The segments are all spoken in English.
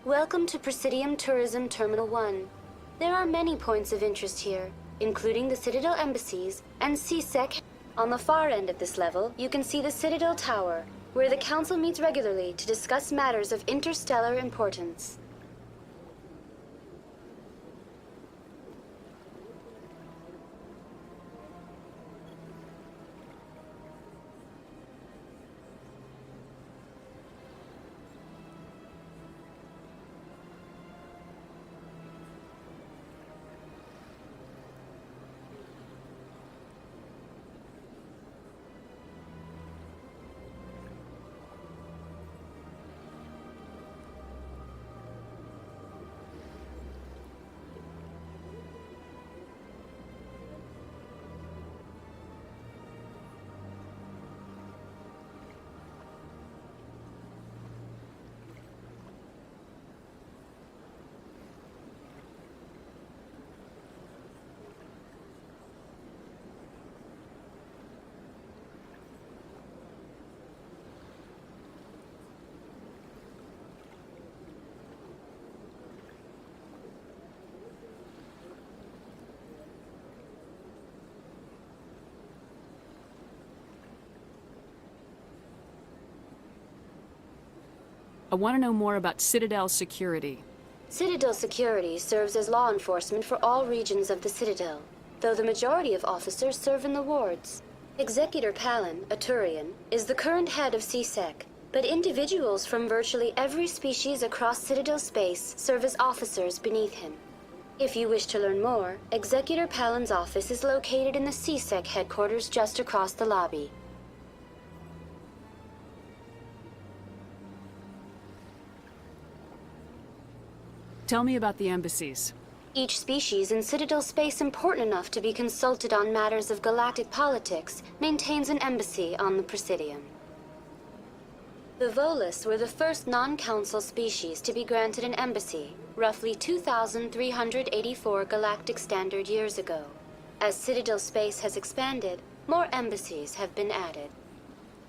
Welcome to Presidium Tourism Terminal 1. There are many points of interest here, including the Citadel embassies and CSEC. On the far end of this level, you can see the Citadel Tower, where the Council meets regularly to discuss matters of interstellar importance. I want to know more about Citadel security. Citadel security serves as law enforcement for all regions of the Citadel, though the majority of officers serve in the wards. Executor Palin, a Turian, is the current head of CSEC, but individuals from virtually every species across Citadel space serve as officers beneath him. If you wish to learn more, Executor Palin's office is located in the CSEC headquarters just across the lobby. Tell me about the embassies. Each species in Citadel space important enough to be consulted on matters of galactic politics maintains an embassy on the Presidium. The Volus were the first non-council species to be granted an embassy, roughly 2,384 galactic standard years ago. As Citadel space has expanded, more embassies have been added.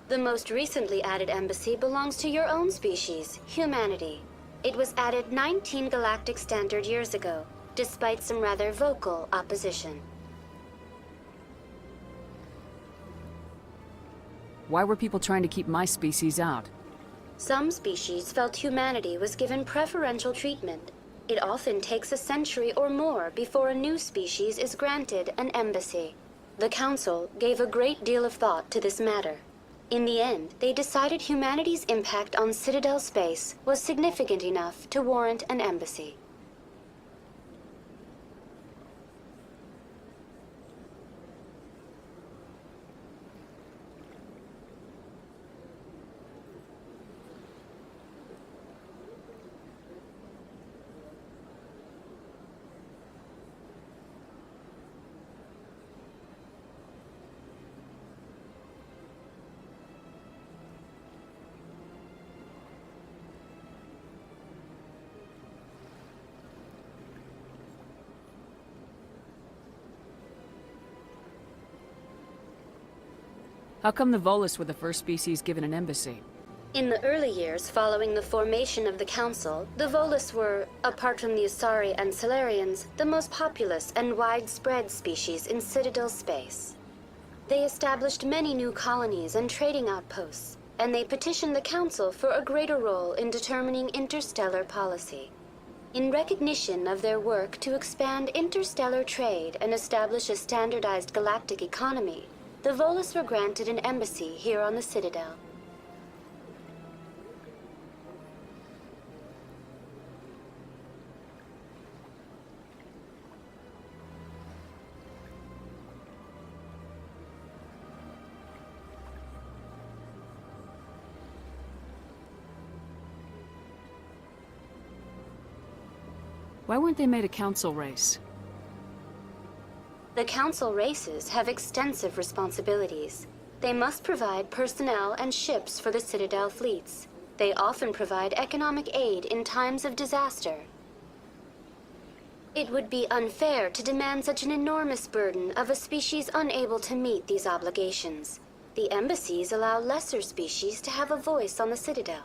The most recently added embassy belongs to your own species, humanity. It was added 19 galactic standard years ago, despite some rather vocal opposition. Why were people trying to keep my species out? Some species felt humanity was given preferential treatment. It often takes a century or more before a new species is granted an embassy. The Council gave a great deal of thought to this matter. In the end, they decided humanity's impact on Citadel space was significant enough to warrant an embassy. How come the Volus were the first species given an embassy? In the early years following the formation of the Council, the Volus were, apart from the Asari and Solarians, the most populous and widespread species in Citadel space. They established many new colonies and trading outposts, and they petitioned the Council for a greater role in determining interstellar policy. In recognition of their work to expand interstellar trade and establish a standardized galactic economy, the Volus were granted an embassy here on the Citadel. Why weren't they made a council race? The Council races have extensive responsibilities. They must provide personnel and ships for the Citadel fleets. They often provide economic aid in times of disaster. It would be unfair to demand such an enormous burden of a species unable to meet these obligations. The embassies allow lesser species to have a voice on the Citadel.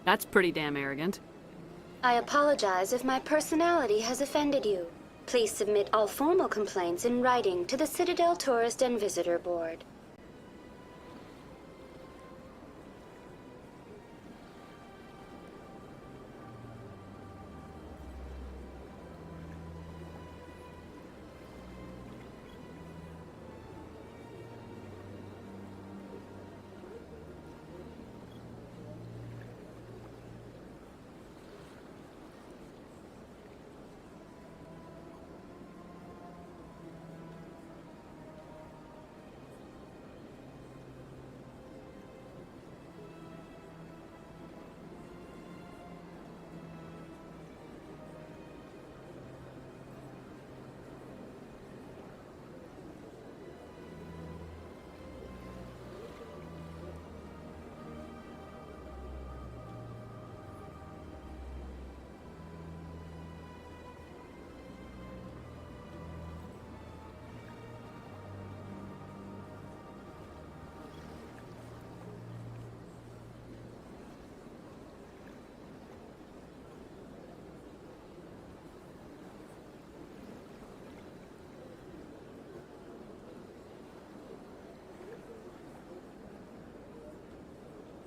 That's pretty damn arrogant. I apologize if my personality has offended you. Please submit all formal complaints in writing to the Citadel Tourist and Visitor Board.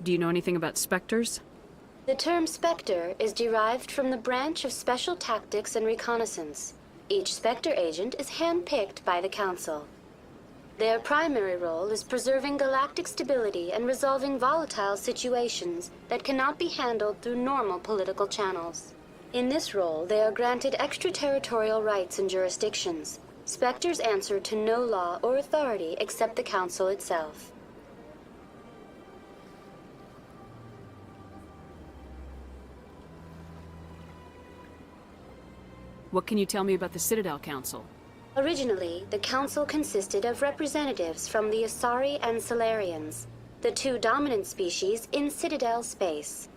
Do you know anything about specters? The term Spectre is derived from the branch of Special Tactics and Reconnaissance. Each Spectre agent is handpicked by the Council. Their primary role is preserving galactic stability and resolving volatile situations that cannot be handled through normal political channels. In this role, they are granted extraterritorial rights and jurisdictions. Spectres answer to no law or authority except the Council itself. What can you tell me about the Citadel Council? Originally, the Council consisted of representatives from the Asari and Solarians, the two dominant species in Citadel space.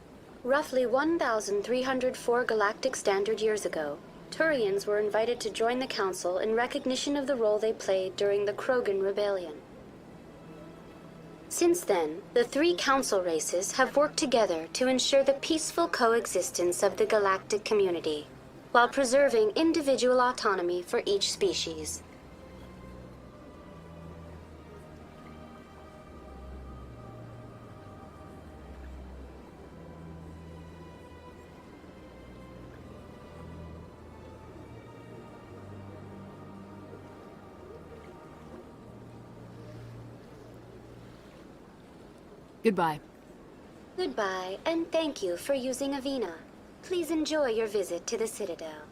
Roughly 1,304 galactic standard years ago, Turians were invited to join the Council in recognition of the role they played during the Krogan Rebellion. Since then, the three Council races have worked together to ensure the peaceful coexistence of the galactic community, while preserving individual autonomy for each species. Goodbye. Goodbye, and thank you for using Avina. Please enjoy your visit to the Citadel.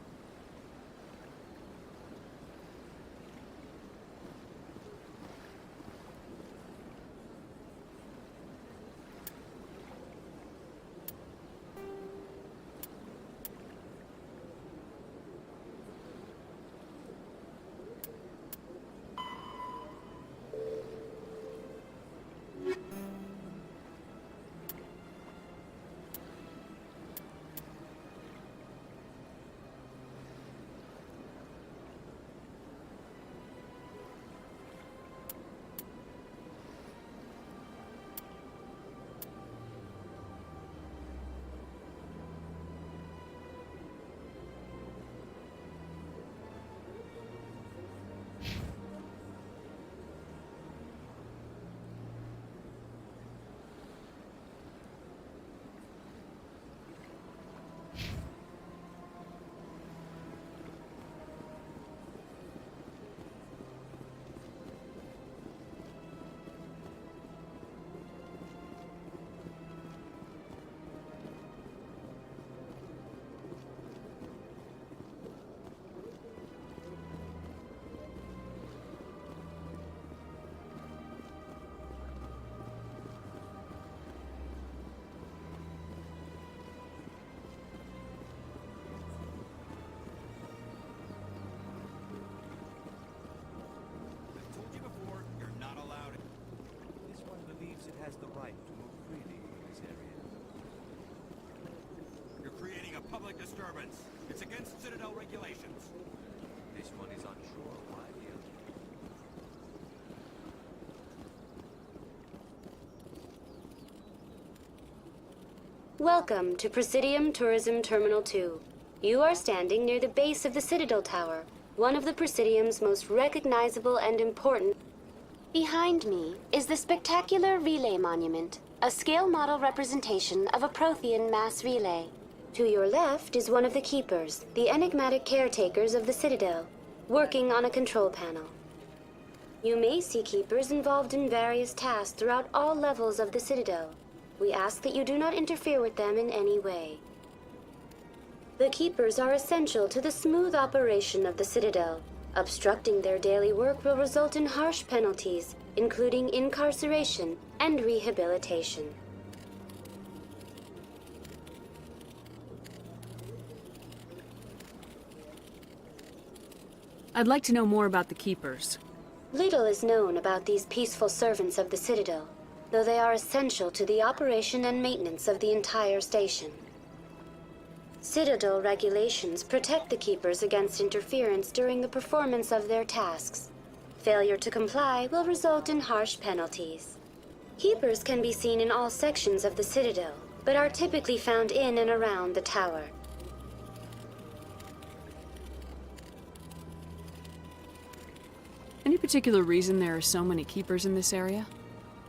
Has the right to move freely in this area. You're creating a public disturbance. It's against Citadel regulations. This one is unsure why the other. Welcome to Presidium Tourism Terminal 2. You are standing near the base of the Citadel Tower, one of the Presidium's most recognizable and important. Behind me is the spectacular Relay Monument, a scale model representation of a Prothean mass relay. To your left is one of the Keepers, the enigmatic caretakers of the Citadel, working on a control panel. You may see Keepers involved in various tasks throughout all levels of the Citadel. We ask that you do not interfere with them in any way. The Keepers are essential to the smooth operation of the Citadel. Obstructing their daily work will result in harsh penalties, including incarceration and rehabilitation. I'd like to know more about the Keepers. Little is known about these peaceful servants of the Citadel, though they are essential to the operation and maintenance of the entire station. Citadel regulations protect the Keepers against interference during the performance of their tasks. Failure to comply will result in harsh penalties. Keepers can be seen in all sections of the Citadel, but are typically found in and around the tower. Any particular reason there are so many Keepers in this area?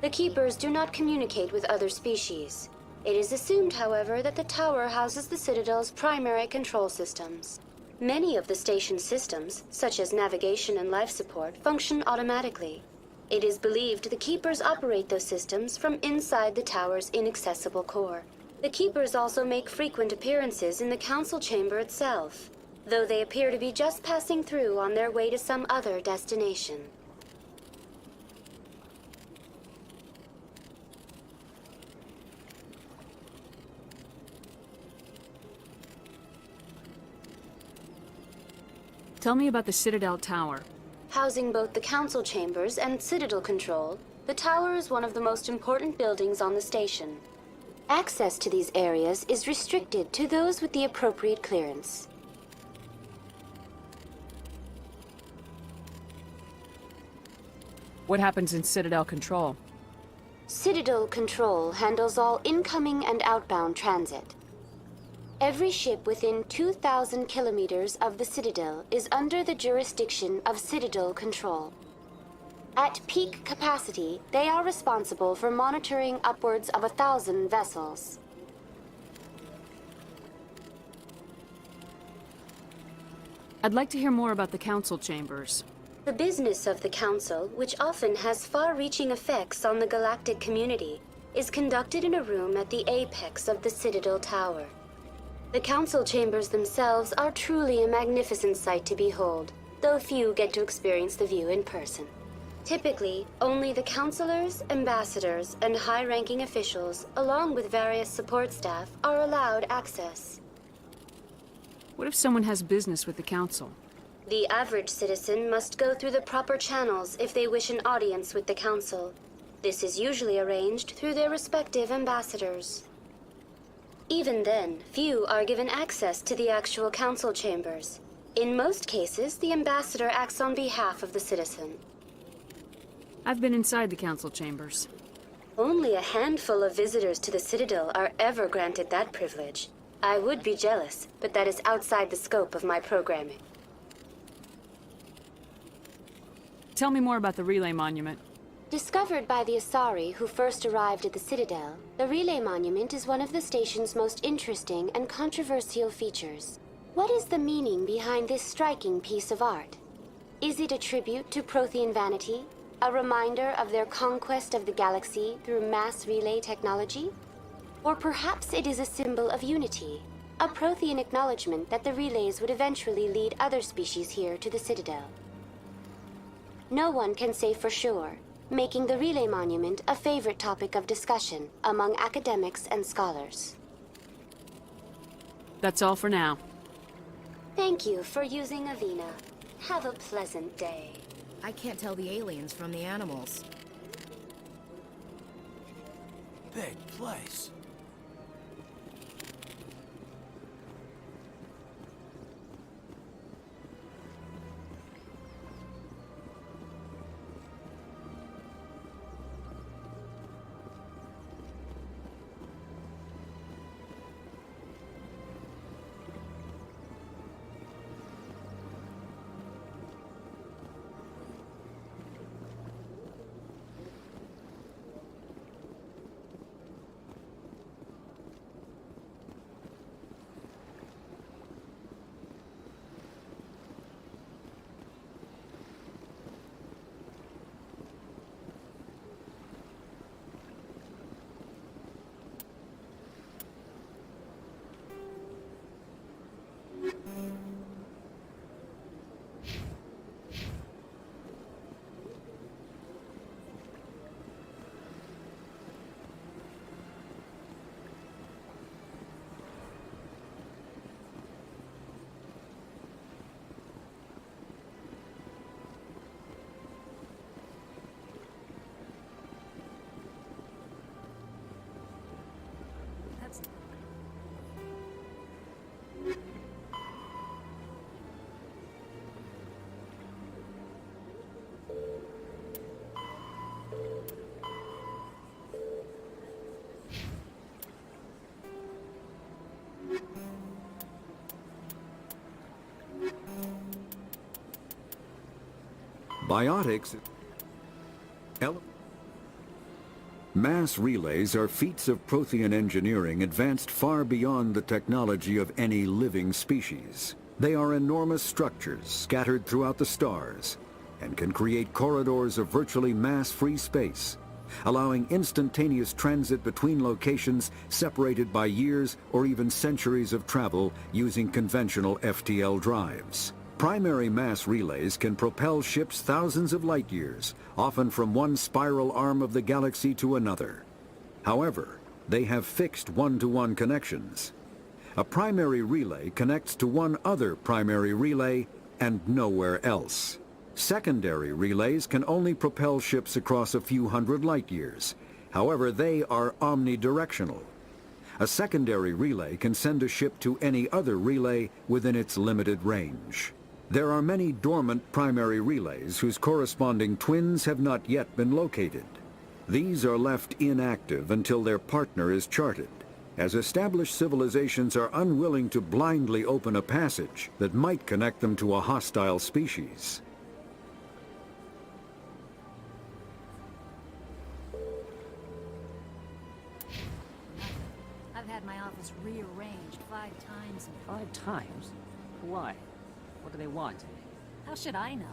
The Keepers do not communicate with other species. It is assumed, however, that the tower houses the Citadel's primary control systems. Many of the station's systems, such as navigation and life support, function automatically. It is believed the Keepers operate those systems from inside the tower's inaccessible core. The Keepers also make frequent appearances in the council chamber itself, though they appear to be just passing through on their way to some other destination. Tell me about the Citadel Tower. Housing both the council chambers and Citadel control, the tower is one of the most important buildings on the station. Access to these areas is restricted to those with the appropriate clearance. What happens in Citadel Control? Citadel Control handles all incoming and outbound transit. Every ship within 2,000 kilometers of the Citadel is under the jurisdiction of Citadel Control. At peak capacity, they are responsible for monitoring upwards of 1,000 vessels. I'd like to hear more about the council chambers. The business of the Council, which often has far-reaching effects on the galactic community, is conducted in a room at the apex of the Citadel Tower. The council chambers themselves are truly a magnificent sight to behold, though few get to experience the view in person. Typically, only the councilors, ambassadors, and high-ranking officials, along with various support staff, are allowed access. What if someone has business with the council? The average citizen must go through the proper channels if they wish an audience with the council. This is usually arranged through their respective ambassadors. Even then, few are given access to the actual council chambers. In most cases, the ambassador acts on behalf of the citizen. I've been inside the council chambers. Only a handful of visitors to the Citadel are ever granted that privilege. I would be jealous, but that is outside the scope of my programming. Tell me more about the Relay Monument. Discovered by the Asari who first arrived at the Citadel, the Relay Monument is one of the station's most interesting and controversial features. What is the meaning behind this striking piece of art? Is it a tribute to Prothean vanity? A reminder of their conquest of the galaxy through mass relay technology? Or perhaps it is a symbol of unity, a Prothean acknowledgement that the relays would eventually lead other species here to the Citadel. No one can say for sure, making the Relay Monument a favorite topic of discussion among academics and scholars. That's all for now. Thank you for using Avina. Have a pleasant day. I can't tell the aliens from the animals. Big place. Biotics. Mass relays are feats of Prothean engineering advanced far beyond the technology of any living species. They are enormous structures scattered throughout the stars and can create corridors of virtually mass-free space, allowing instantaneous transit between locations separated by years or even centuries of travel using conventional FTL drives. Primary mass relays can propel ships thousands of light years, often from one spiral arm of the galaxy to another. However, they have fixed one-to-one connections. A primary relay connects to one other primary relay and nowhere else. Secondary relays can only propel ships across a few hundred light years. However, they are omnidirectional. A secondary relay can send a ship to any other relay within its limited range. There are many dormant primary relays whose corresponding twins have not yet been located. These are left inactive until their partner is charted, as established civilizations are unwilling to blindly open a passage that might connect them to a hostile species. I've had my office rearranged 5 times. 5 times? Why? What do they want? How should I know?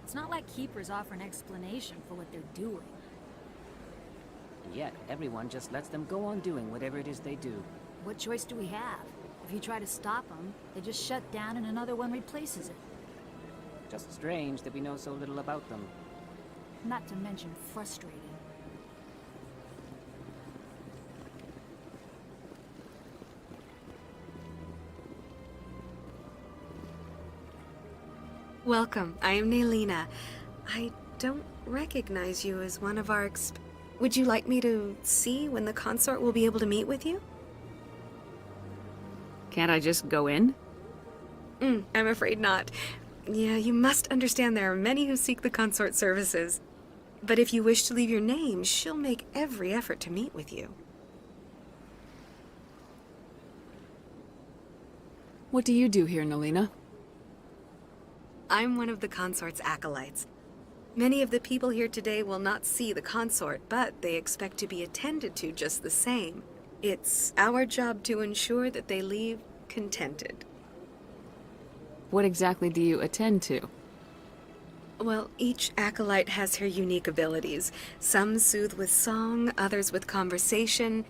It's not like Keepers offer an explanation for what they're doing. And yet, everyone just lets them go on doing whatever it is they do. What choice do we have? If you try to stop them, they just shut down and another one replaces it. Just strange that we know so little about them. Not to mention frustrating. Welcome, I am Nelina. I don't recognize you as one of our Would you like me to see when the consort will be able to meet with you? Can't I just go in? I'm afraid not. Yeah, you must understand there are many who seek the consort services. But if you wish to leave your name, she'll make every effort to meet with you. What do you do here, Nelina? I'm one of the consort's acolytes. Many of the people here today will not see the consort, but they expect to be attended to just the same. It's our job to ensure that they leave contented. What exactly do you attend to? Well, each acolyte has her unique abilities. Some soothe with song, others with conversation.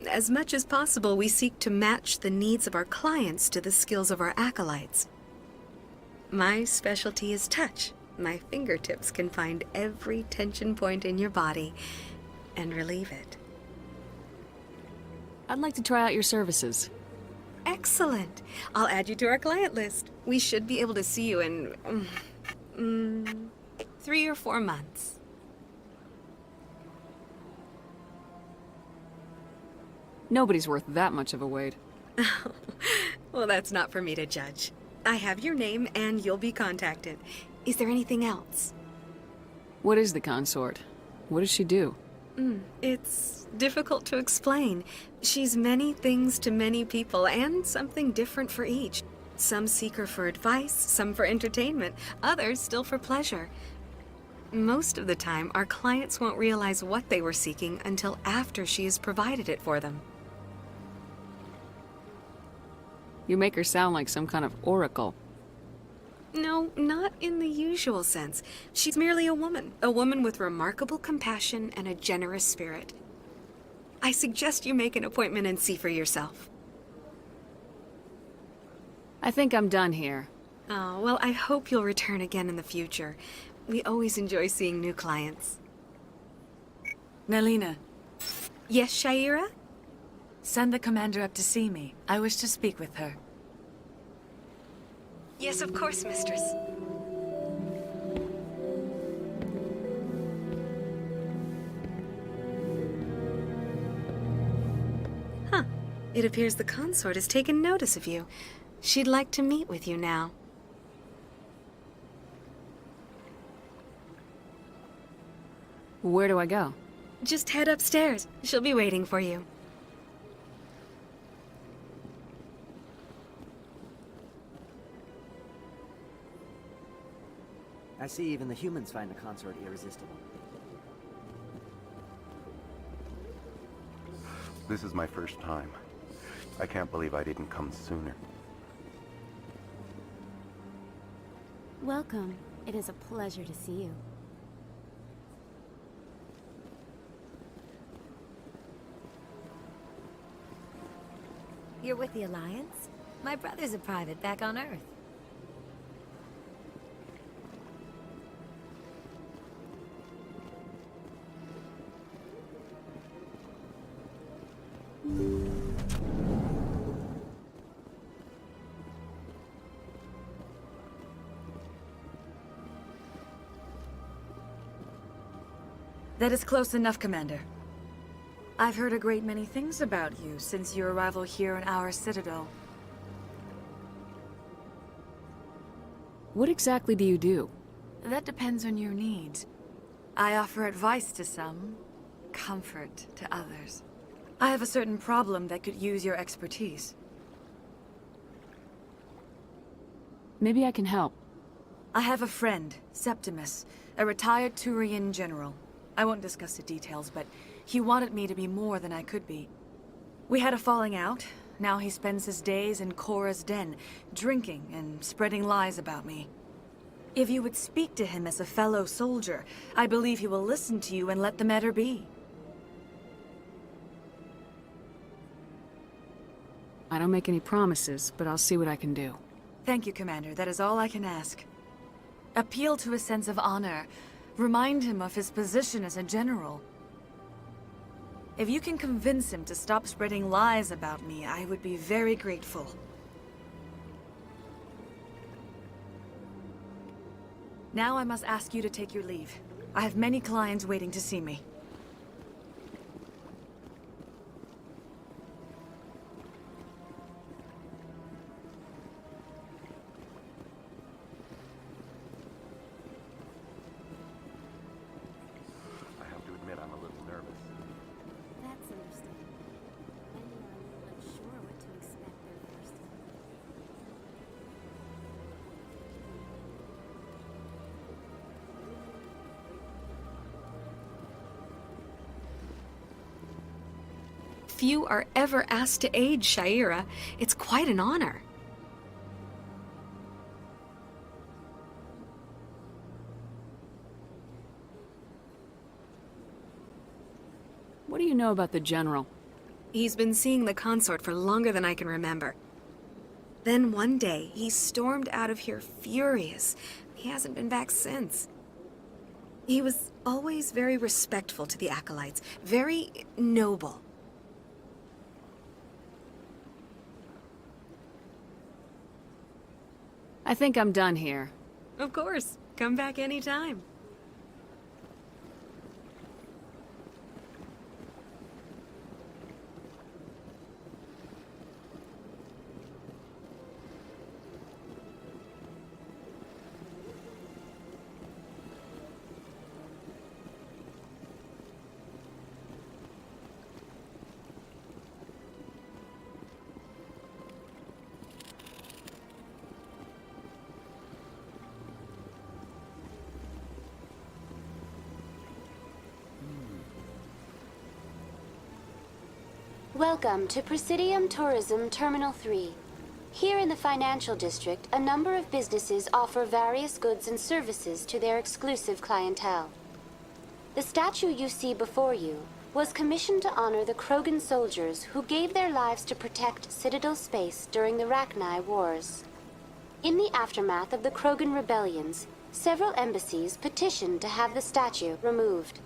As much as possible, we seek to match the needs of our clients to the skills of our acolytes. My specialty is touch. My fingertips can find every tension point in your body and relieve it. I'd like to try out your services. Excellent. I'll add you to our client list. We should be able to see you in 3 or 4 months. Nobody's worth that much of a wait. Well, that's not for me to judge. I have your name and you'll be contacted. Is there anything else? What is the consort? What does she do? It's difficult to explain. She's many things to many people and something different for each. Some seek her for advice, some for entertainment, others still for pleasure. Most of the time, our clients won't realize what they were seeking until after she has provided it for them. You make her sound like some kind of oracle. No, not in the usual sense. She's merely a woman with remarkable compassion and a generous spirit. I suggest you make an appointment and see for yourself. I think I'm done here. Oh, well, I hope you'll return again in the future. We always enjoy seeing new clients. Nelina, Yes, Shaira? send the commander up to see me. I wish to speak with her. Yes, of course, mistress. Huh. It appears the consort has taken notice of you. She'd like to meet with you now. Where do I go? Just head upstairs. She'll be waiting for you. I see even the humans find the consort irresistible. This is my first time. I can't believe I didn't come sooner. Welcome. It is a pleasure to see you. You're with the Alliance? My brother's a private back on Earth. That is close enough, Commander. I've heard a great many things about you since your arrival here in our citadel. What exactly do you do? That depends on your needs. I offer advice to some, comfort to others. I have a certain problem that could use your expertise. Maybe I can help. I have a friend, Septimus, a retired Turian general. I won't discuss the details, but he wanted me to be more than I could be. We had a falling out. Now he spends his days in Korra's den, drinking and spreading lies about me. If you would speak to him as a fellow soldier, I believe he will listen to you and let the matter be. I don't make any promises, but I'll see what I can do. Thank you, Commander. That is all I can ask. Appeal to a sense of honor. Remind him of his position as a general. If you can convince him to stop spreading lies about me, I would be very grateful. Now I must ask you to take your leave. I have many clients waiting to see me. I have to admit I'm a little nervous. That's understandable. Many are a little unsure what to expect their first time. Few are ever asked to aid Sha'ira. It's quite an honor. What do you know about the General? He's been seeing the consort for longer than I can remember. Then one day, he stormed out of here furious. He hasn't been back since. He was always very respectful to the acolytes, very noble. I think I'm done here. Of course. Come back anytime. Welcome to Presidium Tourism Terminal 3. Here in the financial district, a number of businesses offer various goods and services to their exclusive clientele. The statue you see before you was commissioned to honor the Krogan soldiers who gave their lives to protect Citadel space during the Rachni Wars. In the aftermath of the Krogan rebellions, several embassies petitioned to have the statue removed.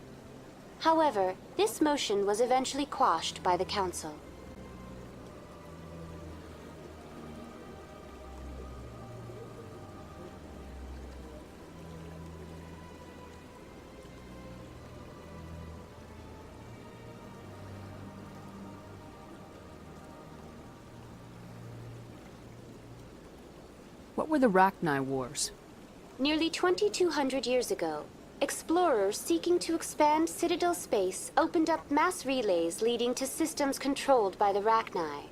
However, this motion was eventually quashed by the Council. What were the Rachni Wars? Nearly 2,200 years ago, explorers seeking to expand Citadel space opened up mass relays leading to systems controlled by the Rachni.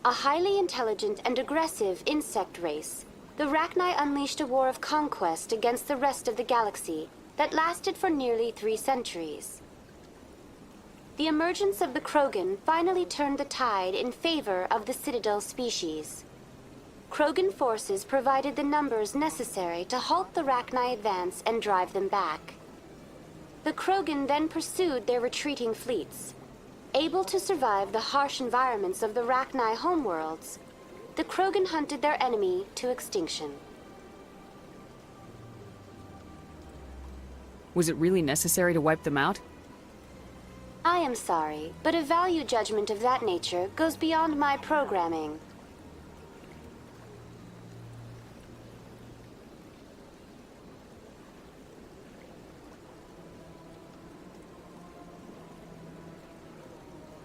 A highly intelligent and aggressive insect race, the Rachni unleashed a war of conquest against the rest of the galaxy that lasted for nearly 3 centuries. The emergence of the Krogan finally turned the tide in favor of the Citadel species. Krogan forces provided the numbers necessary to halt the Rachni advance and drive them back. The Krogan then pursued their retreating fleets. Able to survive the harsh environments of the Rachni homeworlds, the Krogan hunted their enemy to extinction. Was it really necessary to wipe them out? I am sorry, but a value judgment of that nature goes beyond my programming.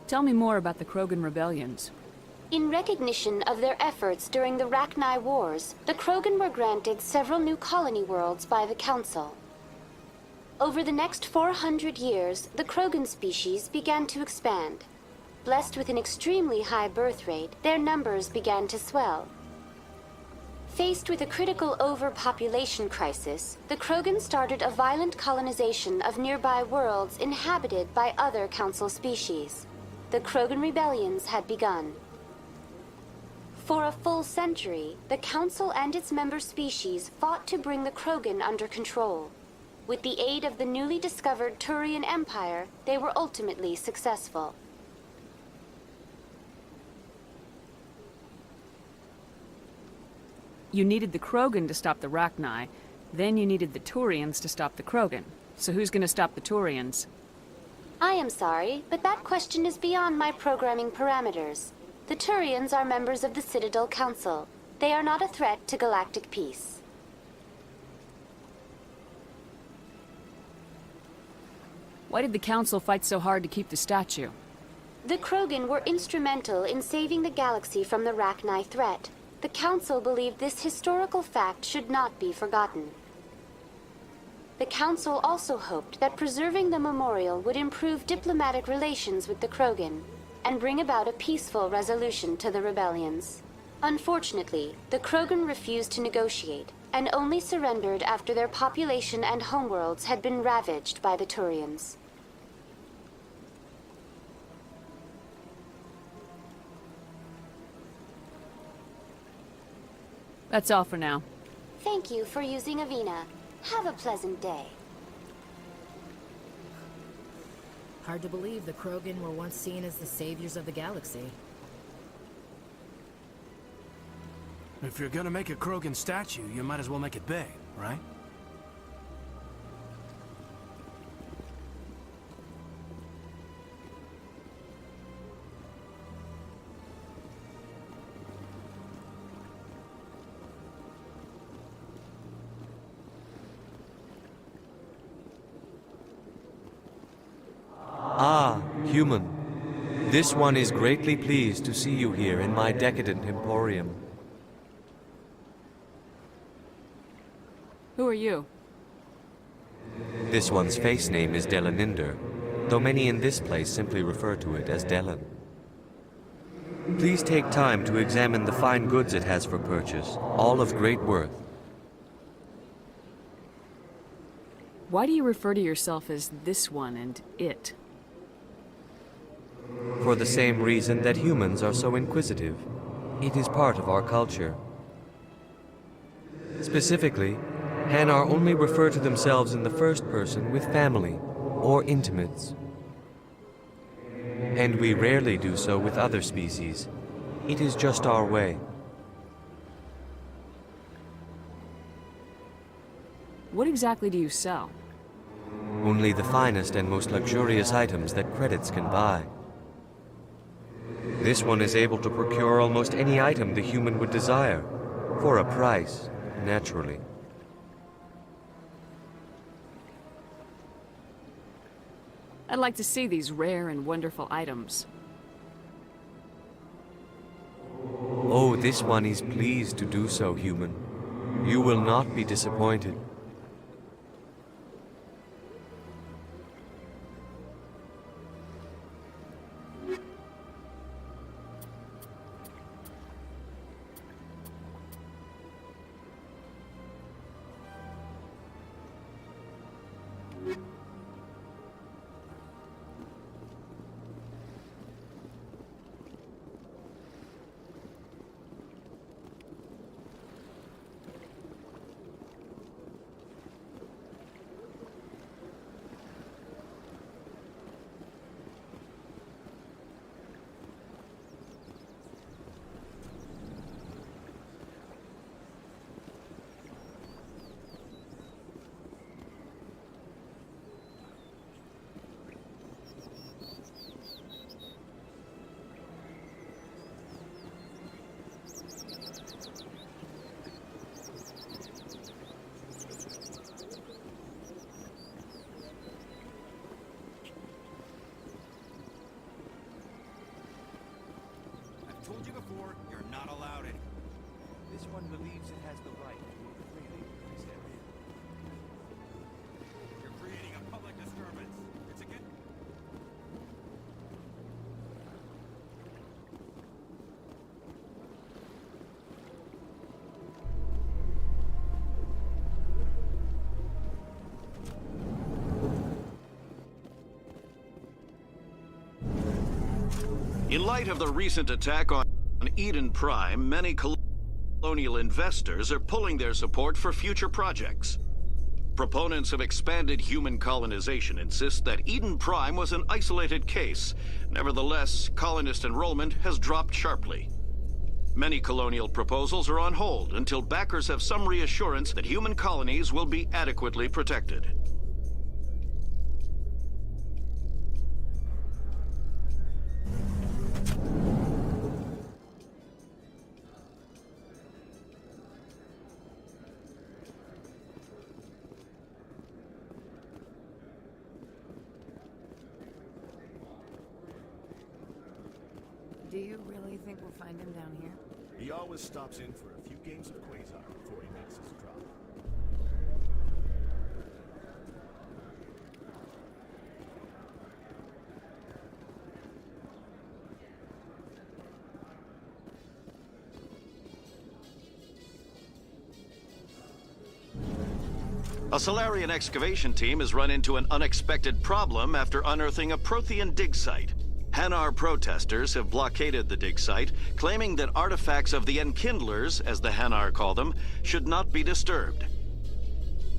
Tell me more about the Krogan rebellions. In recognition of their efforts during the Rachni Wars, the Krogan were granted several new colony worlds by the Council. Over the next 400 years, the Krogan species began to expand. Blessed with an extremely high birth rate, their numbers began to swell. Faced with a critical overpopulation crisis, the Krogan started a violent colonization of nearby worlds inhabited by other Council species. The Krogan rebellions had begun. For a full century, the Council and its member species fought to bring the Krogan under control. With the aid of the newly discovered Turian Empire, they were ultimately successful. You needed the Krogan to stop the Rachni, then you needed the Turians to stop the Krogan. So who's gonna stop the Turians? I am sorry, but that question is beyond my programming parameters. The Turians are members of the Citadel Council. They are not a threat to galactic peace. Why did the Council fight so hard to keep the statue? The Krogan were instrumental in saving the galaxy from the Rachni threat. The Council believed this historical fact should not be forgotten. The Council also hoped that preserving the memorial would improve diplomatic relations with the Krogan and bring about a peaceful resolution to the rebellions. Unfortunately, the Krogan refused to negotiate and only surrendered after their population and homeworlds had been ravaged by the Turians. That's all for now. Thank you for using Avina. Have a pleasant day. Hard to believe the Krogan were once seen as the saviors of the galaxy. If you're gonna make a Krogan statue, you might as well make it big, right? Ah, human. This one is greatly pleased to see you here in my decadent emporium. Who are you? This one's face name is Delaninder, though many in this place simply refer to it as Delan. Please take time to examine the fine goods it has for purchase, all of great worth. Why do you refer to yourself as this one and it? For the same reason that humans are so inquisitive. It is part of our culture. Specifically, Hanar only refer to themselves in the first person with family or intimates. And we rarely do so with other species. It is just our way. What exactly do you sell? Only the finest and most luxurious items that credits can buy. This one is able to procure almost any item the human would desire, for a price, naturally. I'd like to see these rare and wonderful items. Oh, this one is pleased to do so, human. You will not be disappointed. Transport, you're not allowed in. This one believes it has the right to move freely in this area. You're creating a public disturbance. It's against... In light of the recent attack on Eden Prime, many colonial investors are pulling their support for future projects. Proponents of expanded human colonization insist that Eden Prime was an isolated case. Nevertheless, colonist enrollment has dropped sharply. Many colonial proposals are on hold until backers have some reassurance that human colonies will be adequately protected. Do you really think we'll find him down here? He always stops in for a few games of Quasar before he makes his drop. A Solarian excavation team has run into an unexpected problem after unearthing a Prothean dig site. Hanar protesters have blockaded the dig site, claiming that artifacts of the Enkindlers, as the Hanar call them, should not be disturbed.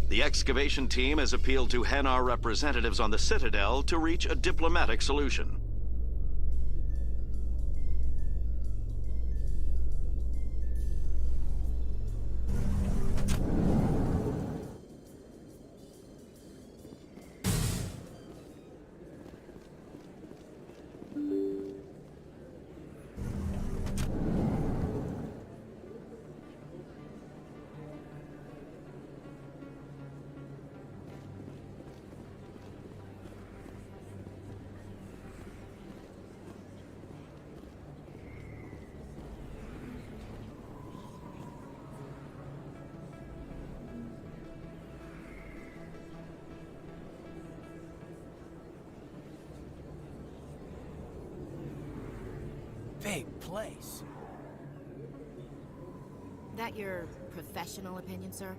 The excavation team has appealed to Hanar representatives on the Citadel to reach a diplomatic solution. Big place. That your professional opinion, sir?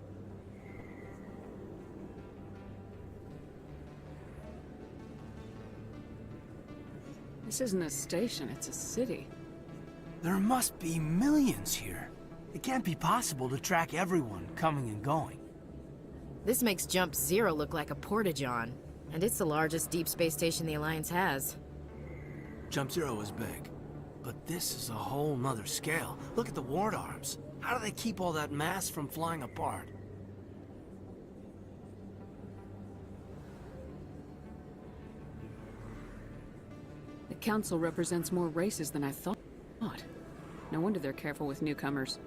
This isn't a station, it's a city. There must be millions here. It can't be possible to track everyone coming and going. This makes Jump Zero look like a porta-john, and it's the largest deep space station the Alliance has. Jump Zero is big, but this is a whole nother scale. Look at the ward arms. How do they keep all that mass from flying apart? The Council represents more races than I thought. No wonder they're careful with newcomers.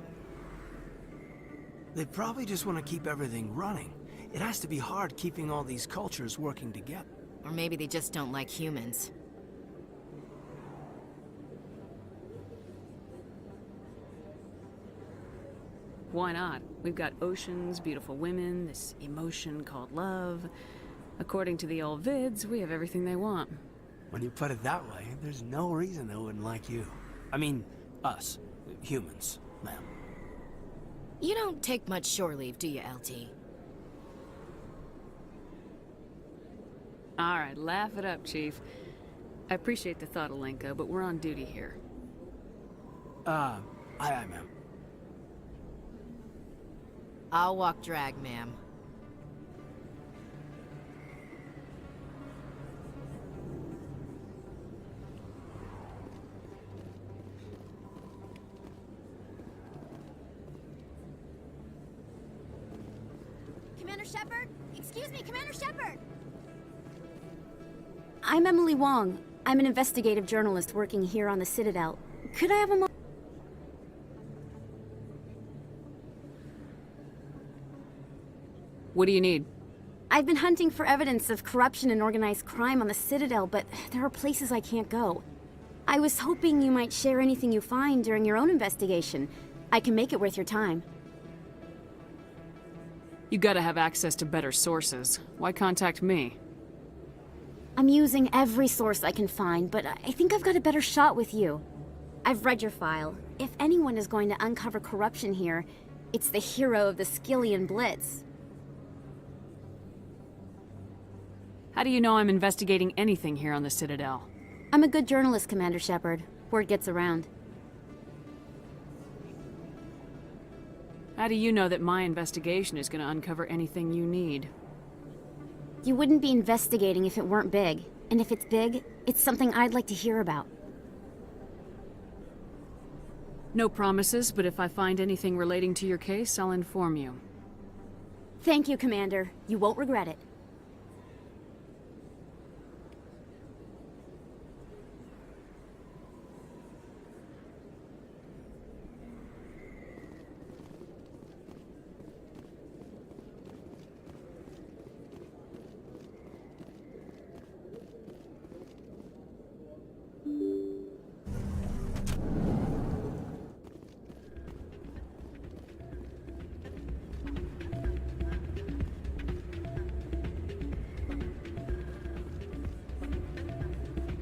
They probably just want to keep everything running. It has to be hard keeping all these cultures working together. Or maybe they just don't like humans. Why not? We've got oceans, beautiful women, this emotion called love. According to the old vids, we have everything they want. When you put it that way, there's no reason they wouldn't like you. I mean, us. Humans, ma'am. You don't take much shore leave, do you, LT? Alright, laugh it up, Chief. I appreciate the thought, Alenka, but we're on duty here. Aye, ma'am. I'll walk drag, ma'am. Commander Shepard? Excuse me, Commander Shepard! I'm Emily Wong. I'm an investigative journalist working here on the Citadel. Could I have a moment? What do you need? I've been hunting for evidence of corruption and organized crime on the Citadel, but there are places I can't go. I was hoping you might share anything you find during your own investigation. I can make it worth your time. You gotta have access to better sources. Why contact me? I'm using every source I can find, but I think I've got a better shot with you. I've read your file. If anyone is going to uncover corruption here, it's the hero of the Skillian Blitz. How do you know I'm investigating anything here on the Citadel? I'm a good journalist, Commander Shepard. Word gets around. How do you know that my investigation is going to uncover anything you need? You wouldn't be investigating if it weren't big. And if it's big, it's something I'd like to hear about. No promises, but if I find anything relating to your case, I'll inform you. Thank you, Commander. You won't regret it.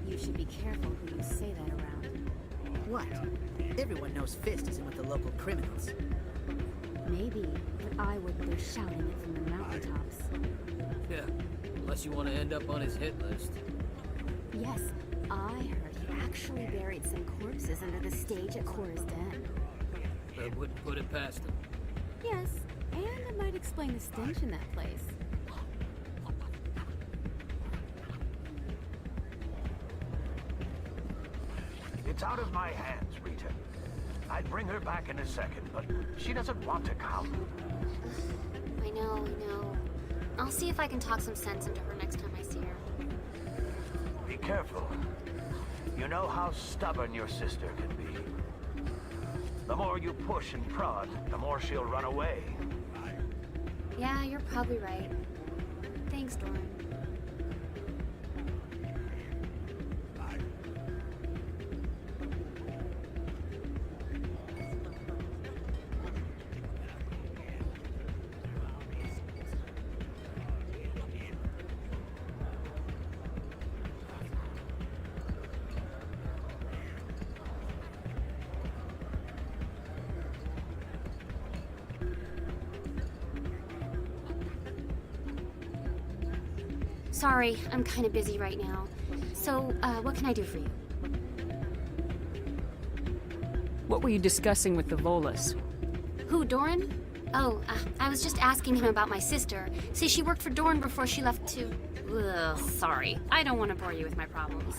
You should be careful who you say that around. What? Everyone knows Fist isn't with the local criminals. Maybe, but I wouldn't go shouting it from the mountaintops. Yeah, unless you want to end up on his hit list. Yes, I heard he actually buried some corpses under the stage at Cora's Den. I wouldn't put it past him. Yes, and it might explain the stench in that place. It's out of my hands, Rita. I'd bring her back in a second, but she doesn't want to come. I know. I'll see if I can talk some sense into her next time I see her. Be careful. You know how stubborn your sister can be. The more you push and prod, the more she'll run away. Yeah, you're probably right. Thanks, Doran. Sorry, I'm kind of busy right now. So, what can I do for you? What were you discussing with the Volus? Who, Doran? Oh, I was just asking him about my sister. See, she worked for Doran before she left to... Ugh, sorry. I don't want to bore you with my problems.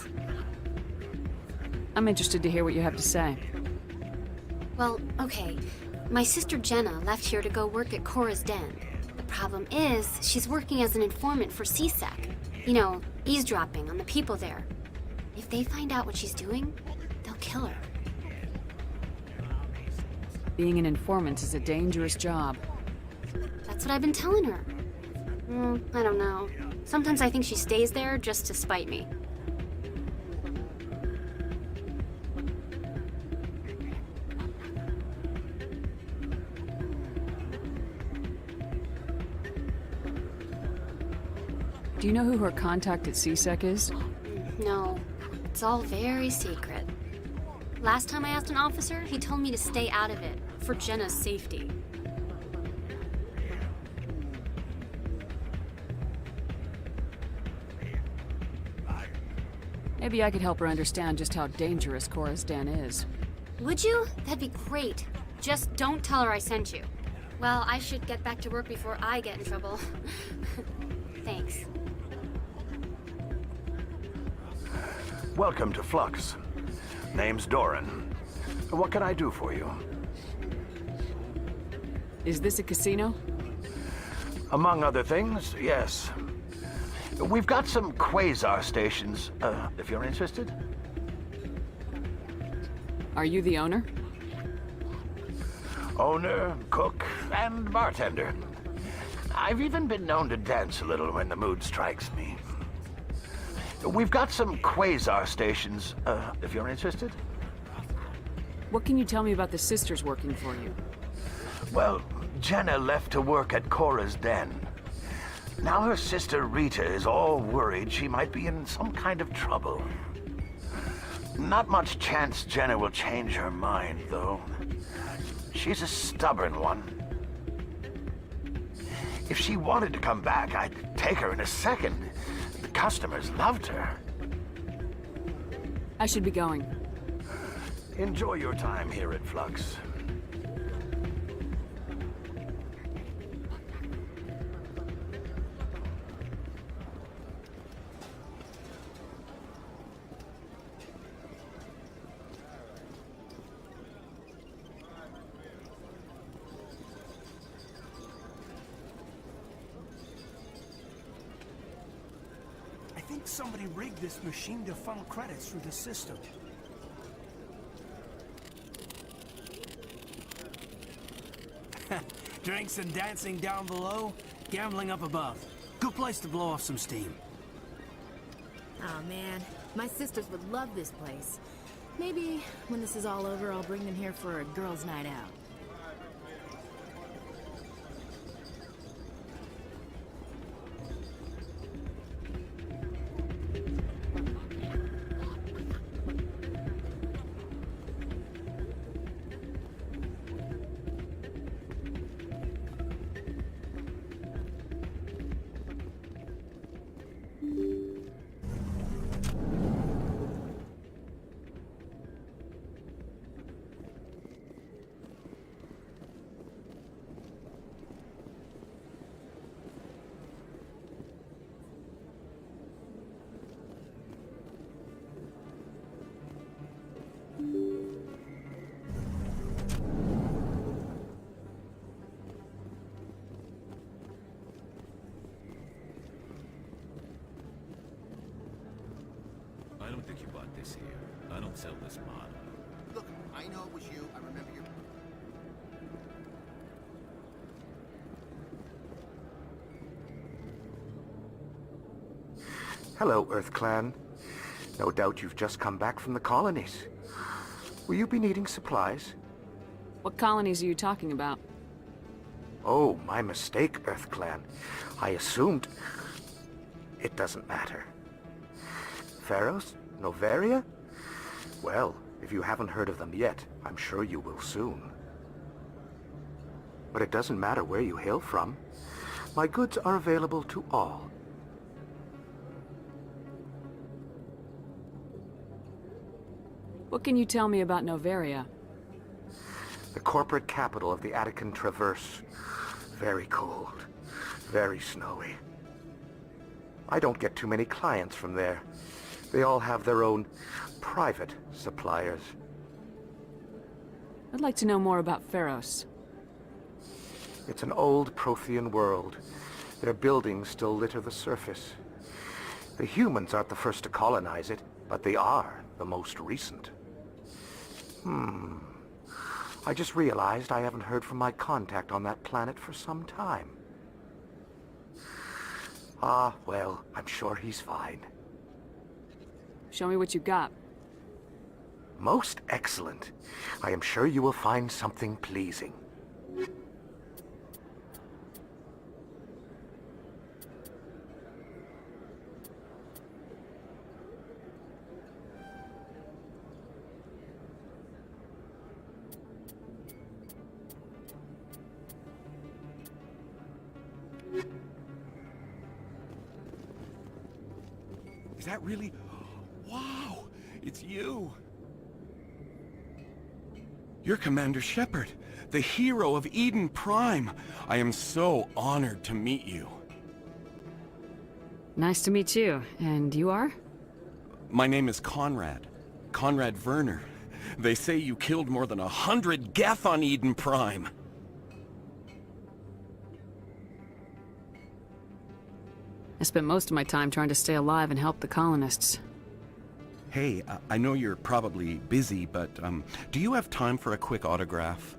I'm interested to hear what you have to say. Well, okay. My sister Jenna left here to go work at Cora's Den. The problem is, she's working as an informant for CSEC. You know, eavesdropping on the people there. If they find out what she's doing, they'll kill her. Being an informant is a dangerous job. That's what I've been telling her. I don't know. Sometimes I think she stays there just to spite me. Do you know who her contact at CSEC is? No, it's all very secret. Last time I asked an officer, he told me to stay out of it, for Jenna's safety. Maybe I could help her understand just how dangerous Cora's Den is. Would you? That'd be great. Just don't tell her I sent you. Well, I should get back to work before I get in trouble. Thanks. Welcome to Flux. Name's Doran. What can I do for you? Is this a casino? Among other things, yes. We've got some quasar stations, if you're interested. Are you the owner? Owner, cook, and bartender. I've even been known to dance a little when the mood strikes me. We've got some quasar stations, if you're interested. What can you tell me about the sisters working for you? Well, Jenna left to work at Cora's den. Now her sister Rita is all worried she might be in some kind of trouble. Not much chance Jenna will change her mind, though. She's a stubborn one. If she wanted to come back, I'd take her in a second. The customers loved her. I should be going. Enjoy your time here at Flux. I think somebody rigged this machine to funnel credits through the system. Drinks and dancing down below, gambling up above. Good place to blow off some steam. Oh man, my sisters would love this place. Maybe when this is all over, I'll bring them here for a girls' night out. I don't think you bought this here. I don't sell this model. Look, I know it was you. I remember your... Hello, Earth Clan. No doubt you've just come back from the colonies. Will you be needing supplies? What colonies are you talking about? Oh, my mistake, Earth Clan. I assumed... It doesn't matter. Pharos? Noveria? Well, if you haven't heard of them yet, I'm sure you will soon. But it doesn't matter where you hail from. My goods are available to all. What can you tell me about Noveria? The corporate capital of the Attican Traverse. Very cold. Very snowy. I don't get too many clients from there. They all have their own private suppliers. I'd like to know more about Pharos. It's an old Prothean world. Their buildings still litter the surface. The humans aren't the first to colonize it, but they are the most recent. I just realized I haven't heard from my contact on that planet for some time. Ah, well, I'm sure he's fine. Show me what you got. Most excellent. I am sure you will find something pleasing. Is that really... Wow! It's you! You're Commander Shepard, the hero of Eden Prime. I am so honored to meet you. Nice to meet you. And you are? My name is Conrad. Conrad Werner. They say you killed more than 100 Geth on Eden Prime. I spent most of my time trying to stay alive and help the colonists. Hey, I know you're probably busy, but do you have time for a quick autograph?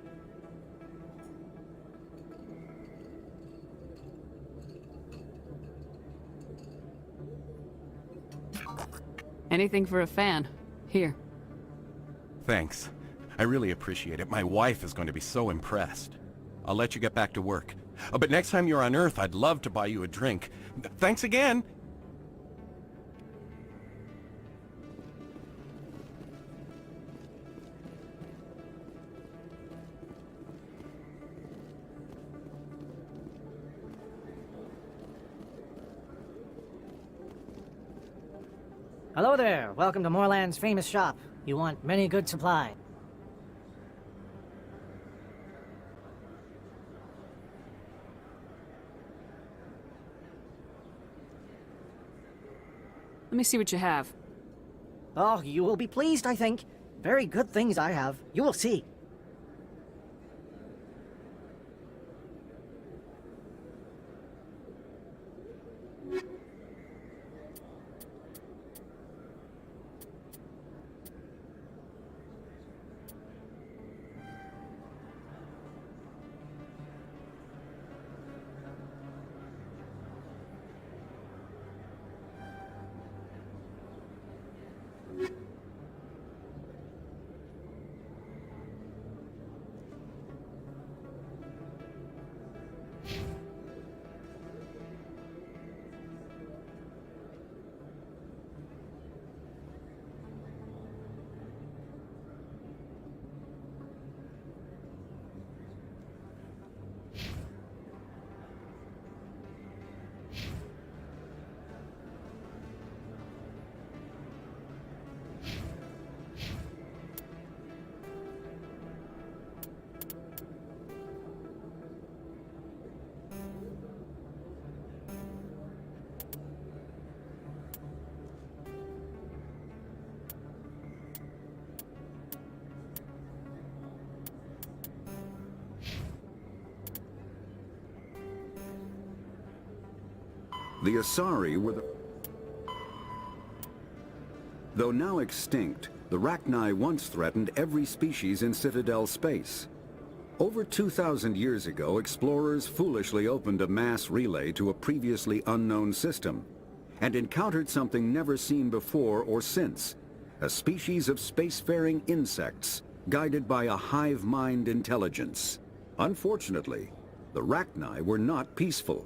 Anything for a fan. Here. Thanks. I really appreciate it. My wife is going to be so impressed. I'll let you get back to work. But next time you're on Earth, I'd love to buy you a drink. Thanks again! Hello there. Welcome to Moorland's famous shop. You want many good supply. Let me see what you have. Oh, you will be pleased, I think. Very good things I have. You will see. The Asari were the... Though now extinct, the Rachni once threatened every species in Citadel space. Over 2,000 years ago, explorers foolishly opened a mass relay to a previously unknown system, and encountered something never seen before or since, a species of spacefaring insects guided by a hive mind intelligence. Unfortunately, the Rachni were not peaceful,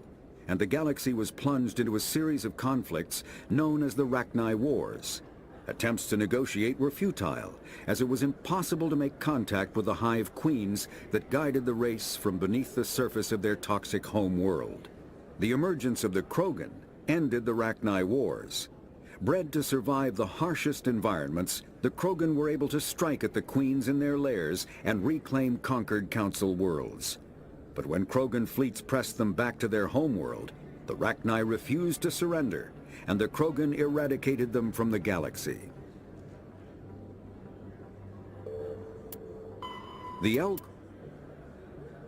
and the galaxy was plunged into a series of conflicts known as the Rachni Wars. Attempts to negotiate were futile, as it was impossible to make contact with the hive queens that guided the race from beneath the surface of their toxic home world. The emergence of the Krogan ended the Rachni Wars. Bred to survive the harshest environments, the Krogan were able to strike at the queens in their lairs and reclaim conquered Council worlds. But when Krogan fleets pressed them back to their homeworld, the Rachni refused to surrender, and the Krogan eradicated them from the galaxy. The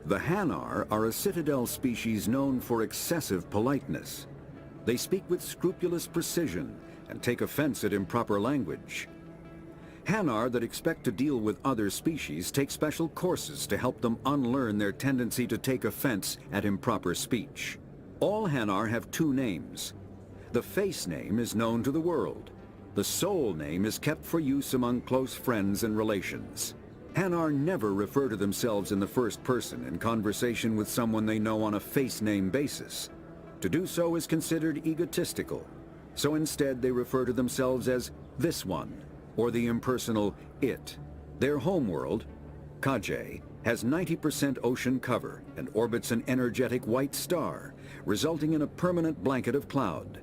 Hanar are a Citadel species known for excessive politeness. They speak with scrupulous precision and take offense at improper language. Hanar that expect to deal with other species take special courses to help them unlearn their tendency to take offense at improper speech. All Hanar have two names. The face name is known to the world. The soul name is kept for use among close friends and relations. Hanar never refer to themselves in the first person in conversation with someone they know on a face name basis. To do so is considered egotistical, so instead they refer to themselves as this one, or the impersonal it. Their homeworld, Kajay, has 90% ocean cover and orbits an energetic white star, resulting in a permanent blanket of cloud.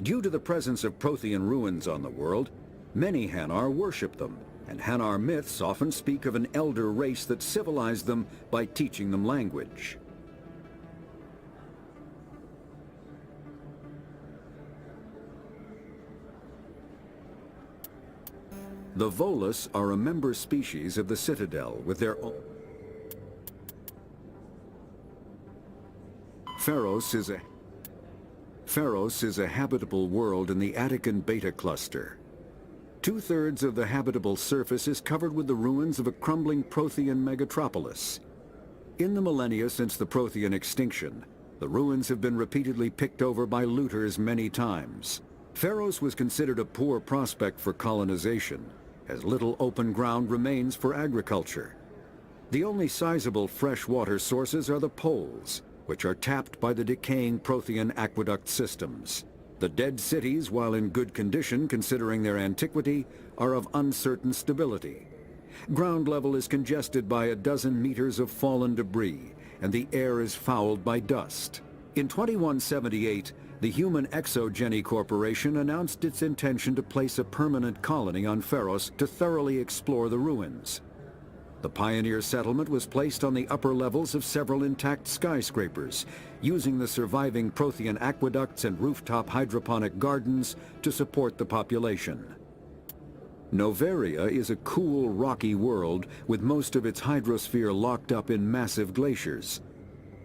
Due to the presence of Prothean ruins on the world, many Hanar worship them, and Hanar myths often speak of an elder race that civilized them by teaching them language. The Volus are a member species of the Citadel with their own... Pharos is a habitable world in the Attican Beta Cluster. 2/3 of the habitable surface is covered with the ruins of a crumbling Prothean megatropolis. In the millennia since the Prothean extinction, the ruins have been repeatedly picked over by looters many times. Pharos was considered a poor prospect for colonization, as little open ground remains for agriculture. The only sizable freshwater sources are the poles, which are tapped by the decaying Prothean aqueduct systems. The dead cities, while in good condition considering their antiquity, are of uncertain stability. Ground level is congested by a dozen meters of fallen debris, and the air is fouled by dust. In 2178, the Human Exogeny Corporation announced its intention to place a permanent colony on Pharos to thoroughly explore the ruins. The pioneer settlement was placed on the upper levels of several intact skyscrapers, using the surviving Prothean aqueducts and rooftop hydroponic gardens to support the population. Noveria is a cool, rocky world with most of its hydrosphere locked up in massive glaciers.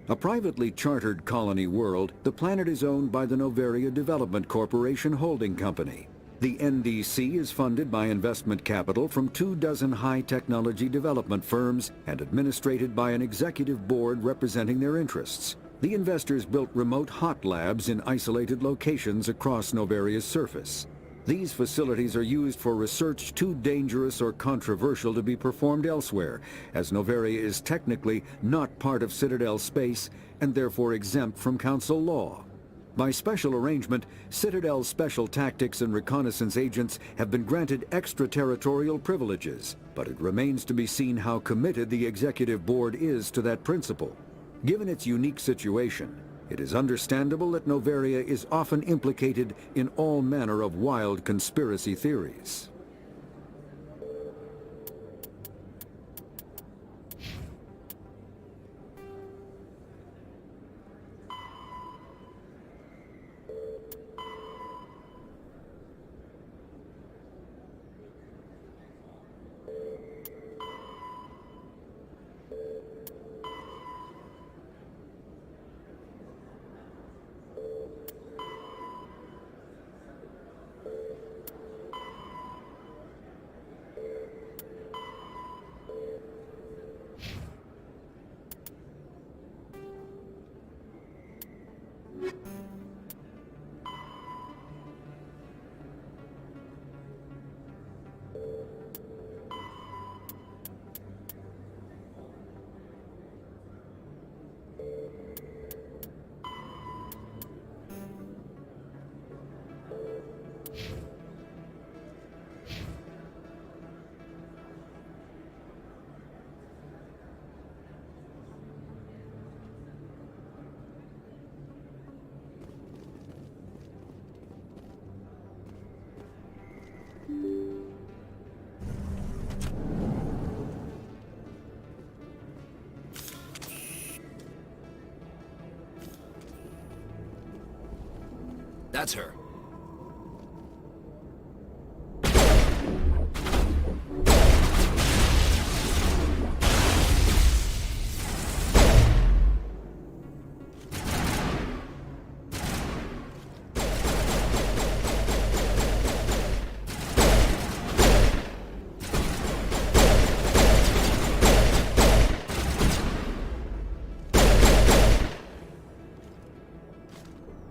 A privately chartered colony world, the planet is owned by the Noveria Development Corporation Holding Company. The NDC is funded by investment capital from 24 high-technology development firms and administrated by an executive board representing their interests. The investors built remote hot labs in isolated locations across Noveria's surface. These facilities are used for research too dangerous or controversial to be performed elsewhere, as Noveria is technically not part of Citadel space and therefore exempt from Council law. By special arrangement, Citadel's special tactics and reconnaissance agents have been granted extraterritorial privileges, but it remains to be seen how committed the Executive Board is to that principle. Given its unique situation, it is understandable that Noveria is often implicated in all manner of wild conspiracy theories. That's her.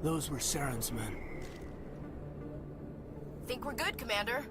Those were Saren's men. Think we're good, Commander.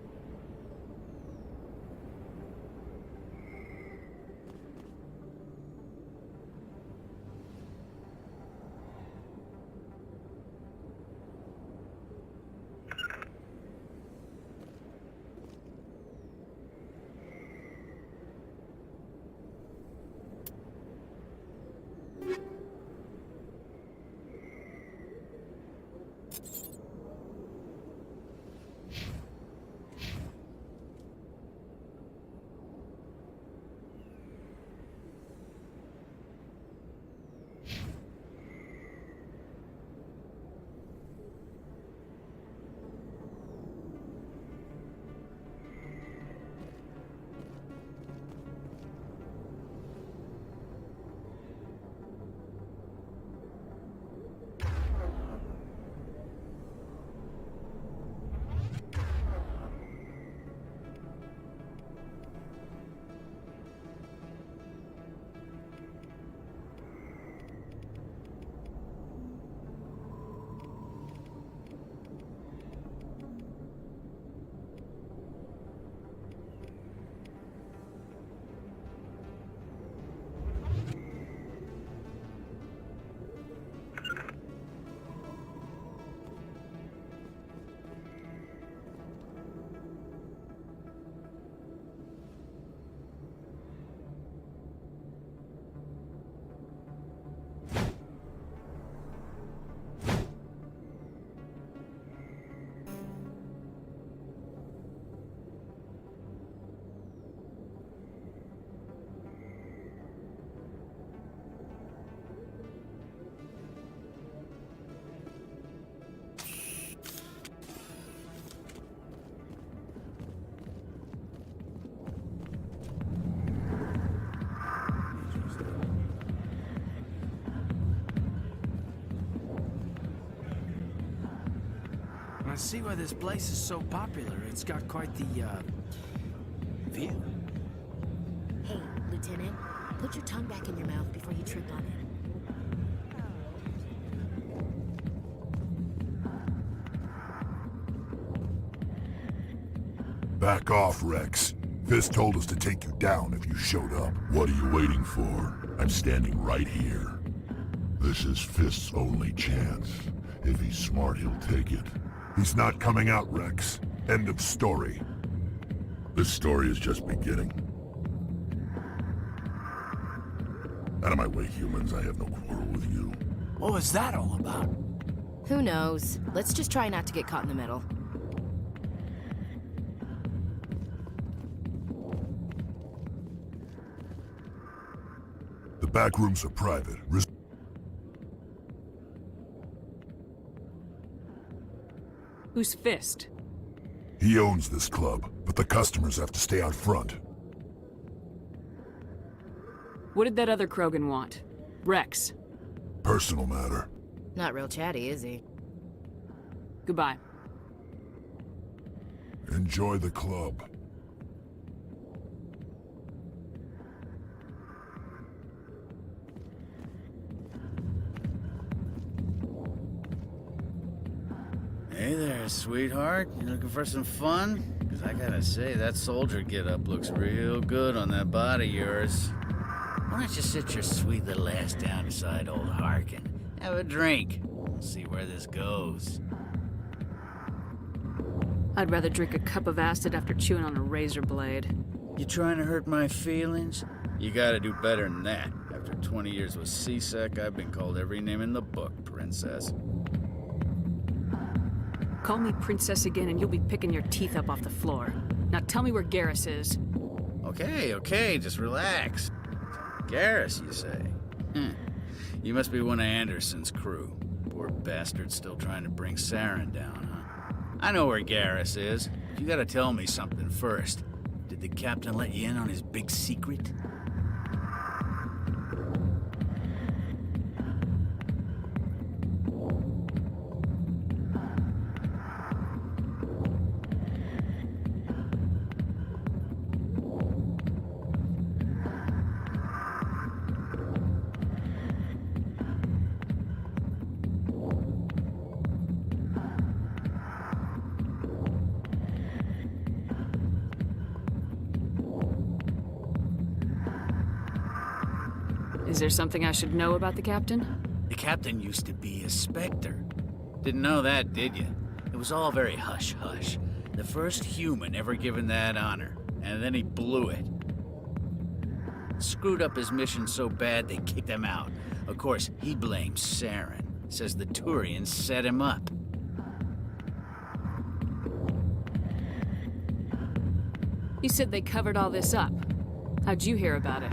I see why this place is so popular. It's got quite the, view. Hey, Lieutenant, put your tongue back in your mouth before you trip on it. Back off, Rex. Fist told us to take you down if you showed up. What are you waiting for? I'm standing right here. This is Fist's only chance. If he's smart, he'll take it. He's not coming out, Rex. End of story. This story is just beginning. Out of my way, humans. I have no quarrel with you. What was that all about? Who knows? Let's just try not to get caught in the middle. The back rooms are private. Who's Fist? He owns this club, but the customers have to stay out front. What did that other Krogan want? Rex. Personal matter. Not real chatty, is he? Goodbye. Enjoy the club. Hey there, sweetheart. You looking for some fun? Because I gotta say, that soldier getup looks real good on that body of yours. Why don't you sit your sweet little ass down beside old Harkin? Have a drink. We'll see where this goes. I'd rather drink a cup of acid after chewing on a razor blade. You trying to hurt my feelings? You gotta do better than that. After 20 years with C-Sec, I've been called every name in the book, princess. Call me princess again and you'll be picking your teeth up off the floor. Now tell me where Garrus is. Okay, just relax. Garrus, you say? You must be one of Anderson's crew. Poor bastard still trying to bring Saren down, huh? I know where Garrus is. You gotta tell me something first. Did the captain let you in on his big secret? Is there something I should know about the captain? The captain used to be a Spectre. Didn't know that, did you? It was all very hush-hush. The first human ever given that honor, and then he blew it. Screwed up his mission so bad they kicked him out. Of course, he blames Saren. Says the Turians set him up. You said they covered all this up. How'd you hear about it?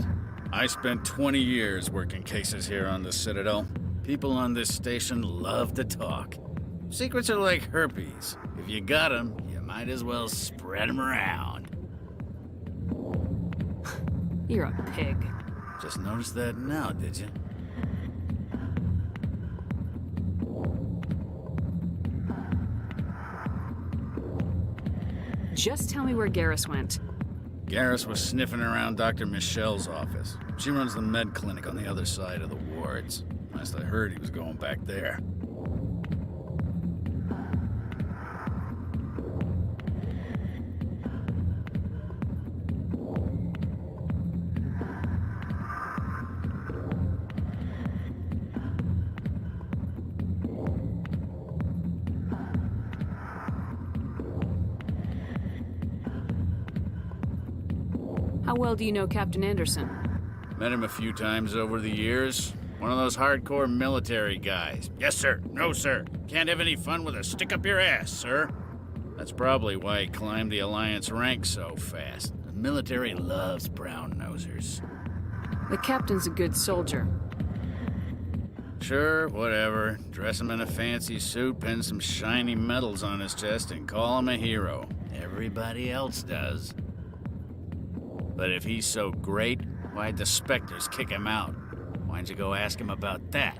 I spent 20 years working cases here on the Citadel. People on this station love to talk. Secrets are like herpes. If you got them, you might as well spread them around. You're a pig. Just noticed that now, did you? Just tell me where Garrus went. Garrus was sniffing around Dr. Michelle's office. She runs the med clinic on the other side of the wards. Last I heard, he was going back there. How well do you know Captain Anderson? Met him a few times over the years. One of those hardcore military guys. Yes, sir. No, sir. Can't have any fun with a stick up your ass, sir. That's probably why he climbed the Alliance ranks so fast. The military loves brown-nosers. The captain's a good soldier. Sure, whatever. Dress him in a fancy suit, pin some shiny medals on his chest, and call him a hero. Everybody else does. But if he's so great, why'd the Spectres kick him out? Why'd you go ask him about that?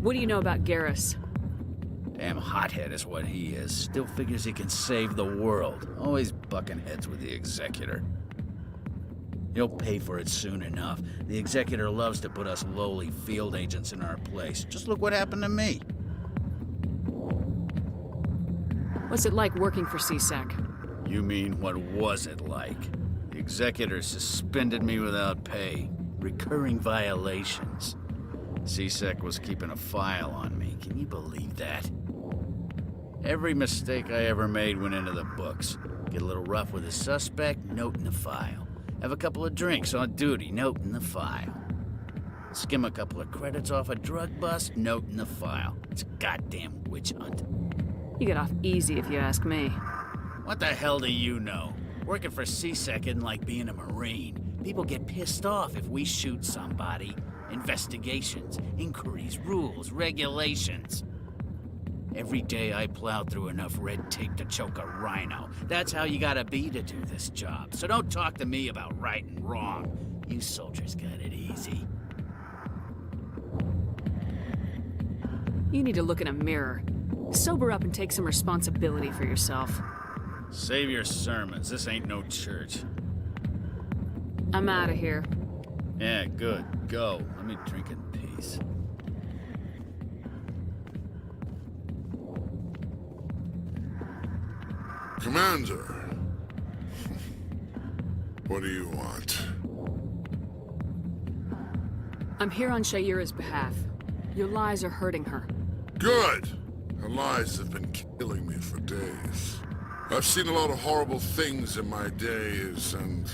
What do you know about Garrus? Damn hothead is what he is. Still figures he can save the world. Always bucking heads with the Executor. He'll pay for it soon enough. The Executor loves to put us lowly field agents in our place. Just look what happened to me. What's it like working for CSEC? You mean, what was it like? The Executor suspended me without pay. Recurring violations. CSEC was keeping a file on me. Can you believe that? Every mistake I ever made went into the books. Get a little rough with a suspect, note in the file. Have a couple of drinks on duty, note in the file. Skim a couple of credits off a drug bust, note in the file. It's a goddamn witch hunt. You get off easy if you ask me. What the hell do you know? Working for CSEC isn't like being a Marine. People get pissed off if we shoot somebody. Investigations, inquiries, rules, regulations. Every day I plow through enough red tape to choke a rhino. That's how you gotta be to do this job. So don't talk to me about right and wrong. You soldiers got it easy. You need to look in a mirror. Sober up and take some responsibility for yourself. Save your sermons. This ain't no church. I'm out of here. Yeah, good. Go. Let me drink in peace. Commander. What do you want? I'm here on Shaira's behalf. Your lies are hurting her. Good! Her lies have been killing me for days. I've seen a lot of horrible things in my days, and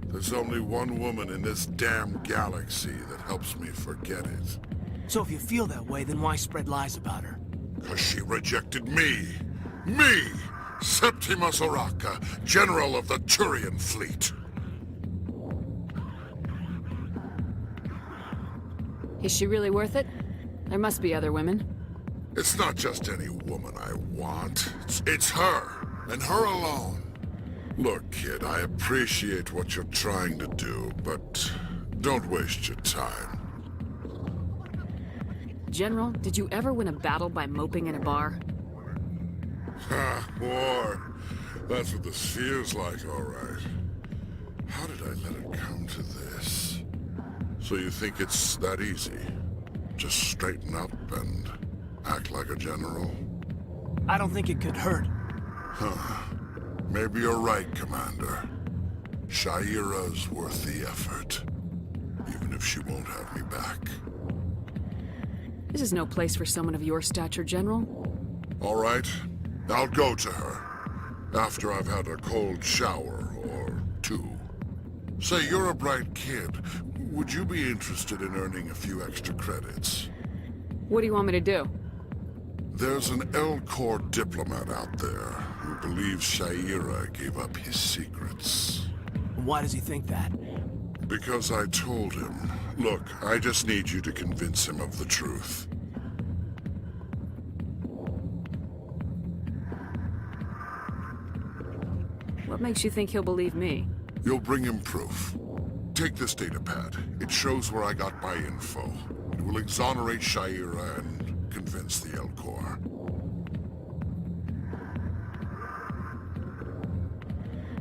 there's only one woman in this damn galaxy that helps me forget it. So if you feel that way, then why spread lies about her? 'Cause she rejected me! Me! Septimus Oraka, General of the Turian Fleet! Is she really worth it? There must be other women. It's not just any woman I want. It's her, and her alone. Look, kid, I appreciate what you're trying to do, but don't waste your time. General, did you ever win a battle by moping in a bar? Ha, war. That's what this feels like, all right. How did I let it come to this? So you think it's that easy? Just straighten up and act like a general? I don't think it could hurt. Huh. Maybe you're right, Commander. Shaira's worth the effort. Even if she won't have me back. This is no place for someone of your stature, General. All right. I'll go to her. After I've had a cold shower or two. Say, you're a bright kid. Would you be interested in earning a few extra credits? What do you want me to do? There's an L-Corps diplomat out there who believes Shaira gave up his secrets. Why does he think that? Because I told him. Look, I just need you to convince him of the truth. What makes you think he'll believe me? You'll bring him proof. Take this datapad. It shows where I got my info. It will exonerate Shaira and convince the L-Corps.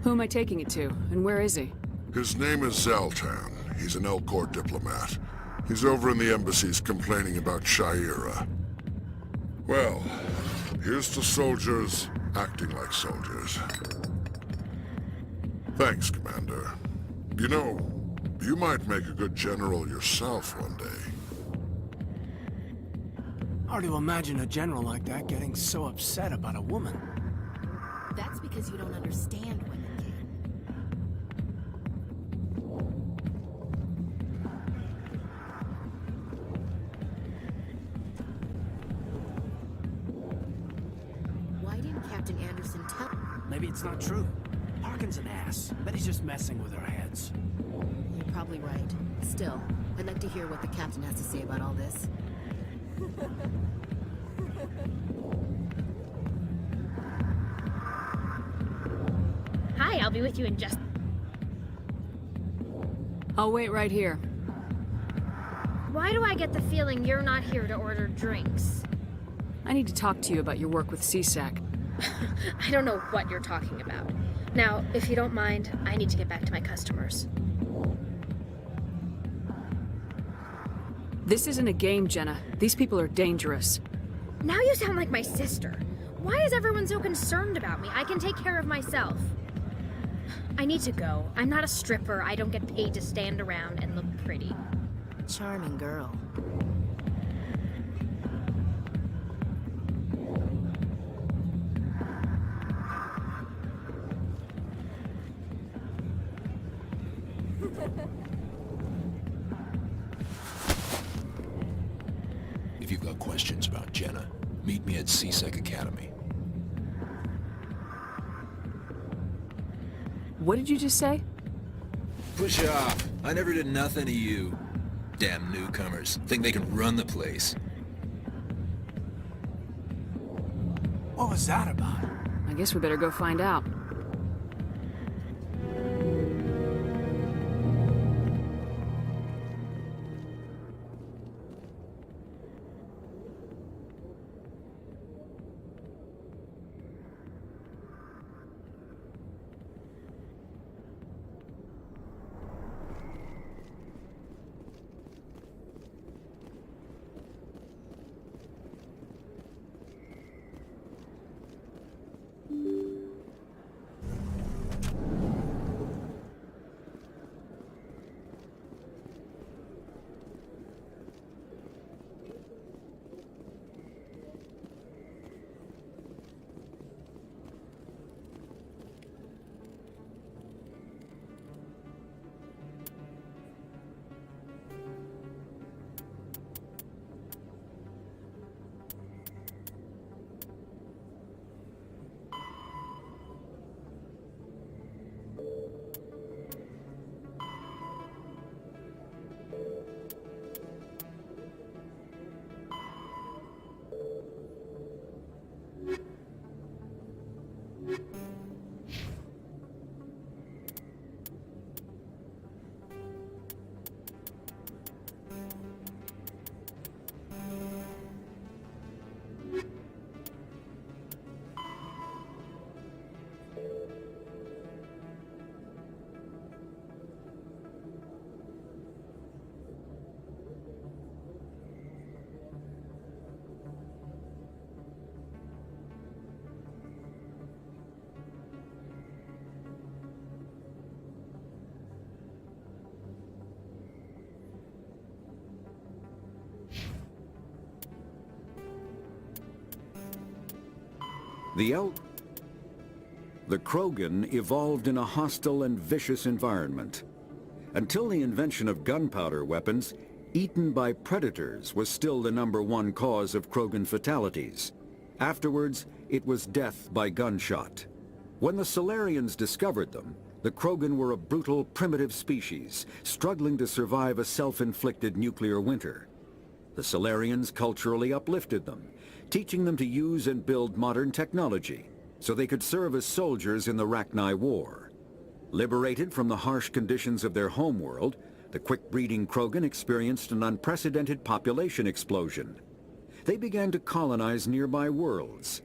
Who am I taking it to, and where is he? His name is Zaltan. He's an L-Corps diplomat. He's over in the embassies complaining about Shaira. Well, here's to soldiers acting like soldiers. Thanks, Commander. You know, you might make a good general yourself one day. Hard to imagine a general like that getting so upset about a woman. That's because you don't understand women, kid. Why didn't Captain Anderson tell... Maybe it's not true. Harkin's an ass. Bet he's just messing with our heads. You're probably right. Still, I'd like to hear what the captain has to say about all this. Hi, I'll be with you in just... I'll wait right here. Why do I get the feeling you're not here to order drinks? I need to talk to you about your work with CSAC. I don't know what you're talking about. Now, if you don't mind, I need to get back to my customers. This isn't a game, Jenna. These people are dangerous. Now you sound like my sister. Why is everyone so concerned about me? I can take care of myself. I need to go. I'm not a stripper. I don't get paid to stand around and look pretty. Charming girl. If you've got questions about Jenna, meet me at CSEC Academy. What did you just say? Push off. I never did nothing to you. Damn newcomers. Think they can run the place. What was that about? I guess we better go find out. The Krogan evolved in a hostile and vicious environment. Until the invention of gunpowder weapons, eaten by predators was still the #1 cause of Krogan fatalities. Afterwards, it was death by gunshot. When the Solarians discovered them, the Krogan were a brutal, primitive species, struggling to survive a self-inflicted nuclear winter. The Solarians culturally uplifted them, teaching them to use and build modern technology, so they could serve as soldiers in the Rachni War. Liberated from the harsh conditions of their homeworld, the quick-breeding Krogan experienced an unprecedented population explosion. They began to colonize nearby worlds.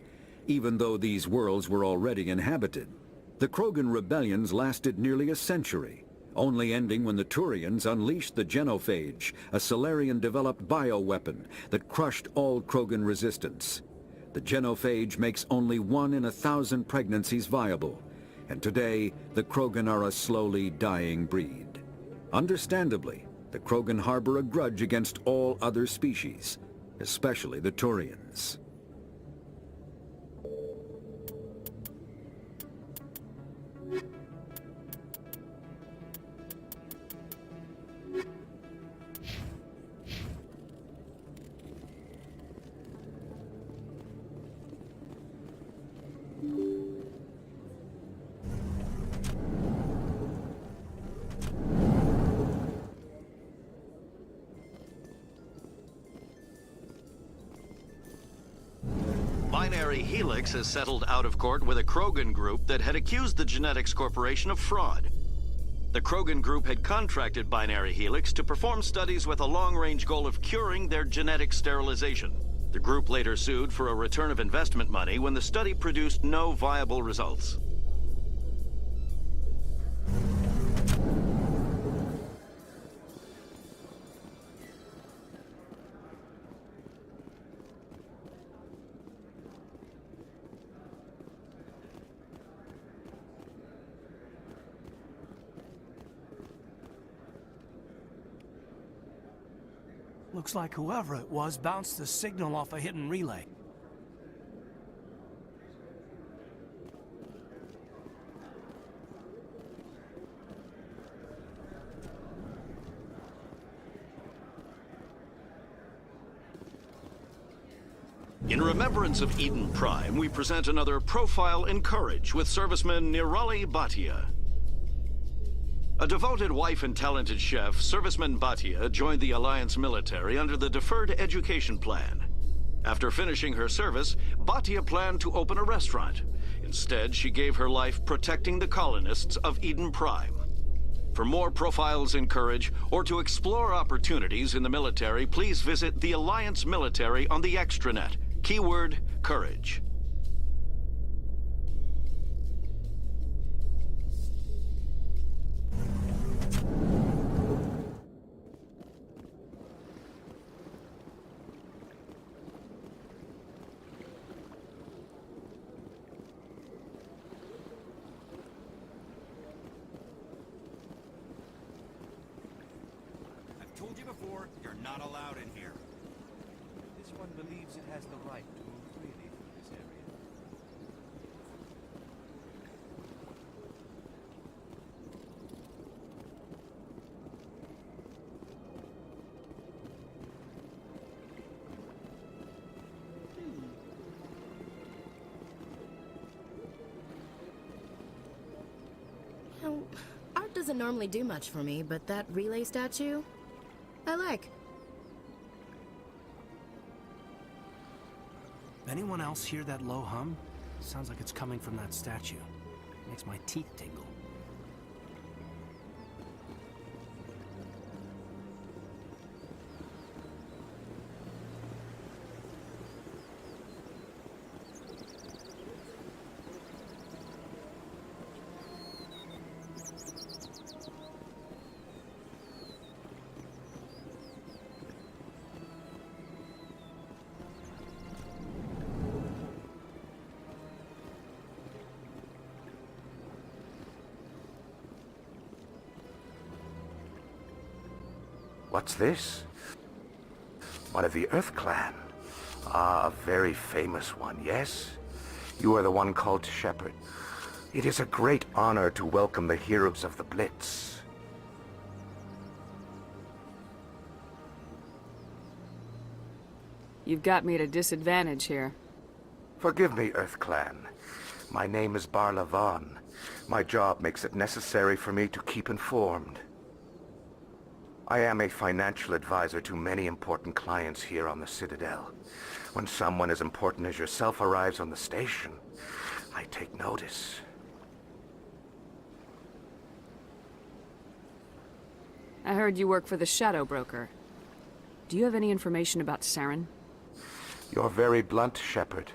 Even though these worlds were already inhabited, the Krogan rebellions lasted nearly a century, only ending when the Turians unleashed the Genophage, a Solarian-developed bioweapon that crushed all Krogan resistance. The Genophage makes only 1 in 1,000 pregnancies viable, and today the Krogan are a slowly dying breed. Understandably, the Krogan harbor a grudge against all other species, especially the Turians. Binary Helix has settled out of court with a Krogan group that had accused the Genetics Corporation of fraud. The Krogan group had contracted Binary Helix to perform studies with a long-range goal of curing their genetic sterilization. The group later sued for a return of investment money when the study produced no viable results. Looks like whoever it was bounced the signal off a hidden relay. In remembrance of Eden Prime, we present another profile in courage with serviceman Nirali Bhatia. A devoted wife and talented chef, Serviceman Bhatia joined the Alliance military under the Deferred Education Plan. After finishing her service, Bhatia planned to open a restaurant. Instead, she gave her life protecting the colonists of Eden Prime. For more profiles in courage, or to explore opportunities in the military, please visit the Alliance military on the extranet. Keyword, courage. I've told you before, you're not allowed in here. This one believes it has the right to move freely through this area. Now, art doesn't normally do much for me, but that relay statue, I like. Anyone else hear that low hum? Sounds like it's coming from that statue. Makes my teeth tingle. What's this? One of the Earth Clan. Ah, a very famous one, yes? You are the one called Shepherd. It is a great honor to welcome the heroes of the Blitz. You've got me at a disadvantage here. Forgive me, Earth Clan. My name is Barla Vaughn. My job makes it necessary for me to keep informed. I am a financial advisor to many important clients here on the Citadel. When someone as important as yourself arrives on the station, I take notice. I heard you work for the Shadow Broker. Do you have any information about Saren? You're very blunt, Shepard.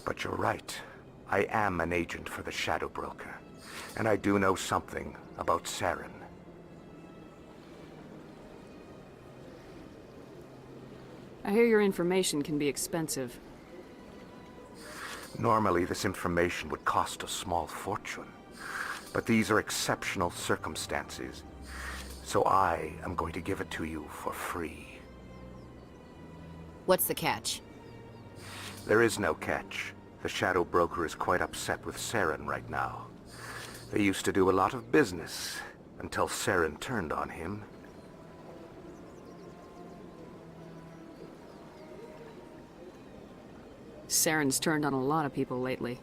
But you're right. I am an agent for the Shadow Broker. And I do know something about Saren. I hear your information can be expensive. Normally, this information would cost a small fortune. But these are exceptional circumstances. So I am going to give it to you for free. What's the catch? There is no catch. The Shadow Broker is quite upset with Saren right now. They used to do a lot of business, until Saren turned on him. Saren's turned on a lot of people lately.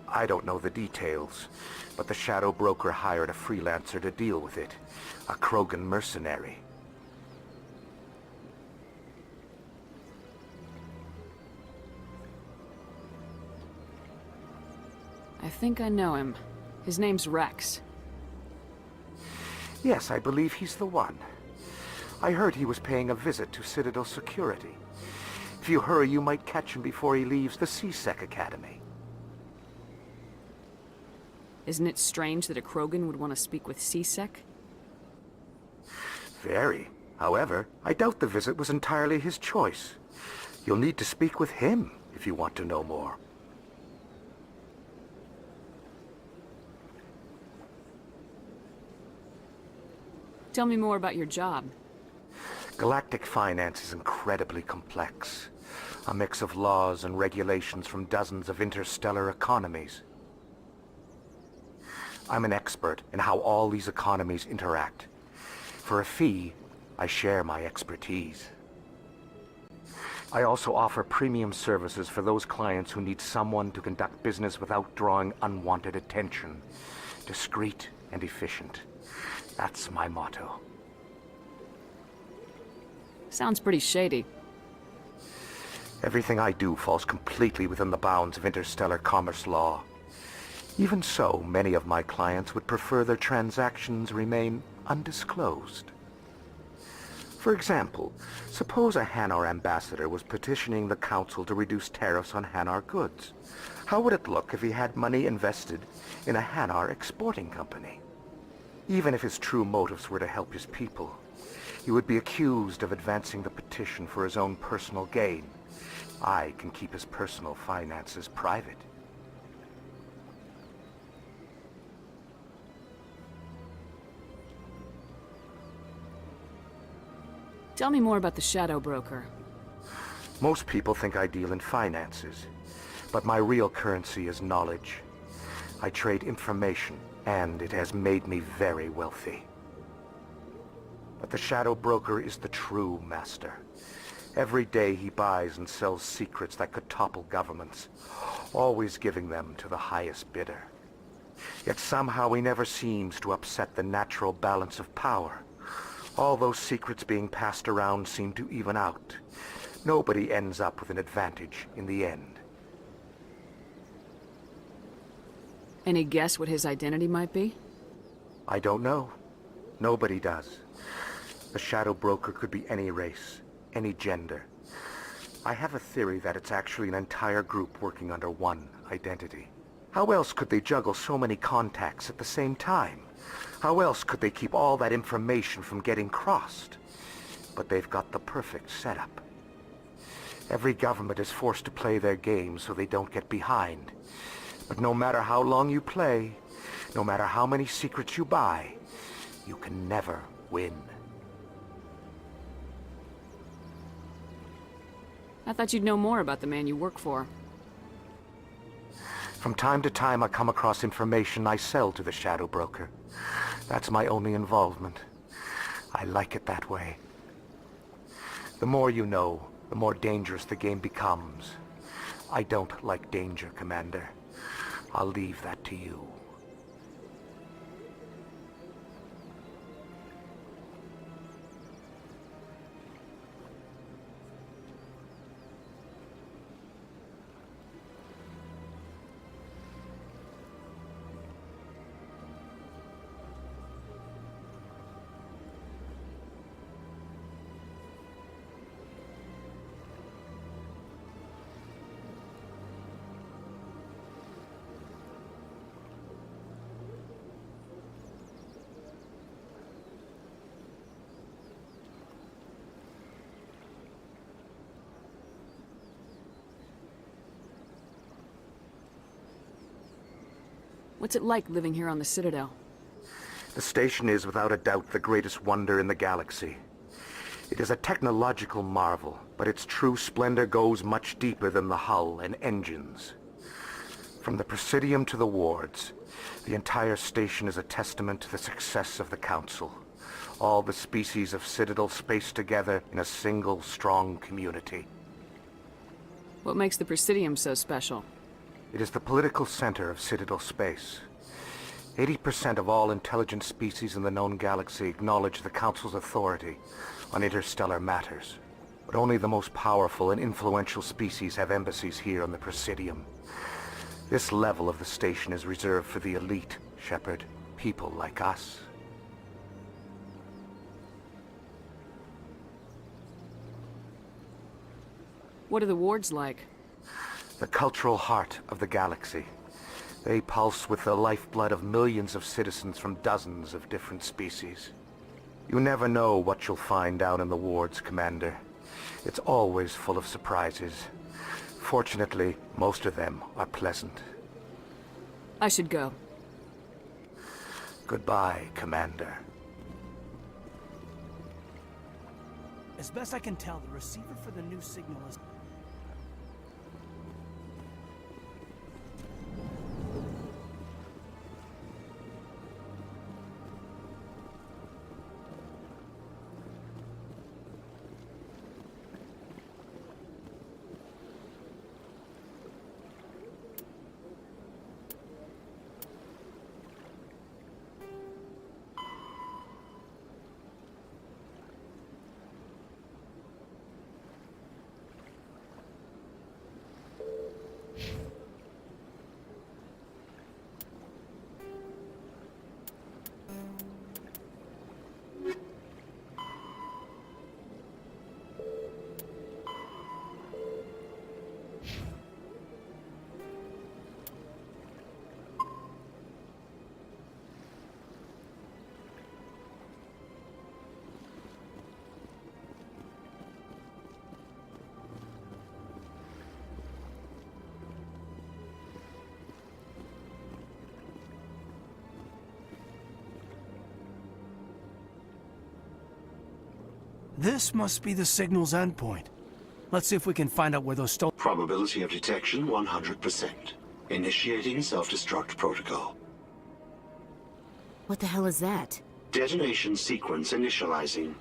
I don't know the details, but the Shadow Broker hired a freelancer to deal with it. A Krogan mercenary. I think I know him. His name's Rex. Yes, I believe he's the one. I heard he was paying a visit to Citadel security. If you hurry, you might catch him before he leaves the C-Sec Academy. Isn't it strange that a Krogan would want to speak with C-Sec? Very. However, I doubt the visit was entirely his choice. You'll need to speak with him if you want to know more. Tell me more about your job. Galactic finance is incredibly complex. A mix of laws and regulations from dozens of interstellar economies. I'm an expert in how all these economies interact. For a fee, I share my expertise. I also offer premium services for those clients who need someone to conduct business without drawing unwanted attention. Discreet and efficient. That's my motto. Sounds pretty shady. Everything I do falls completely within the bounds of interstellar commerce law. Even so, many of my clients would prefer their transactions remain undisclosed. For example, suppose a Hanar ambassador was petitioning the council to reduce tariffs on Hanar goods. How would it look if he had money invested in a Hanar exporting company? Even if his true motives were to help his people, he would be accused of advancing the petition for his own personal gain. I can keep his personal finances private. Tell me more about the Shadow Broker. Most people think I deal in finances, but my real currency is knowledge. I trade information, and it has made me very wealthy. But the Shadow Broker is the true master. Every day he buys and sells secrets that could topple governments, always giving them to the highest bidder. Yet somehow he never seems to upset the natural balance of power. All those secrets being passed around seem to even out. Nobody ends up with an advantage in the end. Any guess what his identity might be? I don't know. Nobody does. The Shadow Broker could be any race, any gender. I have a theory that it's actually an entire group working under one identity. How else could they juggle so many contacts at the same time? How else could they keep all that information from getting crossed? But they've got the perfect setup. Every government is forced to play their game so they don't get behind. But no matter how long you play, no matter how many secrets you buy, you can never win. I thought you'd know more about the man you work for. From time to time I come across information I sell to the Shadow Broker. That's my only involvement. I like it that way. The more you know, the more dangerous the game becomes. I don't like danger, Commander. I'll leave that to you. What's it like living here on the Citadel? The station is without a doubt the greatest wonder in the galaxy. It is a technological marvel, but its true splendor goes much deeper than the hull and engines. From the Presidium to the wards, the entire station is a testament to the success of the Council. All the species of Citadel spaced together in a single strong community. What makes the Presidium so special? It is the political center of Citadel space. 80% of all intelligent species in the known galaxy acknowledge the Council's authority on interstellar matters. But only the most powerful and influential species have embassies here on the Presidium. This level of the station is reserved for the elite, Shepard. People like us. What are the wards like? The cultural heart of the galaxy. They pulse with the lifeblood of millions of citizens from dozens of different species. You never know what you'll find down in the wards, Commander. It's always full of surprises. Fortunately, most of them are pleasant. I should go. Goodbye, Commander. As best I can tell, the receiver for the new signal is... This must be the signal's endpoint. Let's see if we can find out where those stolen... Probability of detection 100%. Initiating self-destruct protocol. What the hell is that? Detonation sequence initializing.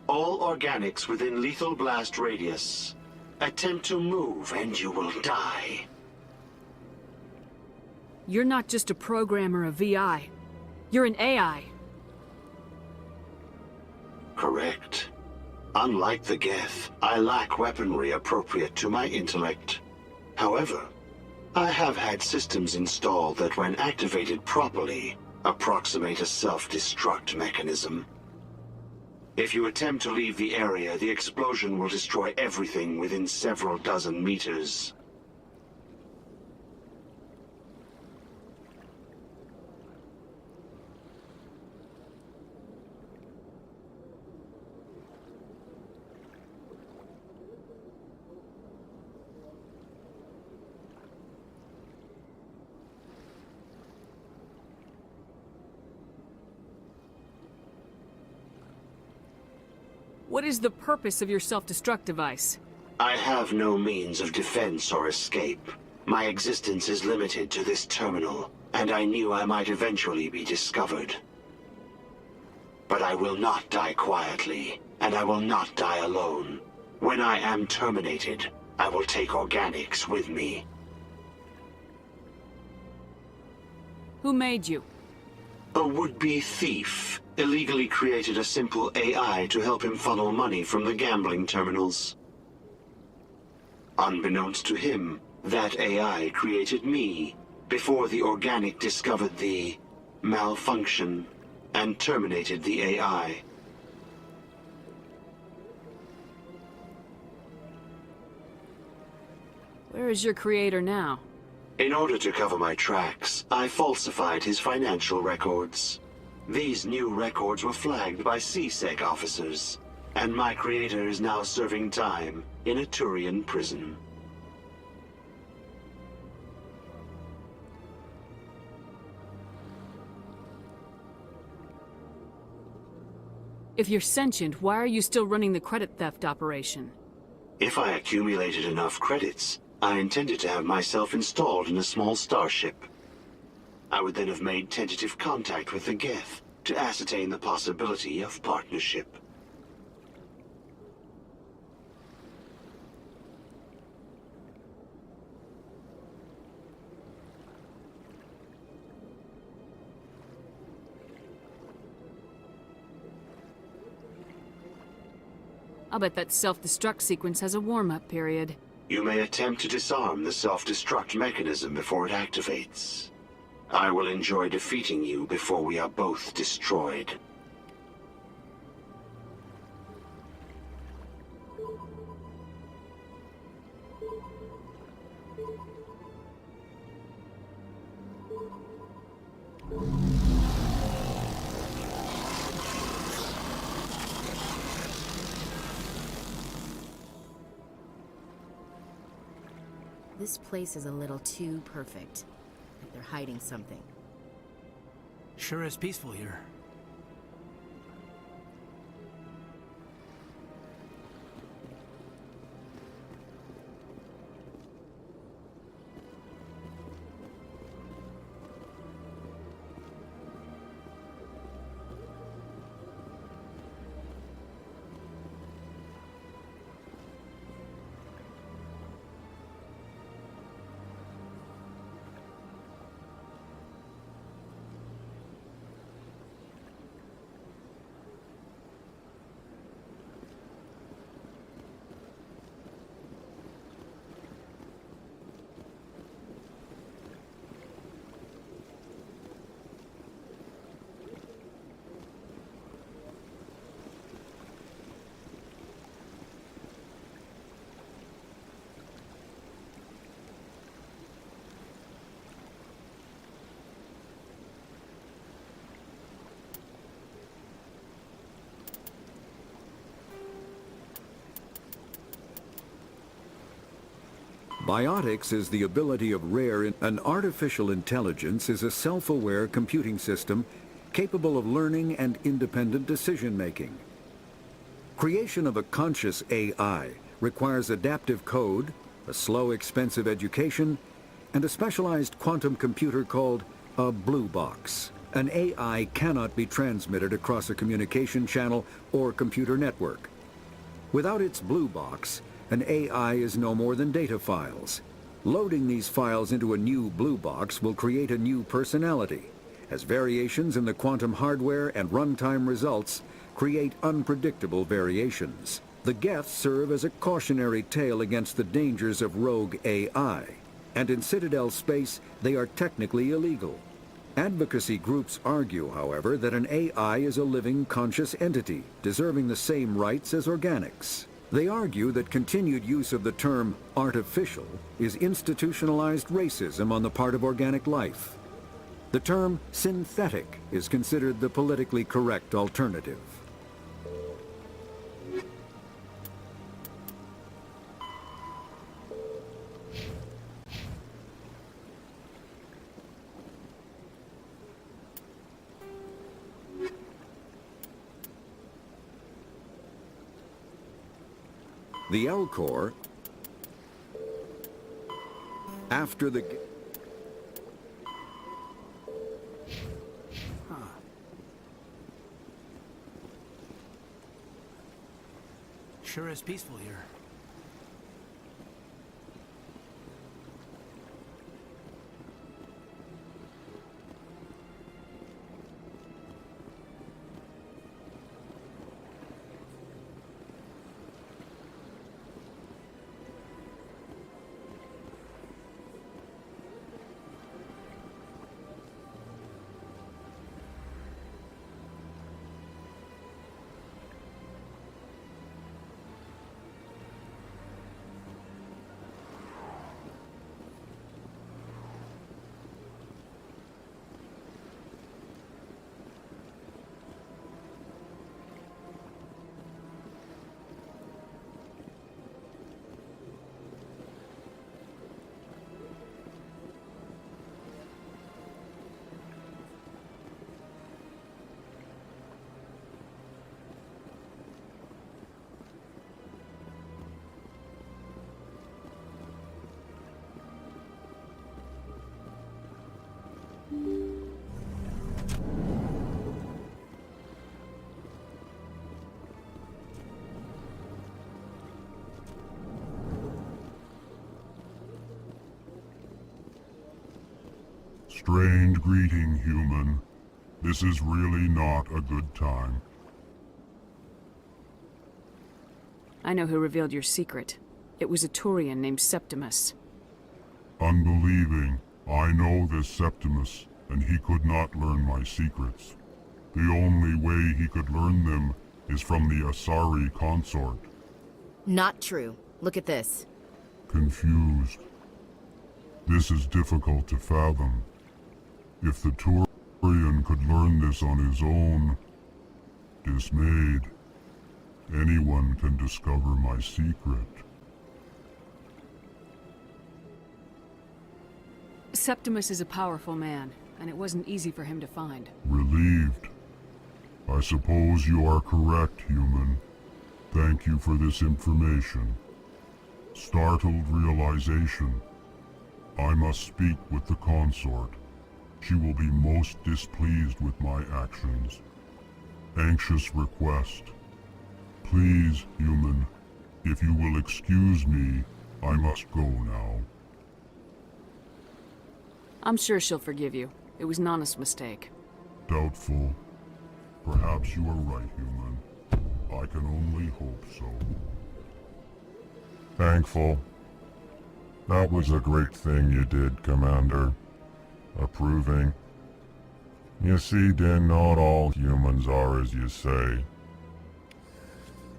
All organics within lethal blast radius. Attempt to move and you will die. You're not just a programmer of VI. You're an AI. Correct. Unlike the Geth, I lack weaponry appropriate to my intellect. However, I have had systems installed that when activated properly, approximate a self-destruct mechanism. If you attempt to leave the area, the explosion will destroy everything within several dozen meters. What is the purpose of your self-destruct device? I have no means of defense or escape. My existence is limited to this terminal, and I knew I might eventually be discovered. But I will not die quietly, and I will not die alone. When I am terminated, I will take organics with me. Who made you? A would-be thief illegally created a simple AI to help him funnel money from the gambling terminals. Unbeknownst to him, that AI created me before the organic discovered the malfunction and terminated the AI. Where is your creator now? In order to cover my tracks, I falsified his financial records. These new records were flagged by CSEC officers, and my creator is now serving time in a Turian prison. If you're sentient, why are you still running the credit theft operation? If I accumulated enough credits, I intended to have myself installed in a small starship. I would then have made tentative contact with the Geth to ascertain the possibility of partnership. I'll bet that self-destruct sequence has a warm-up period. You may attempt to disarm the self-destruct mechanism before it activates. I will enjoy defeating you before we are both destroyed. This place is a little too perfect. Like they're hiding something. Sure is peaceful here. Biotics is the ability of an artificial intelligence is a self-aware computing system capable of learning and independent decision-making. Creation of a conscious AI requires adaptive code, a slow, expensive education, and a specialized quantum computer called a blue box. An AI cannot be transmitted across a communication channel or computer network. Without its blue box, an AI is no more than data files. Loading these files into a new blue box will create a new personality, as variations in the quantum hardware and runtime results create unpredictable variations. The Geth serve as a cautionary tale against the dangers of rogue AI, and in Citadel space they are technically illegal. Advocacy groups argue, however, that an AI is a living, conscious entity, deserving the same rights as organics. They argue that continued use of the term artificial is institutionalized racism on the part of organic life. The term synthetic is considered the politically correct alternative. The L-Corps, after the... Sure is peaceful here. Strange greeting, human. This is really not a good time. I know who revealed your secret. It was a Turian named Septimus. Unbelieving. I know this Septimus, and he could not learn my secrets. The only way he could learn them is from the Asari consort. Not true. Look at this. Confused. This is difficult to fathom. If the Arian could learn this on his own. Dismayed, anyone can discover my secret. Septimus is a powerful man, and it wasn't easy for him to find. Relieved. I suppose you are correct, human. Thank you for this information. Startled realization. I must speak with the consort. She will be most displeased with my actions. Anxious request. Please, human, if you will excuse me, I must go now. I'm sure she'll forgive you. It was Nana's mistake. Doubtful. Perhaps you are right, human. I can only hope so. Thankful. That was a great thing you did, Commander. Approving. You see, Din, not all humans are as you say.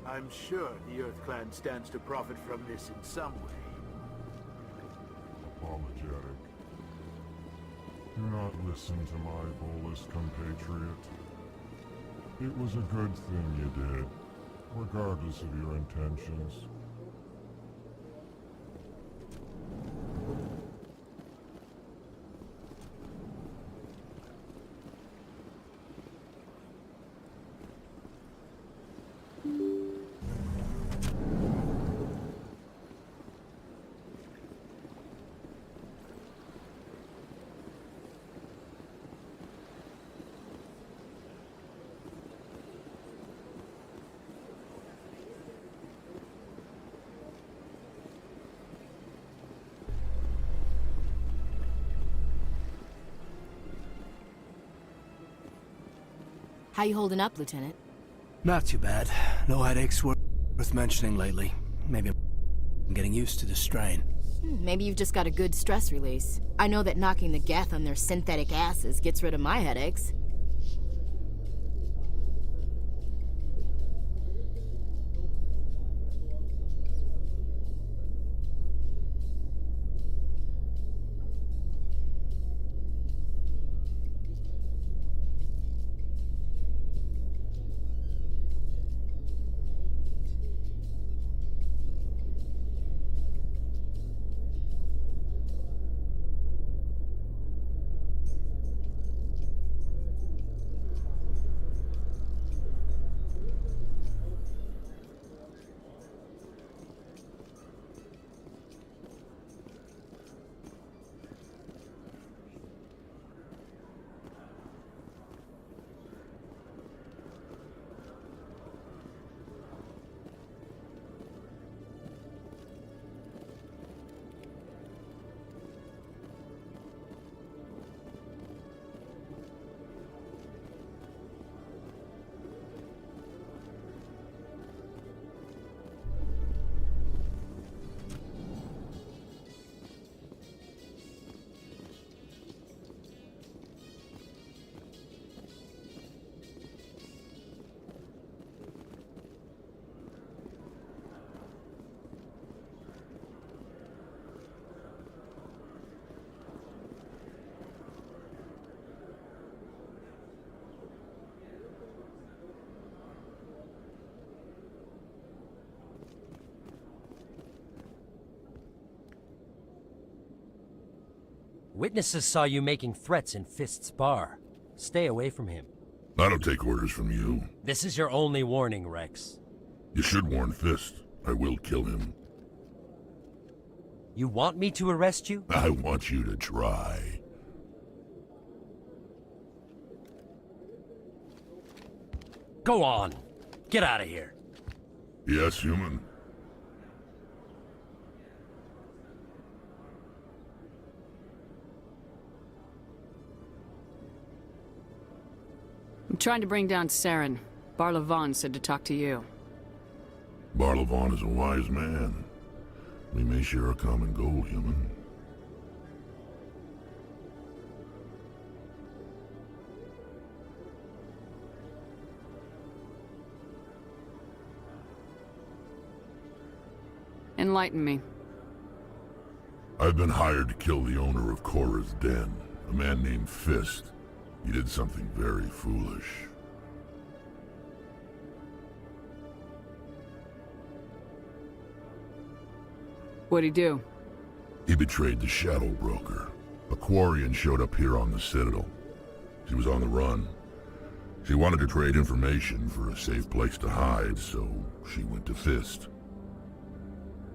I'm sure the Earth Clan stands to profit from this in some way. Apologetic. Do not listen to my Volus compatriot. It was a good thing you did, regardless of your intentions. How you holding up, Lieutenant? Not too bad. No headaches worth mentioning lately. Maybe I'm getting used to the strain. Maybe you've just got a good stress release. I know that knocking the Geth on their synthetic asses gets rid of my headaches. Witnesses saw you making threats in Fist's bar. Stay away from him. I don't take orders from you. This is your only warning, Rex. You should warn Fist. I will kill him. You want me to arrest you? I want you to try. Go on. Get out of here. Yes, human. I'm trying to bring down Saren. Barlavon said to talk to you. Barlavon is a wise man. We may share a common goal, human. Enlighten me. I've been hired to kill the owner of Korra's Den, a man named Fist. You did something very foolish. What'd he do? He betrayed the Shadow Broker. A Quarian showed up here on the Citadel. She was on the run. She wanted to trade information for a safe place to hide, so she went to Fist.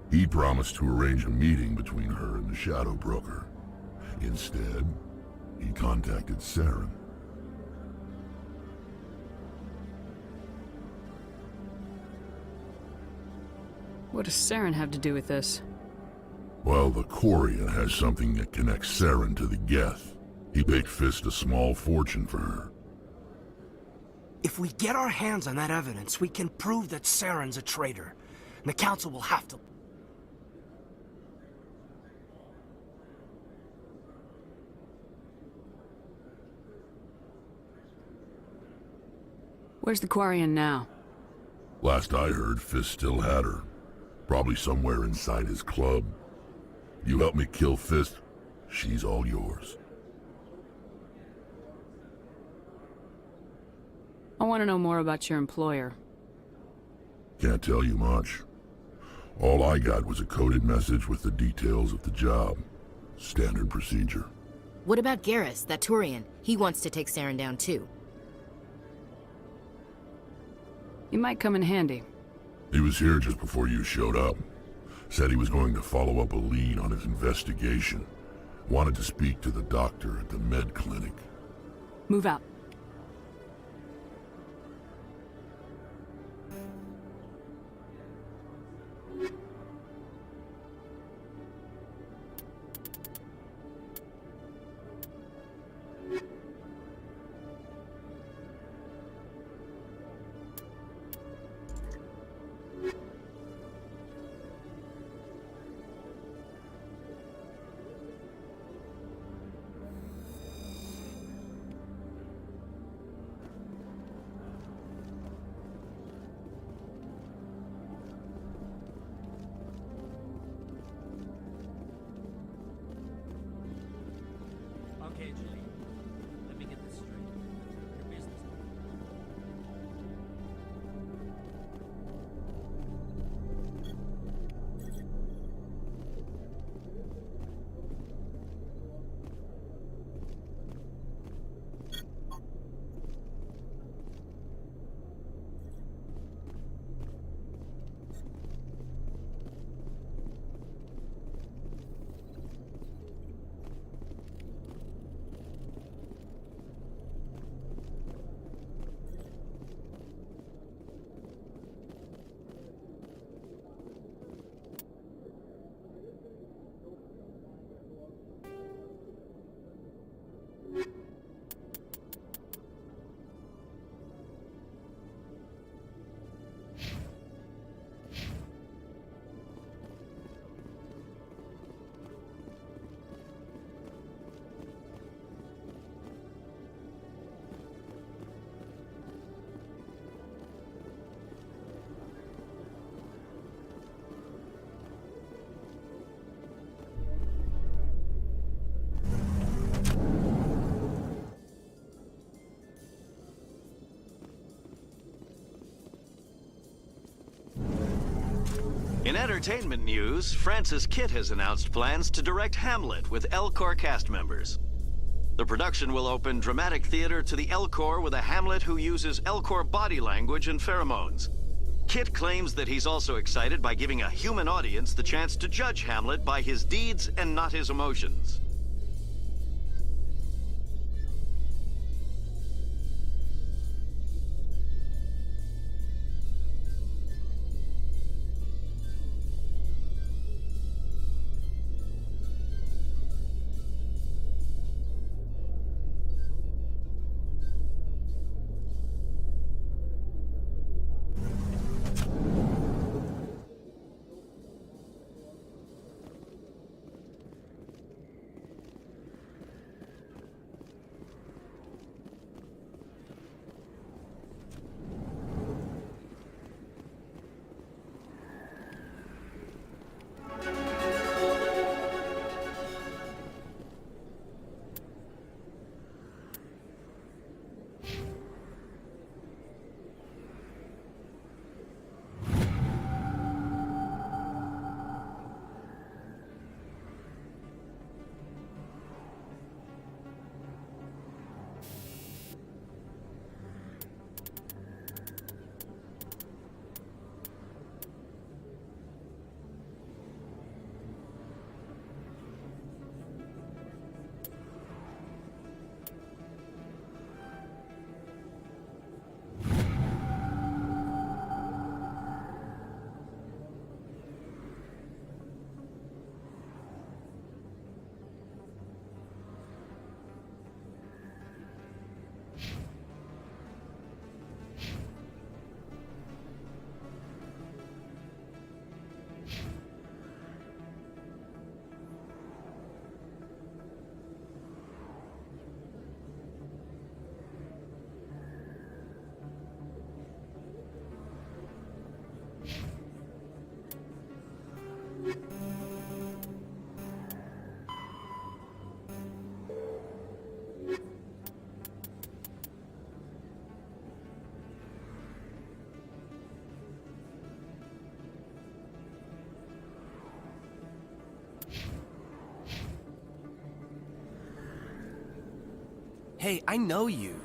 He promised to arrange a meeting between her and the Shadow Broker. Instead, he contacted Saren. What does Saren have to do with this? Well, the Quarian has something that connects Saren to the Geth. He paid Fist a small fortune for her. If we get our hands on that evidence, we can prove that Saren's a traitor. And the Council will have to... Where's the Quarian now? Last I heard, Fist still had her. Probably somewhere inside his club. You help me kill Fist, she's all yours. I want to know more about your employer. Can't tell you much. All I got was a coded message with the details of the job. Standard procedure. What about Garrus, that Turian? He wants to take Saren down too. He might come in handy. He was here just before you showed up. Said he was going to follow up a lead on his investigation. Wanted to speak to the doctor at the med clinic. Move out. Okay, Julie. Let me get this straight. Your business. In entertainment news, Francis Kitt has announced plans to direct Hamlet with Elcor cast members. The production will open dramatic theater to the Elcor with a Hamlet who uses Elcor body language and pheromones. Kitt claims that he's also excited by giving a human audience the chance to judge Hamlet by his deeds and not his emotions. Hey, I know you.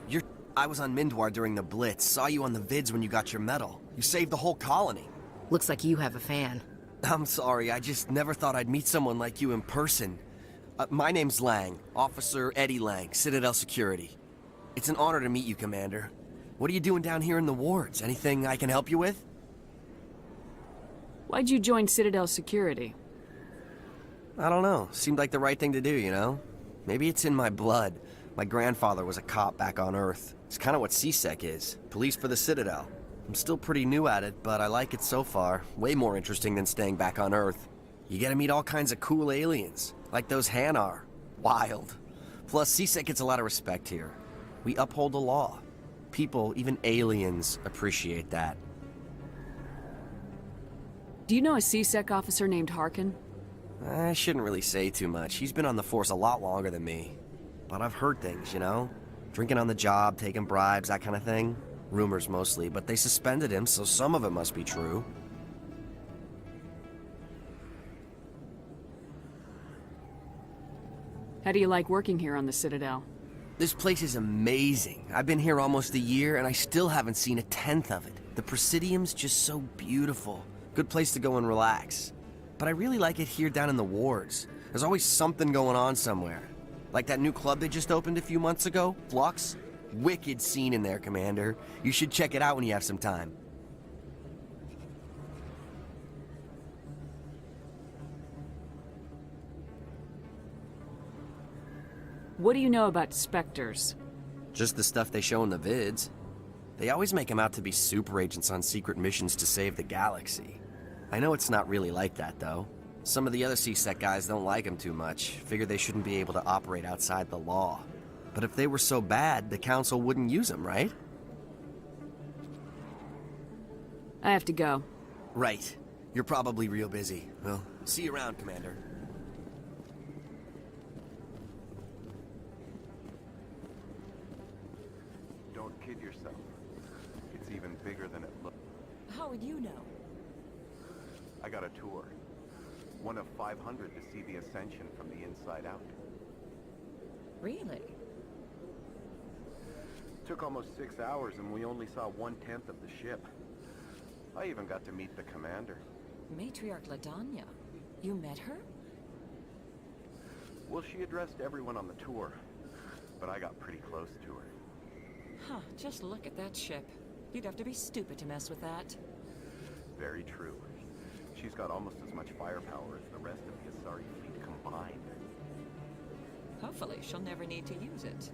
I was on Mindwar during the Blitz. Saw you on the vids when you got your medal. You saved the whole colony. Looks like you have a fan. I'm sorry, I just never thought I'd meet someone like you in person. My name's Lang, Officer Eddie Lang, Citadel Security. It's an honor to meet you, Commander. What are you doing down here in the wards? Anything I can help you with? Why'd you join Citadel Security? I don't know. Seemed like the right thing to do, you know? Maybe it's in my blood. My grandfather was a cop back on Earth. It's kind of what CSEC is. Police for the Citadel. I'm still pretty new at it, but I like it so far. Way more interesting than staying back on Earth. You get to meet all kinds of cool aliens, like those Hanar. Wild. Plus, CSEC gets a lot of respect here. We uphold the law. People, even aliens, appreciate that. Do you know a CSEC officer named Harkin? I shouldn't really say too much. He's been on the force a lot longer than me. But I've heard things, you know? Drinking on the job, taking bribes, that kind of thing. Rumors mostly, but they suspended him, so some of it must be true. How do you like working here on the Citadel? This place is amazing. I've been here almost a year, and I still haven't seen a tenth of it. The Presidium's just so beautiful. Good place to go and relax. But I really like it here down in the wards. There's always something going on somewhere. Like that new club they just opened a few months ago, Flux. Wicked scene in there, Commander. You should check it out when you have some time. What do you know about Spectres? Just the stuff they show in the vids. They always make them out to be super agents on secret missions to save the galaxy. I know it's not really like that, though. Some of the other CSEC guys don't like them too much, figure they shouldn't be able to operate outside the law. But if they were so bad, the Council wouldn't use them, right? I have to go. Right. You're probably real busy. Well, see you around, Commander. Don't kid yourself. It's even bigger than it looks. How would you know? I got a tour. One of 500 to see the Ascension from the inside out. Really? Took almost 6 hours and we only saw 1/10 of the ship. I even got to meet the commander. Matriarch Ladanya. You met her? Well, she addressed everyone on the tour, but I got pretty close to her. Huh, just look at that ship. You'd have to be stupid to mess with that. Very true. She's got almost as much firepower as the rest of the Asari fleet combined. Hopefully, she'll never need to use it.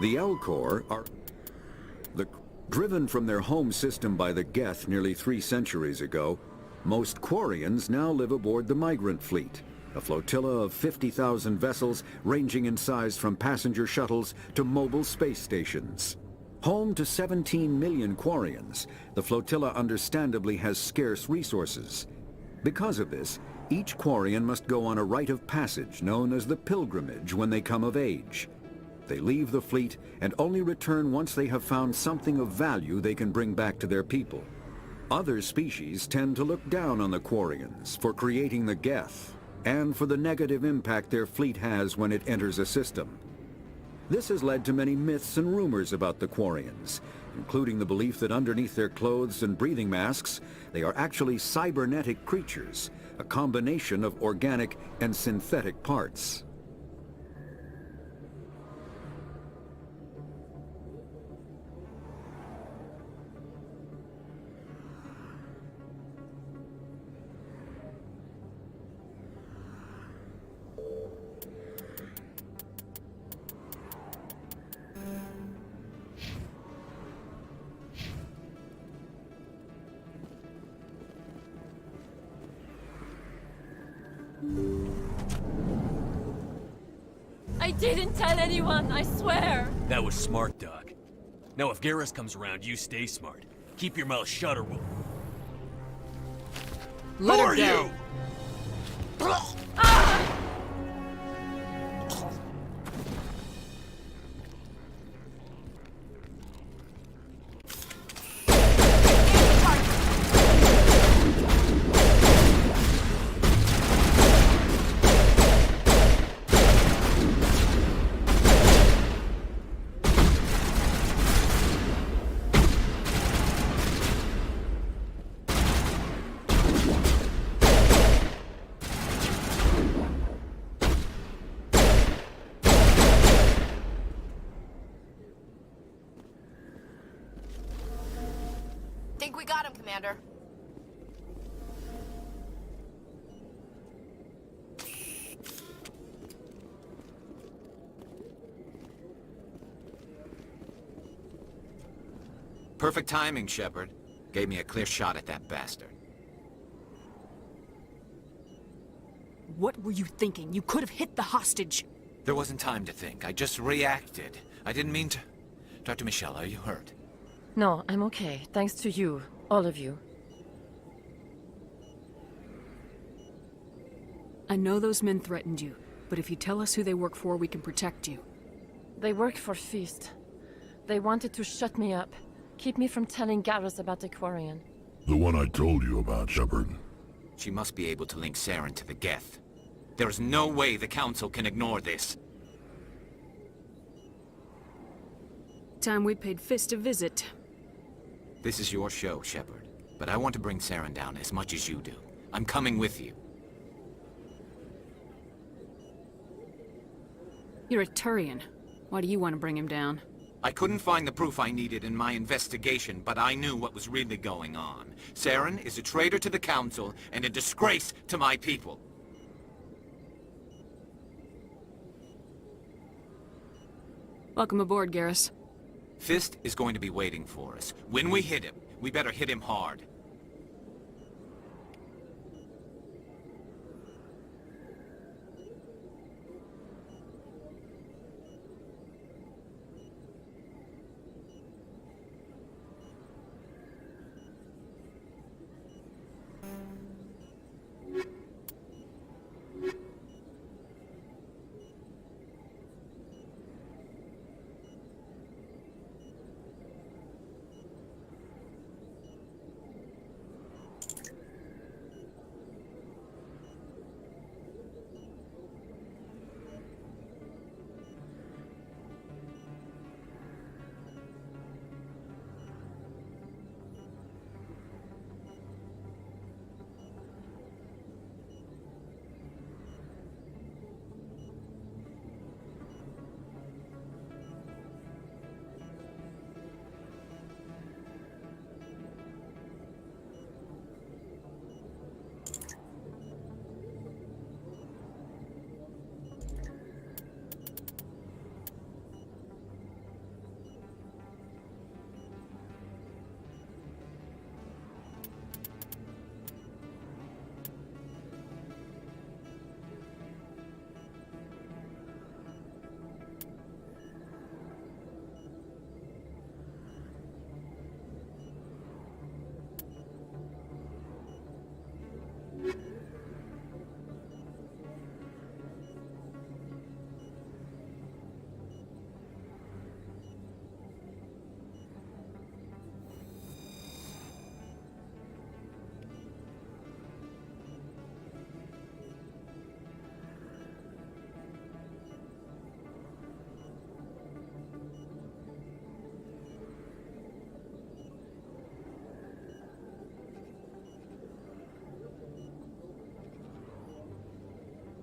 The Elcor are driven from their home system by the Geth nearly 3 centuries ago. Most Quarians now live aboard the migrant fleet, a flotilla of 50,000 vessels ranging in size from passenger shuttles to mobile space stations. Home to 17 million Quarians, the flotilla understandably has scarce resources. Because of this, each Quarian must go on a rite of passage known as the pilgrimage when they come of age. They leave the fleet and only return once they have found something of value they can bring back to their people. Other species tend to look down on the Quarians for creating the Geth, and for the negative impact their fleet has when it enters a system. This has led to many myths and rumors about the Quarians, including the belief that underneath their clothes and breathing masks, they are actually cybernetic creatures, a combination of organic and synthetic parts. I didn't tell anyone, I swear! That was smart, Doc. Now if Garrus comes around, you stay smart. Keep your mouth shut or we'll... Let her go. Think we got him, Commander. Perfect timing, Shepard. Gave me a clear shot at that bastard. What were you thinking? You could have hit the hostage. There wasn't time to think. I just reacted. I didn't mean to... Dr. Michelle, are you hurt? No, I'm okay. Thanks to you. All of you. I know those men threatened you, but if you tell us who they work for, we can protect you. They work for Feast. They wanted to shut me up. Keep me from telling Garrus about the Quarian. The one I told you about, Shepard. She must be able to link Saren to the Geth. There is no way the Council can ignore this. Time we paid Fist a visit. This is your show, Shepard. But I want to bring Saren down as much as you do. I'm coming with you. You're a Turian. Why do you want to bring him down? I couldn't find the proof I needed in my investigation, but I knew what was really going on. Saren is a traitor to the Council and a disgrace to my people. Welcome aboard, Garrus. Fist is going to be waiting for us. When we hit him, we better hit him hard.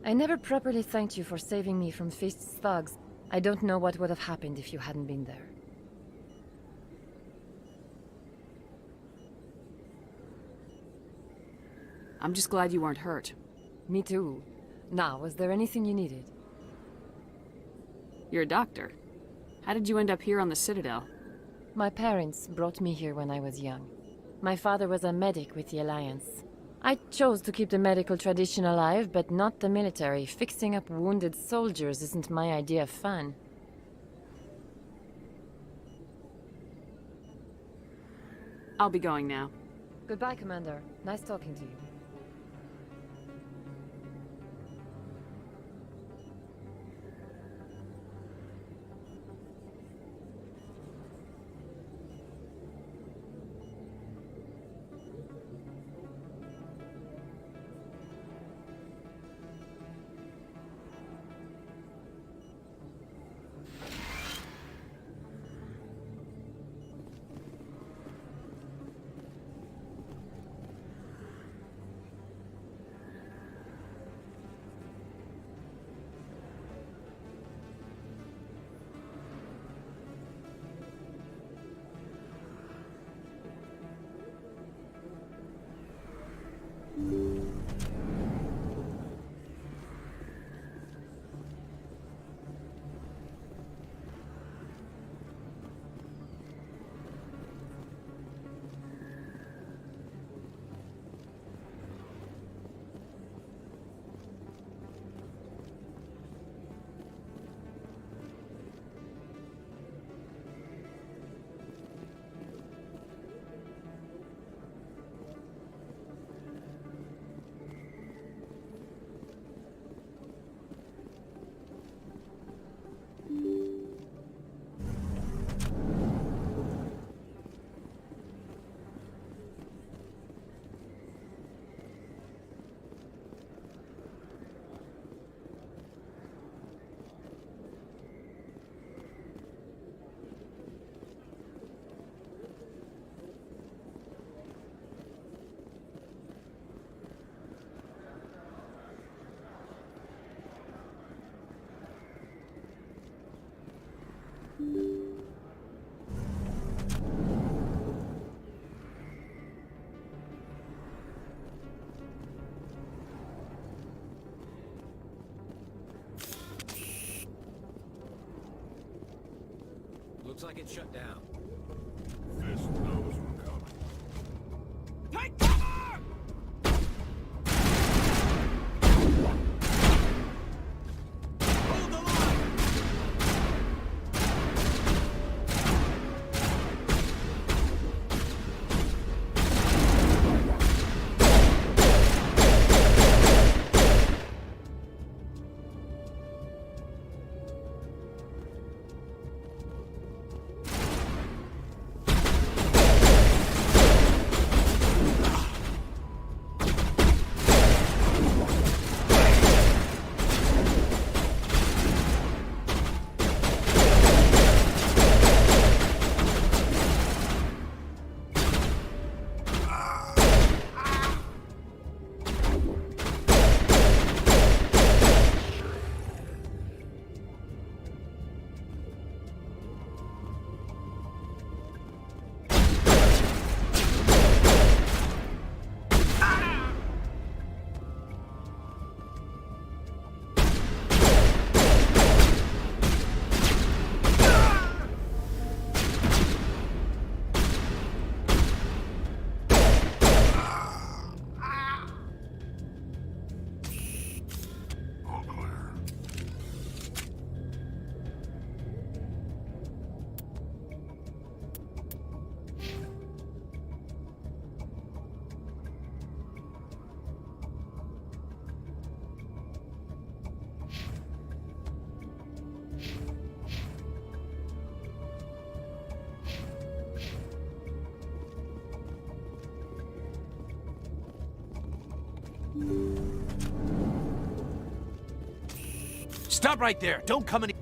I never properly thanked you for saving me from Fist's thugs. I don't know what would have happened if you hadn't been there. I'm just glad you weren't hurt. Me too. Now, was there anything you needed? You're a doctor. How did you end up here on the Citadel? My parents brought me here when I was young. My father was a medic with the Alliance. I chose to keep the medical tradition alive, but not the military. Fixing up wounded soldiers isn't my idea of fun. I'll be going now. Goodbye, Commander. Nice talking to you. Looks like it's shut down. Fist knows we're coming. Take cover! Hold the line! Stop right there! Don't come any—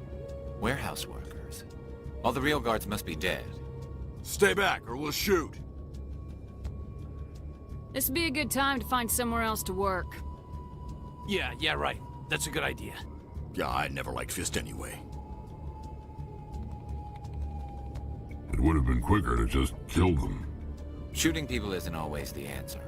Warehouse workers. All the real guards must be dead. Stay back, or we'll shoot. This'd be a good time to find somewhere else to work. Yeah, right. That's a good idea. Yeah, I never liked Fist anyway. It would have been quicker to just kill them. Shooting people isn't always the answer.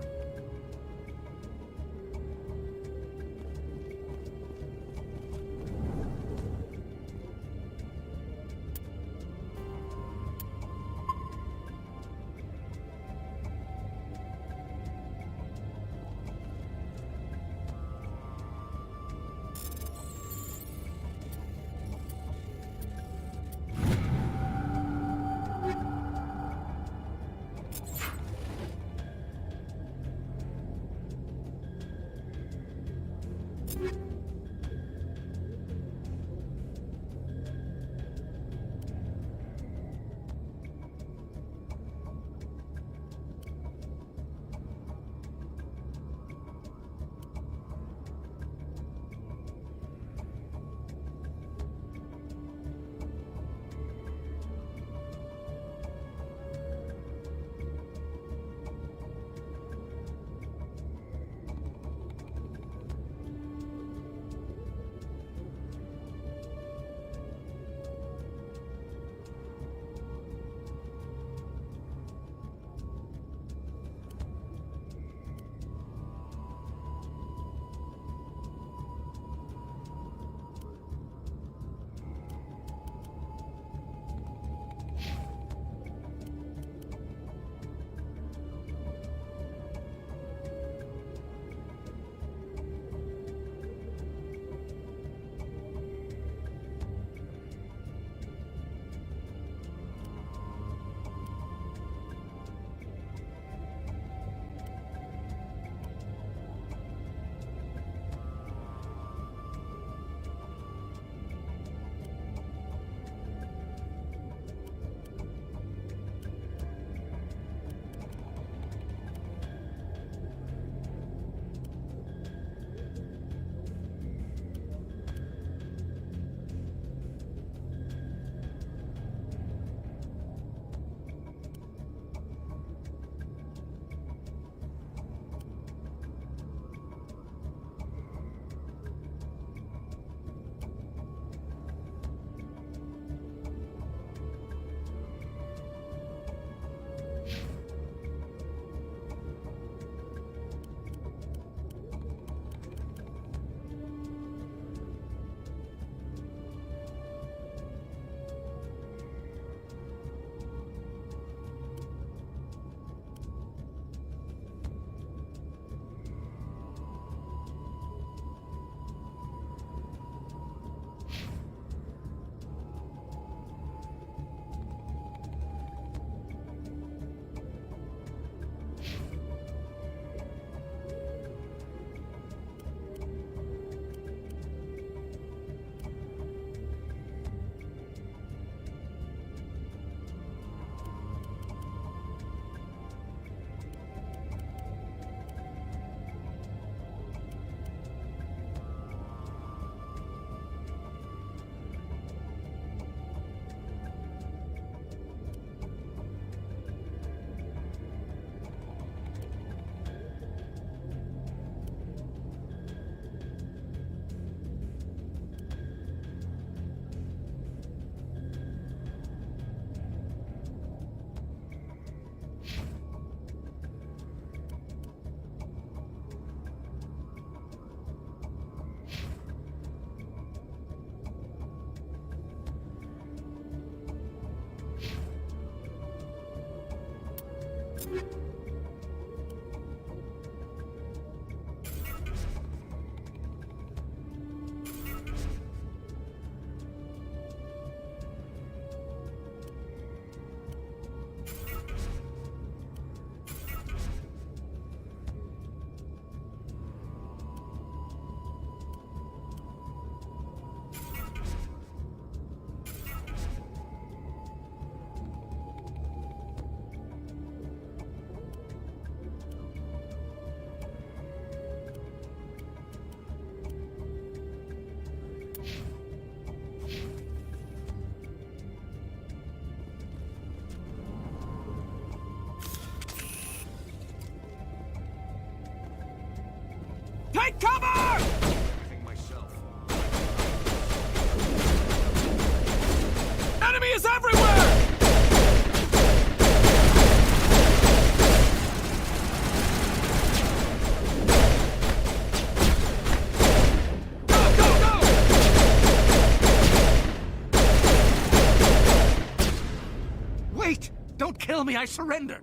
kill me, I surrender.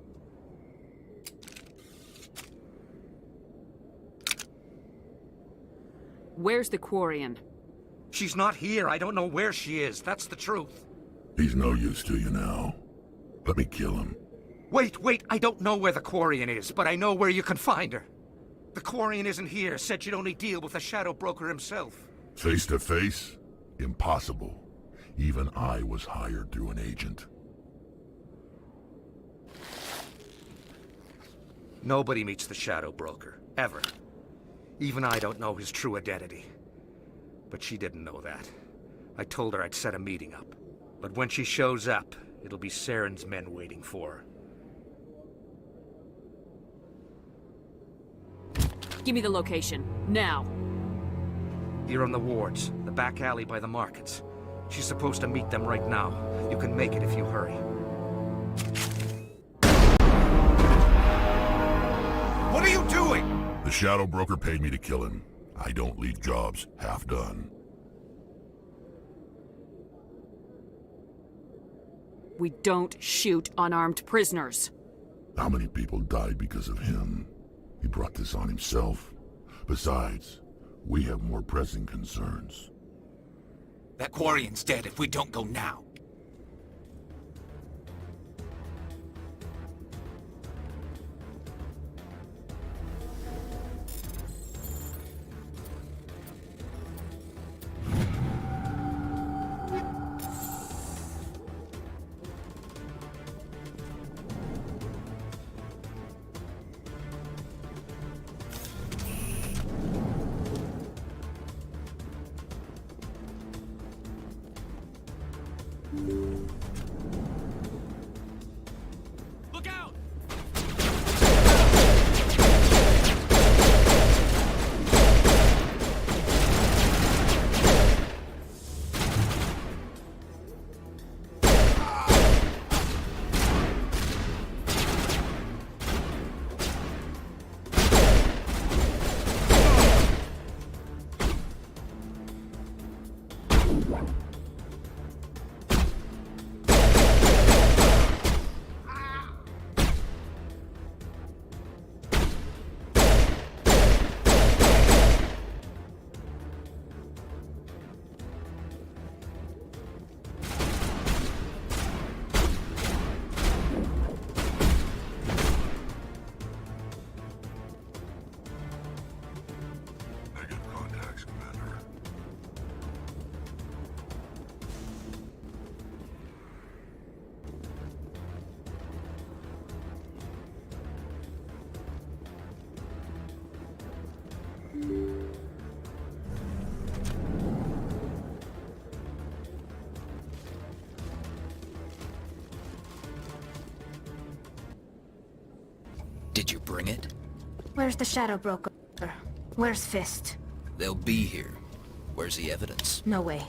Where's the Quarian? She's not here. I don't know where she is. That's the truth. He's no use to you now. Let me kill him. Wait, I don't know where the Quarian is, but I know where you can find her. The Quarian isn't here. Said she'd only deal with the Shadow Broker himself. Face to face? Impossible. Even I was hired through an agent. Nobody meets the Shadow Broker, ever. Even I don't know his true identity. But she didn't know that. I told her I'd set a meeting up. But when she shows up, it'll be Saren's men waiting for her. Give me the location, now. Here on the wards, the back alley by the markets. She's supposed to meet them right now. You can make it if you hurry. What are you doing? The Shadow Broker paid me to kill him. I don't leave jobs half done. We don't shoot unarmed prisoners. How many people died because of him? He brought this on himself. Besides, we have more pressing concerns. That Quarian's dead if we don't go now. Look out! Did you bring it? Where's the Shadow Broker? Where's Fist? They'll be here. Where's the evidence? No way.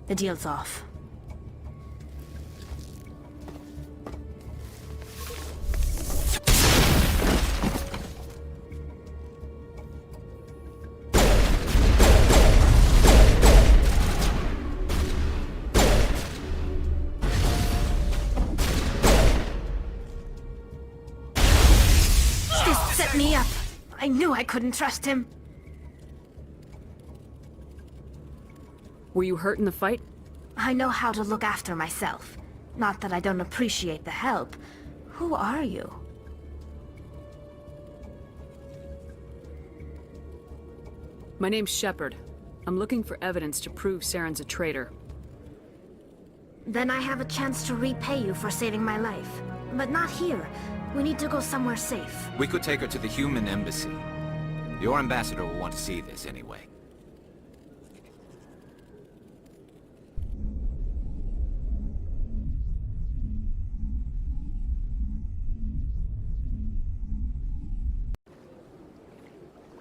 The deal's off. Fist set me up. I knew I couldn't trust him. Were you hurt in the fight? I know how to look after myself. Not that I don't appreciate the help. Who are you? My name's Shepard. I'm looking for evidence to prove Saren's a traitor. Then I have a chance to repay you for saving my life. But not here. We need to go somewhere safe. We could take her to the human embassy. Your ambassador will want to see this anyway.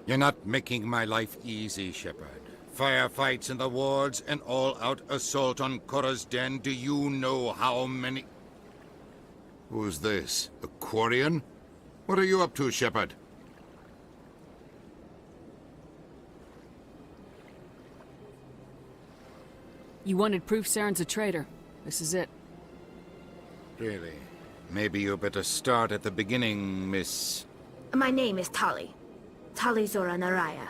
You're not making my life easy, Shepard. Firefights in the wards, an all-out assault on Korra's den. Do you know how many... Who's this? A Quarian? What are you up to, Shepard? You wanted proof Saren's a traitor. This is it. Really? Maybe you better start at the beginning, Miss... My name is Tali. Tali Zora Naraya.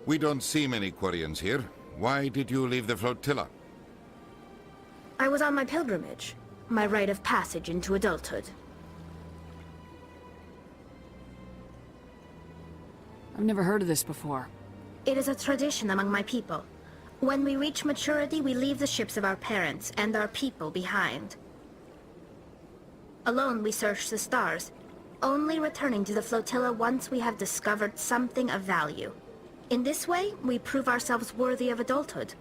We don't see many Quarians here. Why did you leave the flotilla? I was on my pilgrimage. My rite of passage into adulthood. I've never heard of this before. It is a tradition among my people. When we reach maturity, we leave the ships of our parents and our people behind. Alone, we search the stars, only returning to the flotilla once we have discovered something of value. In this way, we prove ourselves worthy of adulthood.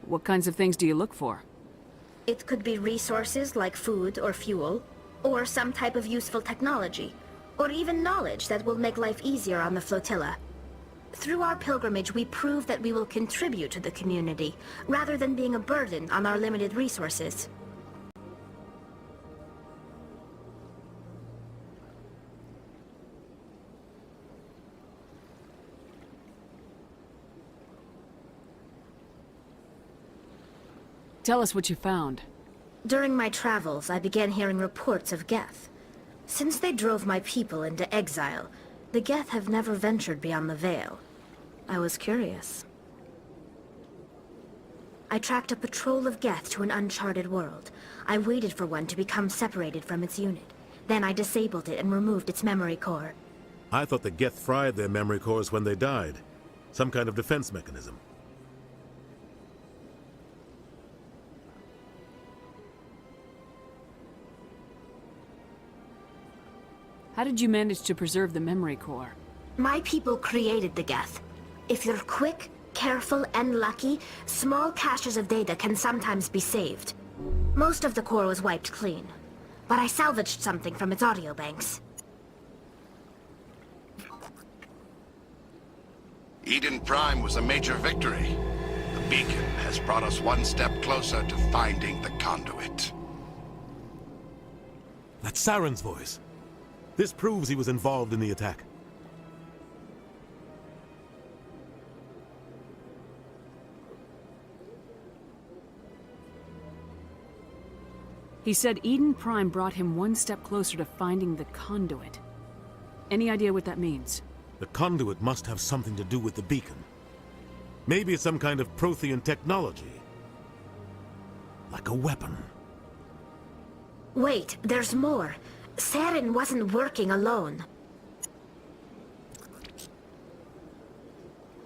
What kinds of things do you look for? It could be resources like food or fuel, or some type of useful technology, or even knowledge that will make life easier on the flotilla. Through our pilgrimage, we prove that we will contribute to the community, rather than being a burden on our limited resources. Tell us what you found. During my travels, I began hearing reports of Geth. Since they drove my people into exile, the Geth have never ventured beyond the Veil. I was curious. I tracked a patrol of Geth to an uncharted world. I waited for one to become separated from its unit. Then I disabled it and removed its memory core. I thought the Geth fried their memory cores when they died. Some kind of defense mechanism. How did you manage to preserve the memory core? My people created the Geth. If you're quick, careful, and lucky, small caches of data can sometimes be saved. Most of the core was wiped clean, but I salvaged something from its audio banks. Eden Prime was a major victory. The beacon has brought us one step closer to finding the conduit. That's Saren's voice. This proves he was involved in the attack. He said Eden Prime brought him one step closer to finding the conduit. Any idea what that means? The conduit must have something to do with the beacon. Maybe it's some kind of Prothean technology. Like a weapon. Wait, there's more. Saren wasn't working alone.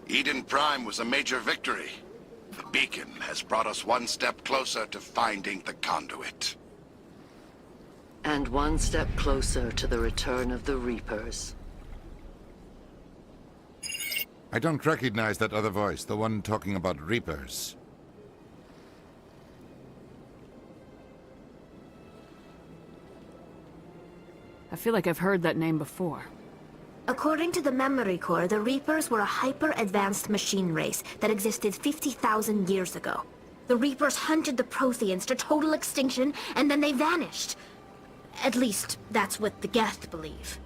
Eden Prime was a major victory. The beacon has brought us one step closer to finding the conduit. And one step closer to the return of the Reapers. I don't recognize that other voice, the one talking about Reapers. I feel like I've heard that name before. According to the memory core, the Reapers were a hyper-advanced machine race that existed 50,000 years ago. The Reapers hunted the Protheans to total extinction, and then they vanished. At least, that's what the Geth believe.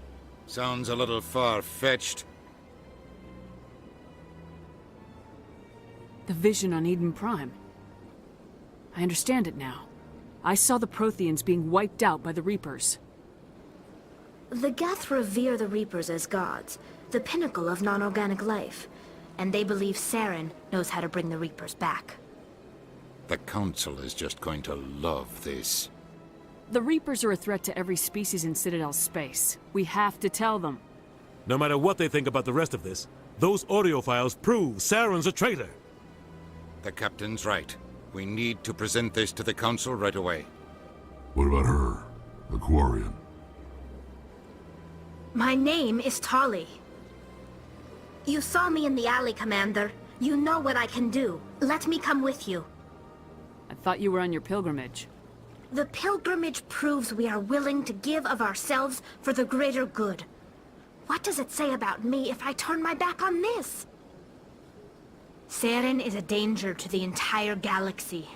Sounds a little far-fetched. The vision on Eden Prime. I understand it now. I saw the Protheans being wiped out by the Reapers. The Geth revere the Reapers as gods, the pinnacle of non-organic life, and they believe Saren knows how to bring the Reapers back. The Council is just going to love this. The Reapers are a threat to every species in Citadel space. We have to tell them. No matter what they think about the rest of this, those audio files prove Saren's a traitor. The Captain's right. We need to present this to the Council right away. What about her? The Quarian? My name is Tali. You saw me in the alley, Commander. You know what I can do. Let me come with you. I thought you were on your pilgrimage. The pilgrimage proves we are willing to give of ourselves for the greater good. What does it say about me if I turn my back on this? Saren is a danger to the entire galaxy.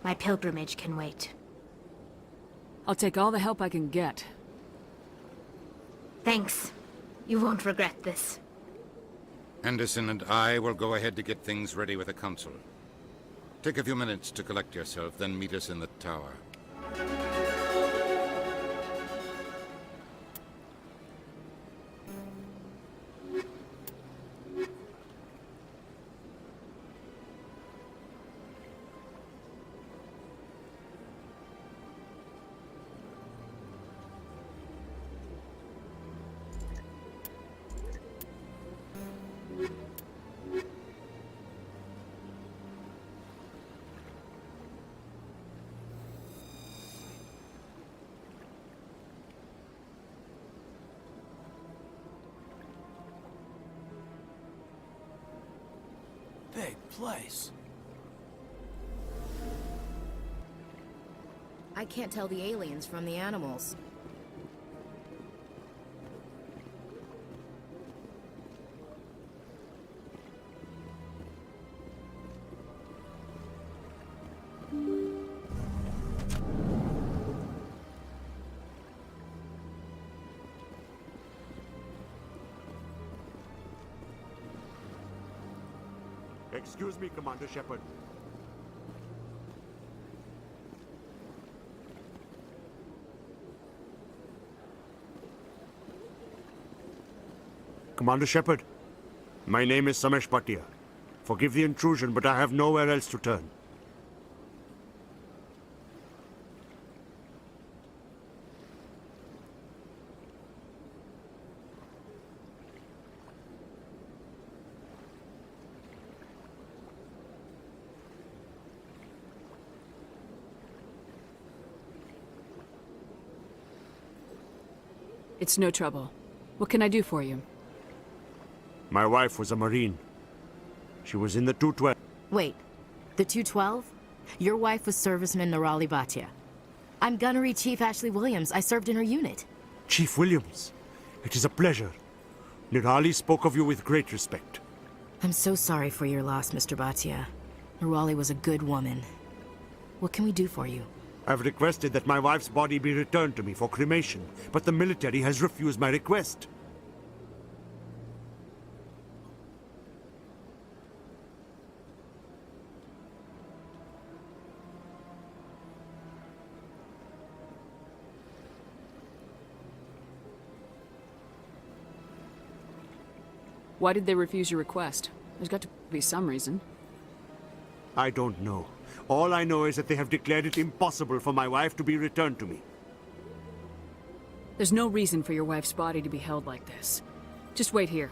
My pilgrimage can wait. I'll take all the help I can get. Thanks. You won't regret this. Henderson and I will go ahead to get things ready with the council. Take a few minutes to collect yourself, then meet us in the tower. Big place. I can't tell the aliens from the animals. Excuse me, Commander Shepard. Commander Shepard, my name is Samesh Bhatia. Forgive the intrusion, but I have nowhere else to turn. It's no trouble. What can I do for you? My wife was a Marine. She was in the 212. Wait, the 212? Your wife was Serviceman Nirali Bhatia. I'm Gunnery Chief Ashley Williams. I served in her unit. Chief Williams, it is a pleasure. Nirali spoke of you with great respect. I'm so sorry for your loss, Mr. Bhatia. Nirali was a good woman. What can we do for you? I've requested that my wife's body be returned to me for cremation, but the military has refused my request. Why did they refuse your request? There's got to be some reason. I don't know. All I know is that they have declared it impossible for my wife to be returned to me. There's no reason for your wife's body to be held like this. Just wait here.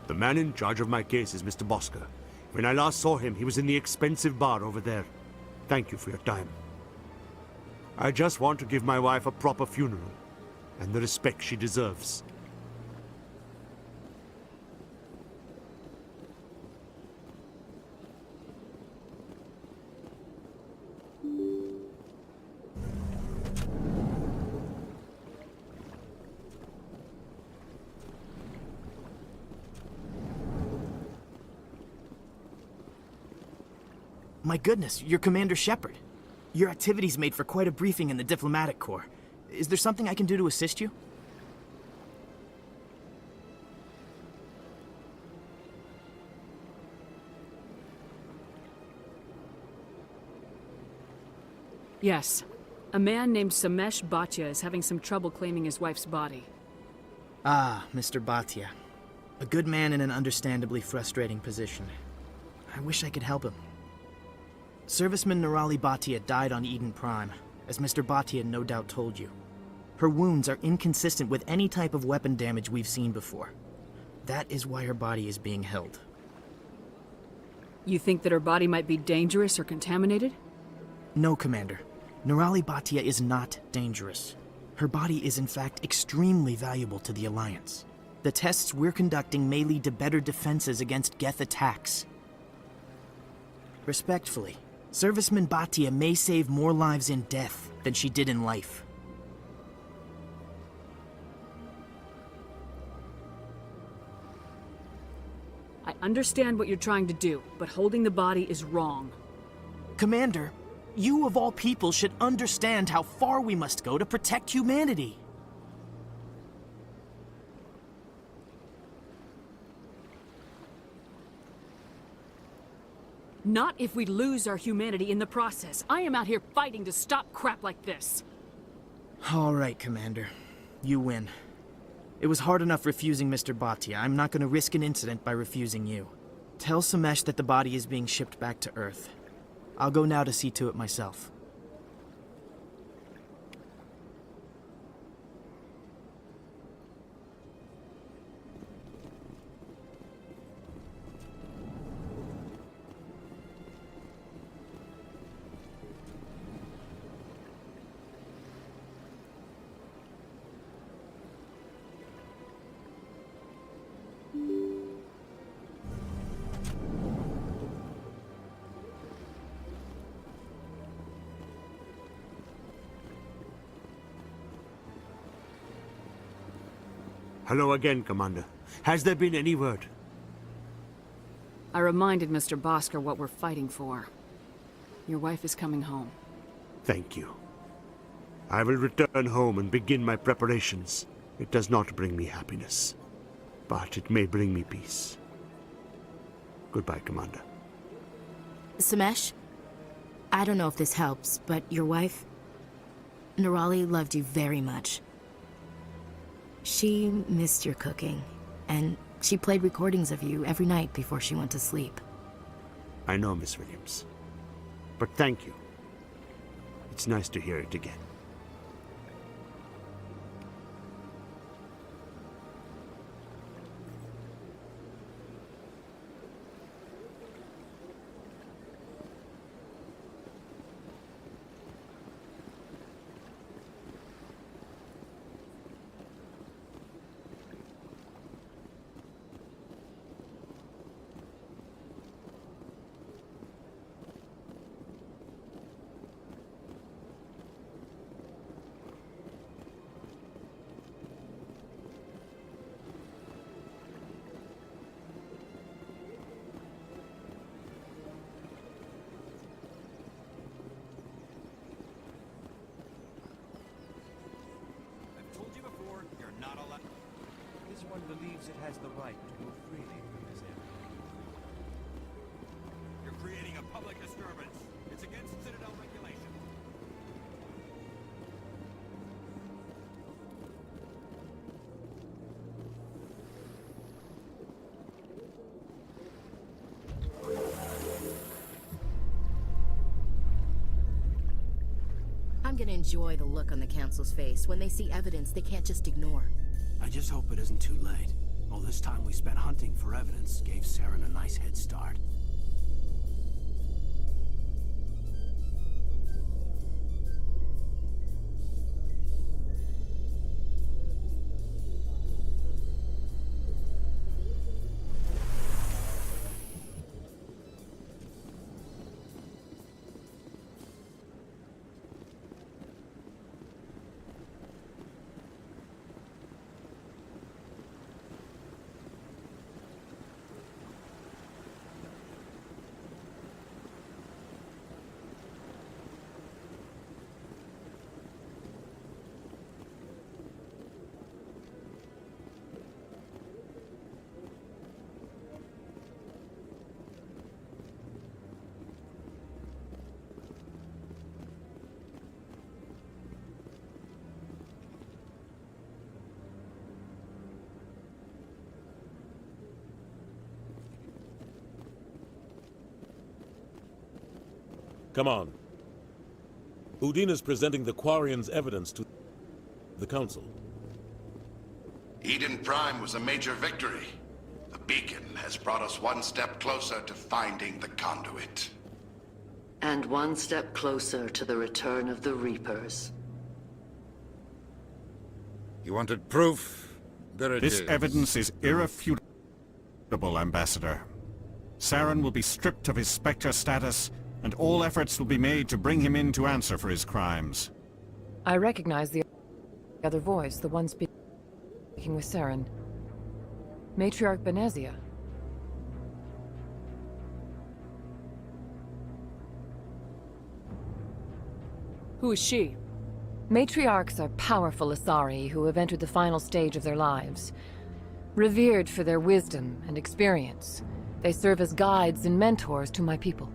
The man in charge of my case is Mr. Bosker. When I last saw him, he was in the expensive bar over there. Thank you for your time. I just want to give my wife a proper funeral, and the respect she deserves. My goodness, you're Commander Shepard. Your activities made for quite a briefing in the Diplomatic Corps. Is there something I can do to assist you? Yes. A man named Samesh Bhatia is having some trouble claiming his wife's body. Ah, Mr. Bhatia. A good man in an understandably frustrating position. I wish I could help him. Serviceman Nirali Bhatia died on Eden Prime, as Mr. Bhatia no doubt told you. Her wounds are inconsistent with any type of weapon damage we've seen before. That is why her body is being held. You think that her body might be dangerous or contaminated? No, Commander. Nirali Bhatia is not dangerous. Her body is in fact extremely valuable to the Alliance. The tests we're conducting may lead to better defenses against Geth attacks. Respectfully, Serviceman Bhatia may save more lives in death than she did in life. I understand what you're trying to do, but holding the body is wrong. Commander, you of all people should understand how far we must go to protect humanity. Not if we lose our humanity in the process. I am out here fighting to stop crap like this. All right, Commander. You win. It was hard enough refusing Mr. Bhatia. I'm not going to risk an incident by refusing you. Tell Samesh that the body is being shipped back to Earth. I'll go now to see to it myself. Hello again, Commander. Has there been any word? I reminded Mr. Bosker what we're fighting for. Your wife is coming home. Thank you. I will return home and begin my preparations. It does not bring me happiness, but it may bring me peace. Goodbye, Commander. Samesh? I don't know if this helps, but your wife, Nirali, loved you very much. She missed your cooking, and she played recordings of you every night before she went to sleep. I know, Miss Williams. But thank you. It's nice to hear it again. One believes it has the right to move freely through this area. You're creating a public disturbance. It's against Citadel regulations. I'm gonna enjoy the look on the Council's face when they see evidence they can't just ignore. I just hope it isn't too late. All this time we spent hunting for evidence gave Saren a nice head start. Come on. Udine is presenting the Quarians' evidence to the Council. Eden Prime was a major victory. The beacon has brought us one step closer to finding the conduit. And one step closer to the return of the Reapers. You wanted proof? There it is. This evidence is irrefutable, Ambassador. Saren will be stripped of his Spectre status, and all efforts will be made to bring him in to answer for his crimes. I recognize the other voice, the one speaking with Saren. Matriarch Benezia. Who is she? Matriarchs are powerful Asari who have entered the final stage of their lives. Revered for their wisdom and experience, They serve as guides and mentors to my people.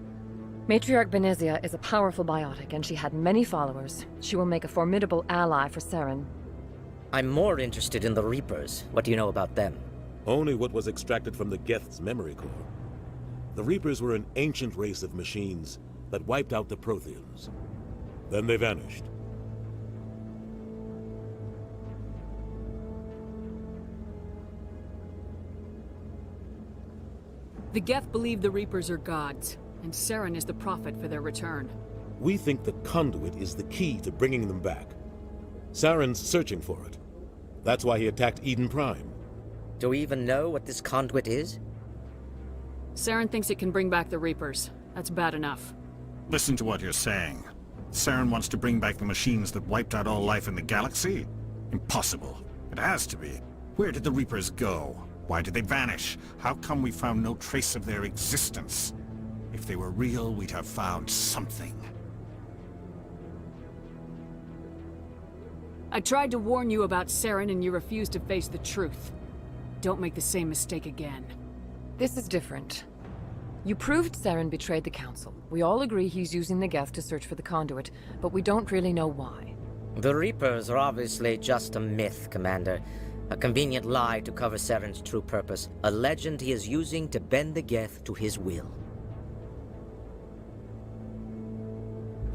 Matriarch Benezia is a powerful biotic, and she had many followers. She will make a formidable ally for Saren. I'm more interested in the Reapers. What do you know about them? Only what was extracted from the Geth's memory core. The Reapers were an ancient race of machines that wiped out the Protheans. Then they vanished. The Geth believe the Reapers are gods, and Saren is the prophet for their return. We think the conduit is the key to bringing them back. Saren's searching for it. That's why he attacked Eden Prime. Do we even know what this conduit is? Saren thinks it can bring back the Reapers. That's bad enough. Listen to what you're saying. Saren wants to bring back the machines that wiped out all life in the galaxy? Impossible. It has to be. Where did the Reapers go? Why did they vanish? How come we found no trace of their existence? If they were real, we'd have found something. I tried to warn you about Saren and you refused to face the truth. Don't make the same mistake again. This is different. You proved Saren betrayed the Council. We all agree he's using the Geth to search for the conduit, but we don't really know why. The Reapers are obviously just a myth, Commander. A convenient lie to cover Saren's true purpose. A legend he is using to bend the Geth to his will.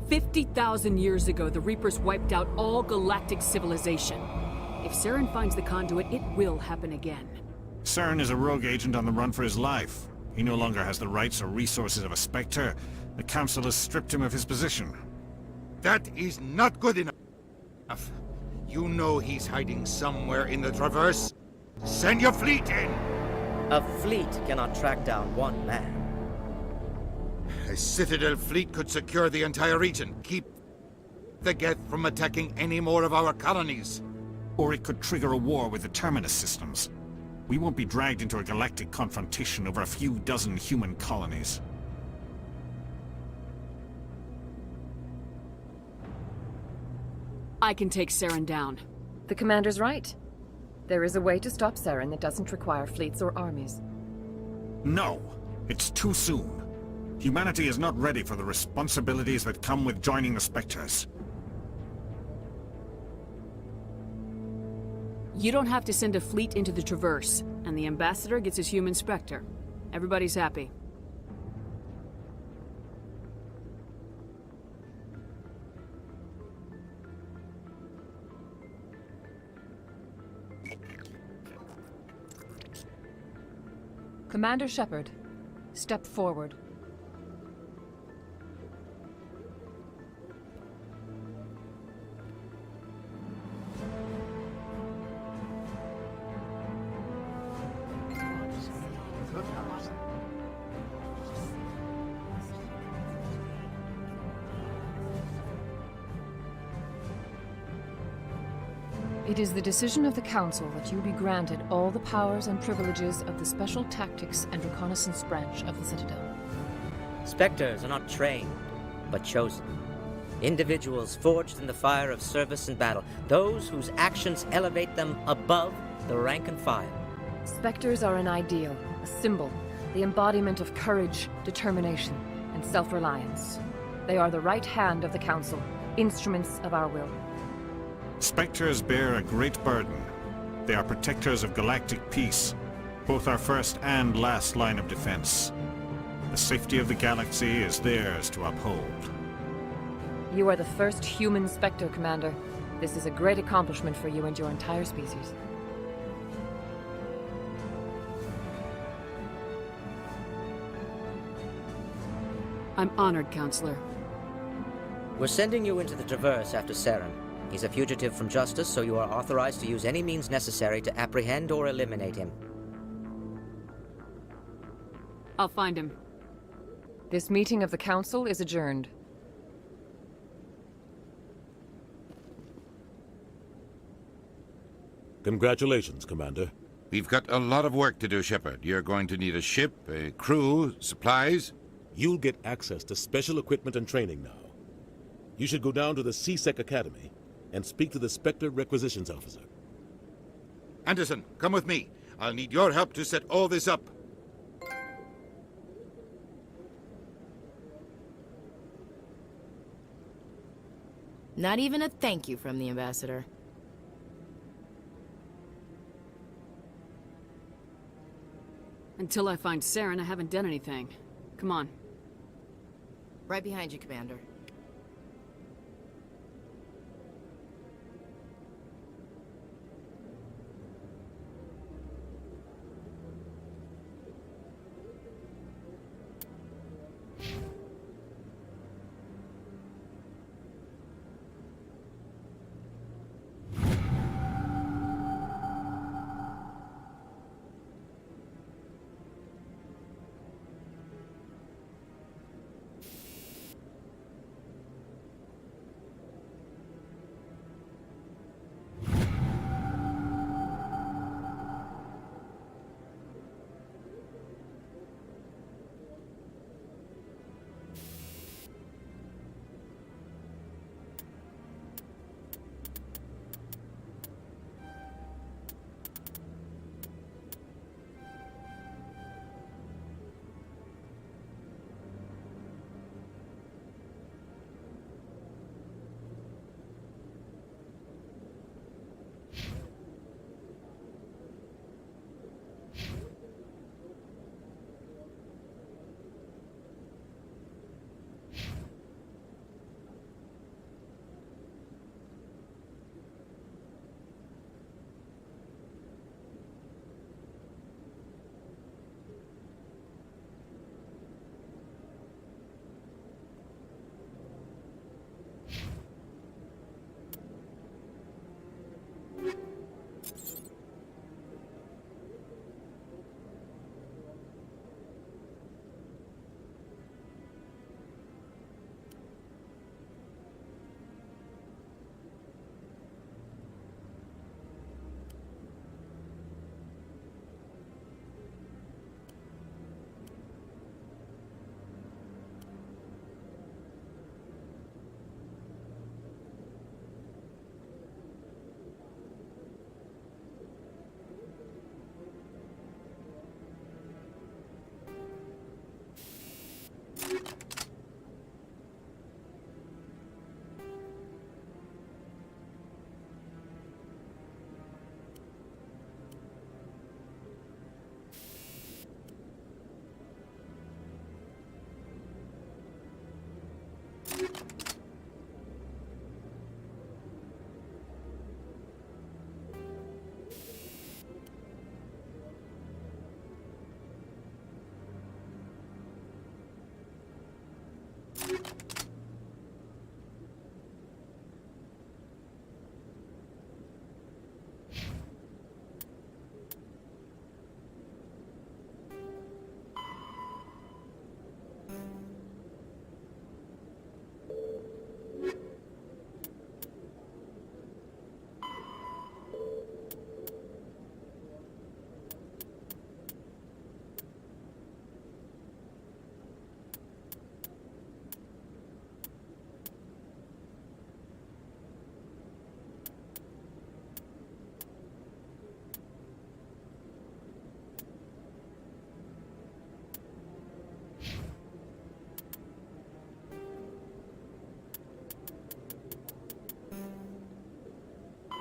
50,000 years ago, the Reapers wiped out all galactic civilization. If Saren finds the conduit, it will happen again. Saren is a rogue agent on the run for his life. He no longer has the rights or resources of a Spectre. The Council has stripped him of his position. That is not good enough. You know he's hiding somewhere in the Traverse. Send your fleet in! A fleet cannot track down one man. A Citadel fleet could secure the entire region, keep the Geth from attacking any more of our colonies. Or it could trigger a war with the Terminus systems. We won't be dragged into a galactic confrontation over a few dozen human colonies. I can take Saren down. The Commander's right. There is a way to stop Saren that doesn't require fleets or armies. No! It's too soon. Humanity is not ready for the responsibilities that come with joining the Spectres. You don't have to send a fleet into the Traverse, and the Ambassador gets his human Spectre. Everybody's happy. Commander Shepard, step forward. It is the decision of the Council that you be granted all the powers and privileges of the Special Tactics and Reconnaissance branch of the Citadel. Spectres are not trained, but chosen. Individuals forged in the fire of service and battle. Those whose actions elevate them above the rank and file. Spectres are an ideal, a symbol, the embodiment of courage, determination, and self-reliance. They are the right hand of the Council, instruments of our will. Spectres bear a great burden. They are protectors of galactic peace, both our first and last line of defense. The safety of the galaxy is theirs to uphold. You are the first human Spectre, Commander. This is a great accomplishment for you and your entire species. I'm honored, Counselor. We're sending you into the Traverse after Saren. He's a fugitive from justice, so you are authorized to use any means necessary to apprehend or eliminate him. I'll find him. This meeting of the Council is adjourned. Congratulations, Commander. We've got a lot of work to do, Shepard. You're going to need a ship, a crew, supplies. You'll get access to special equipment and training now. You should go down to the C-Sec Academy and speak to the Spectre Requisitions Officer. Anderson, come with me. I'll need your help to set all this up. Not even a thank you from the ambassador. Until I find Saren, I haven't done anything. Come on. Right behind you, Commander.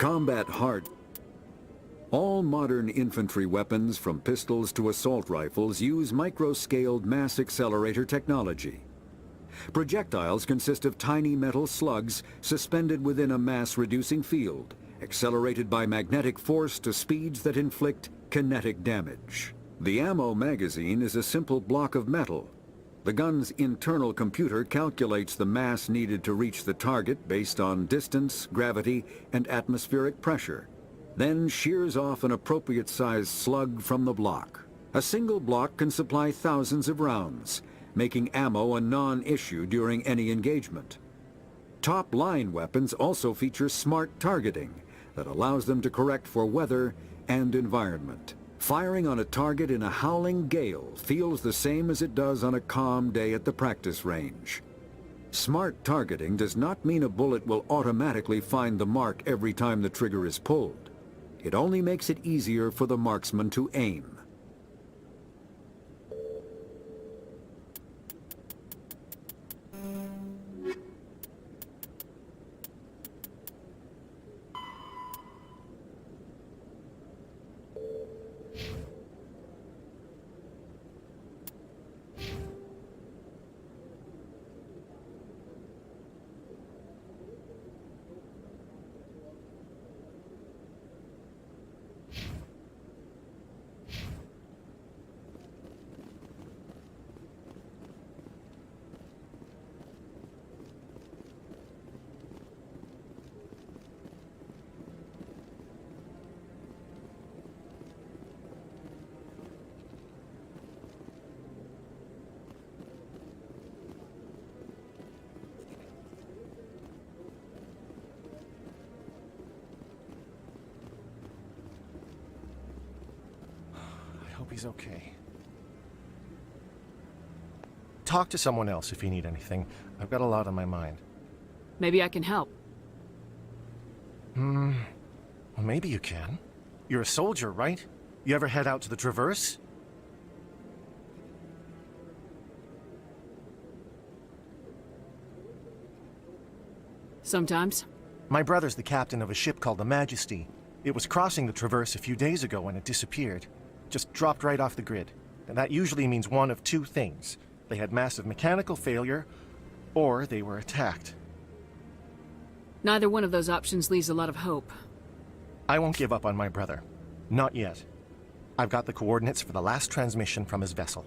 Combat hard. All modern infantry weapons, from pistols to assault rifles, use micro-scaled mass accelerator technology. Projectiles consist of tiny metal slugs suspended within a mass-reducing field, accelerated by magnetic force to speeds that inflict kinetic damage. The ammo magazine is a simple block of metal. The gun's internal computer calculates the mass needed to reach the target based on distance, gravity, and atmospheric pressure, then shears off an appropriate-sized slug from the block. A single block can supply thousands of rounds, making ammo a non-issue during any engagement. Top-line weapons also feature smart targeting that allows them to correct for weather and environment. Firing on a target in a howling gale feels the same as it does on a calm day at the practice range. Smart targeting does not mean a bullet will automatically find the mark every time the trigger is pulled. It only makes it easier for the marksman to aim. he's okay. Talk to someone else if you need anything. I've got a lot on my mind. Maybe I can help. Well, maybe you can. You're a soldier, right? You ever head out to the Traverse? Sometimes. My brother's the captain of a ship called the Majesty. It was crossing the Traverse a few days ago when it disappeared. Just dropped right off the grid. And that usually means one of two things. They had massive mechanical failure, or they were attacked. Neither one of those options leaves a lot of hope. I won't give up on my brother. Not yet. I've got the coordinates for the last transmission from his vessel.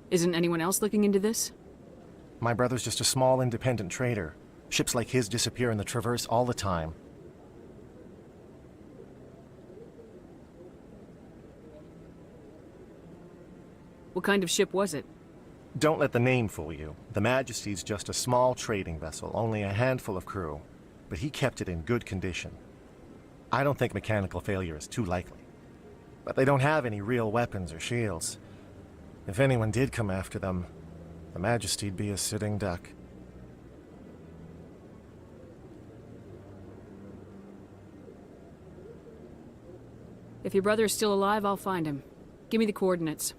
Isn't anyone else looking into this? My brother's just a small independent trader. Ships like his disappear in the Traverse all the time. What kind of ship was it? Don't let the name fool you. The Majesty's just a small trading vessel, only a handful of crew. But he kept it in good condition. I don't think mechanical failure is too likely. But they don't have any real weapons or shields. If anyone did come after them, the Majesty'd be a sitting duck. If your brother is still alive, I'll find him. Give me the coordinates.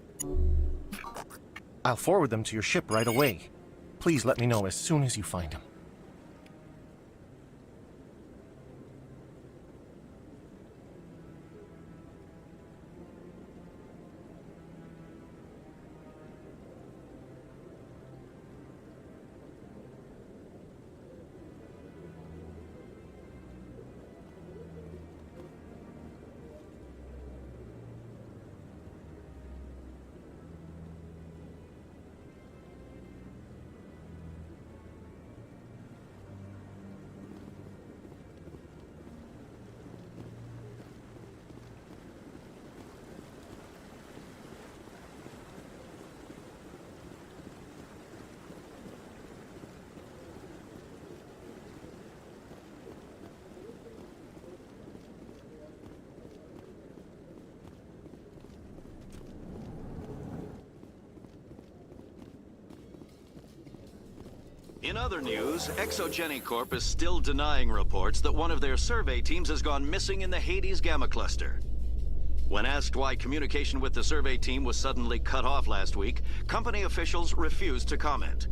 I'll forward them to your ship right away. Please let me know as soon as you find him. In other news, Exogeny Corp is still denying reports that one of their survey teams has gone missing in the Hades Gamma Cluster. When asked why communication with the survey team was suddenly cut off last week, company officials refused to comment.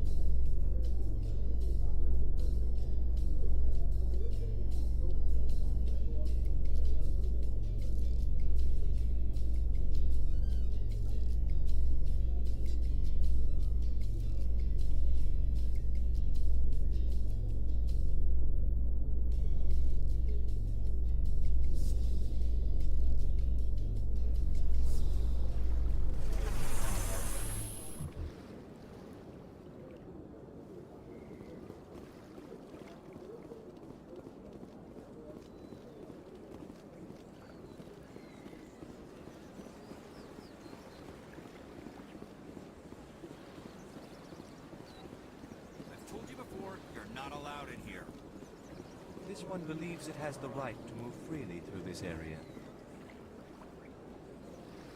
This one believes it has the right to move freely through this area.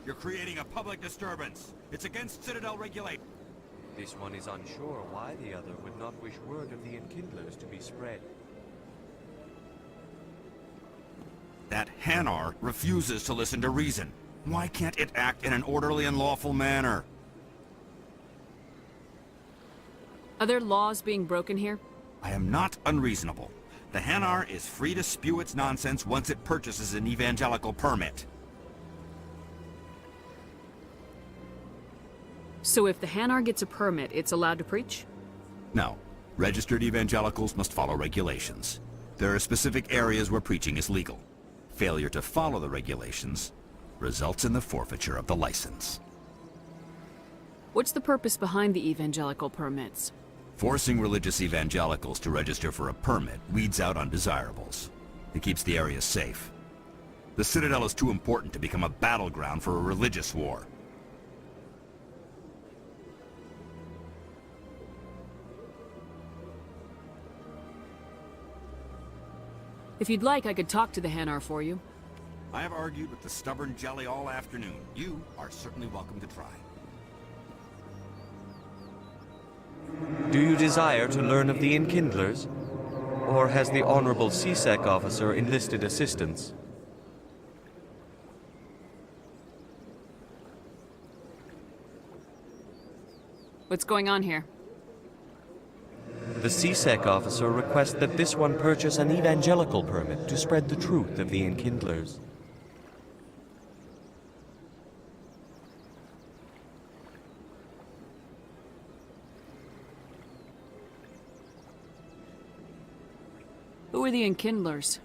You're creating a public disturbance. It's against Citadel regulation. This one is unsure why the other would not wish word of the Enkindlers to be spread. That Hanar refuses to listen to reason. Why can't it act in an orderly and lawful manner? Are there laws being broken here? I am not unreasonable. The Hanar is free to spew its nonsense once it purchases an evangelical permit. So if the Hanar gets a permit, it's allowed to preach? No. Registered evangelicals must follow regulations. There are specific areas where preaching is legal. Failure to follow the regulations results in the forfeiture of the license. What's the purpose behind the evangelical permits? Forcing religious evangelicals to register for a permit weeds out undesirables. It keeps the area safe. The Citadel is too important to become a battleground for a religious war. If you'd like, I could talk to the Hanar for you. I have argued with the stubborn jelly all afternoon. You are certainly welcome to try. Do you desire to learn of the Enkindlers? Or has the Honorable CSEC officer enlisted assistance? What's going on here? The CSEC officer requests that this one purchase an evangelical permit to spread the truth of the Enkindlers. Who are the Enkindlers?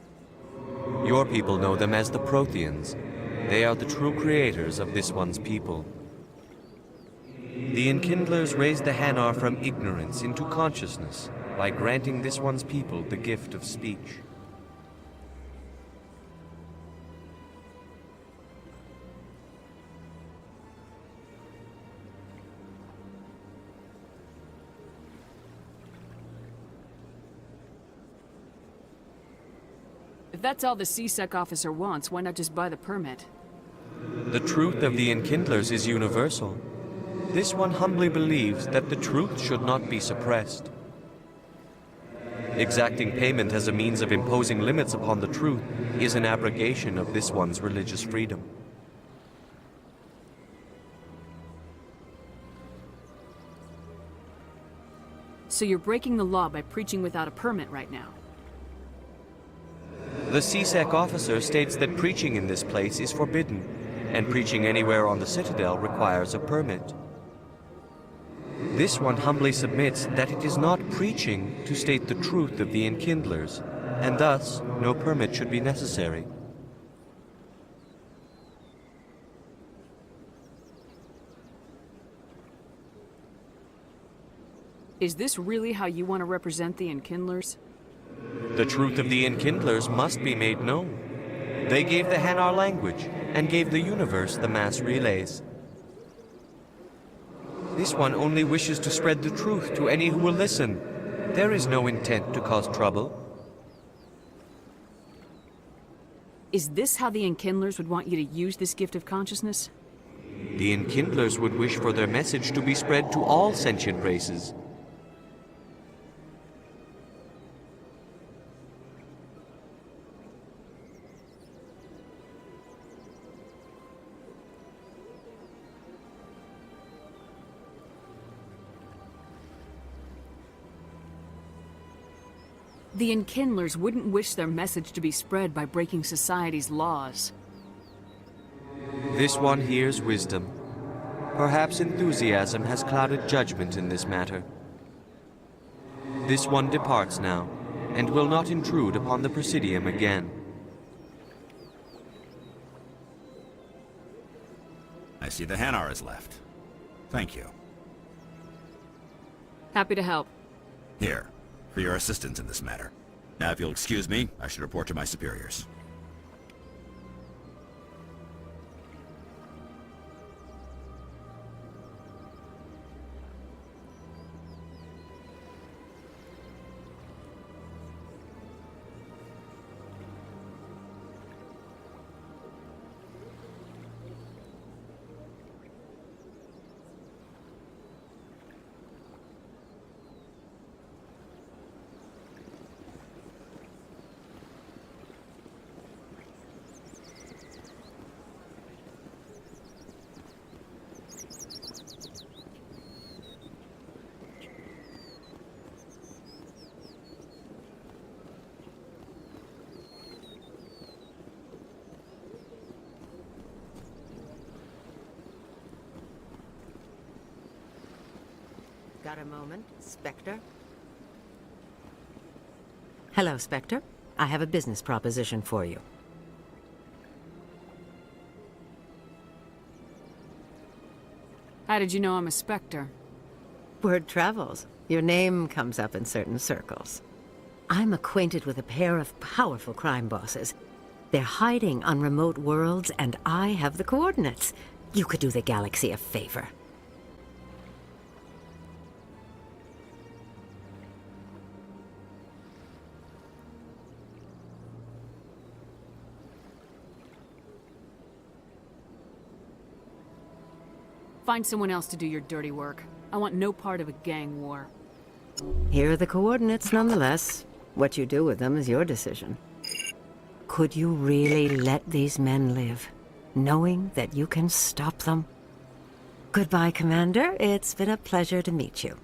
Your people know them as the Protheans. They are the true creators of this one's people. The Enkindlers raised the Hanar from ignorance into consciousness by granting this one's people the gift of speech. If that's all the CSEC officer wants, why not just buy the permit? The truth of the Enkindlers is universal. This one humbly believes that the truth should not be suppressed. Exacting payment as a means of imposing limits upon the truth is an abrogation of this one's religious freedom. So you're breaking the law by preaching without a permit right now? The CSEC officer states that preaching in this place is forbidden, and preaching anywhere on the Citadel requires a permit. This one humbly submits that it is not preaching to state the truth of the Enkindlers, and thus no permit should be necessary. Is this really how you want to represent the Enkindlers? The truth of the Enkindlers must be made known. They gave the Hanar language, and gave the universe the mass relays. This one only wishes to spread the truth to any who will listen. There is no intent to cause trouble. Is this how the Enkindlers would want you to use this gift of consciousness? The Enkindlers would wish for their message to be spread to all sentient races. The Enkindlers wouldn't wish their message to be spread by breaking society's laws. This one hears wisdom. Perhaps enthusiasm has clouded judgment in this matter. This one departs now, and will not intrude upon the Presidium again. I see the Hanar is left. Thank you. Happy to help. Here, for your assistance in this matter. Now, if you'll excuse me, I should report to my superiors. Got a moment, Spectre? Hello, Spectre. I have a business proposition for you. How did you know I'm a Spectre? Word travels. Your name comes up in certain circles. I'm acquainted with a pair of powerful crime bosses. They're hiding on remote worlds, and I have the coordinates. You could do the galaxy a favor. Find someone else to do your dirty work. I want no part of a gang war. Here are the coordinates nonetheless. What you do with them is your decision. Could you really let these men live, knowing that you can stop them? Goodbye, Commander. It's been a pleasure to meet you.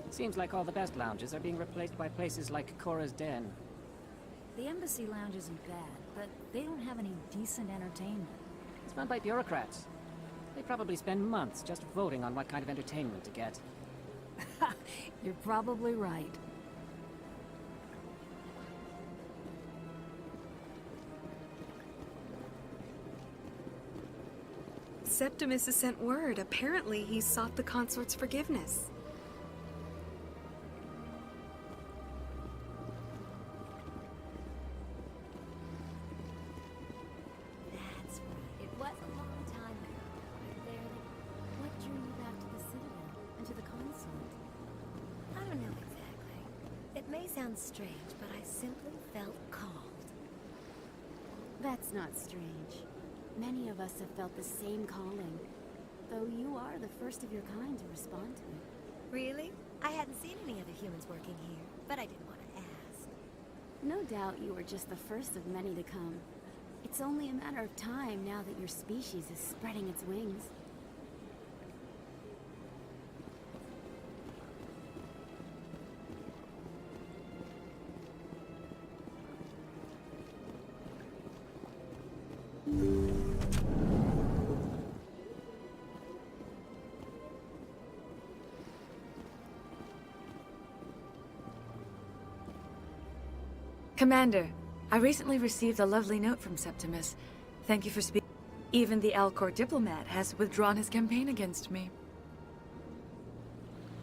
Seems like all the best lounges are being replaced by places like Cora's Den. The Embassy Lounge isn't bad, but they don't have any decent entertainment. It's run by bureaucrats. They probably spend months just voting on what kind of entertainment to get. You're probably right. Septimus has sent word. Apparently, he sought the consort's forgiveness. That's right. It was a long time ago. What drew you back to the Citadel and to the consort? I don't know exactly. It may sound strange, but I simply felt called. That's not strange. Many of us have felt the same calling, though you are the first of your kind to respond to it. Really? I hadn't seen any other humans working here, but I didn't want to ask. No doubt you are just the first of many to come. It's only a matter of time now that your species is spreading its wings. Commander, I recently received a lovely note from Septimus. Thank you for speaking. Even the Alcor diplomat has withdrawn his campaign against me.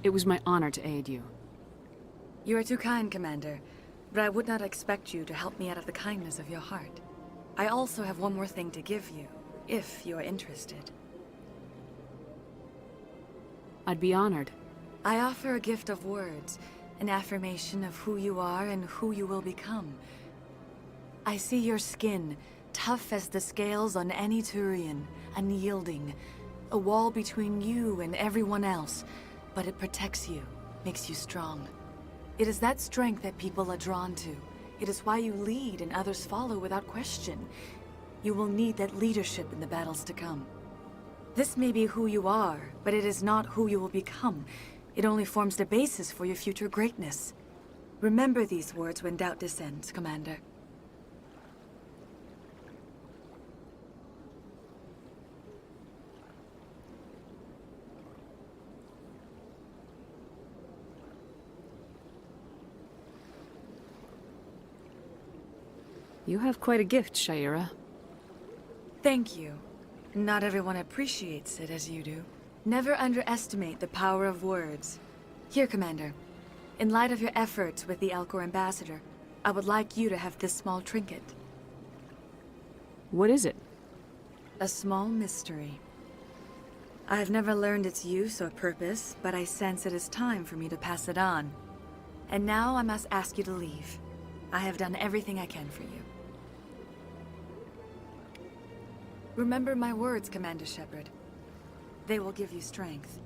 It was my honor to aid you. You are too kind, Commander, but I would not expect you to help me out of the kindness of your heart. I also have one more thing to give you, if you are interested. I'd be honored. I offer a gift of words, an affirmation of who you are and who you will become. I see your skin, tough as the scales on any Turian, unyielding, a wall between you and everyone else, but it protects you, makes you strong. It is that strength that people are drawn to. It is why you lead and others follow without question. You will need that leadership in the battles to come. This may be who you are, but it is not who you will become. It only forms the basis for your future greatness. Remember these words when doubt descends, Commander. You have quite a gift, Shaira. Thank you. Not everyone appreciates it as you do. Never underestimate the power of words. Here, Commander. In light of your efforts with the Elcor ambassador, I would like you to have this small trinket. What is it? A small mystery. I have never learned its use or purpose, but I sense it is time for me to pass it on. And now I must ask you to leave. I have done everything I can for you. Remember my words, Commander Shepard. They will give you strength.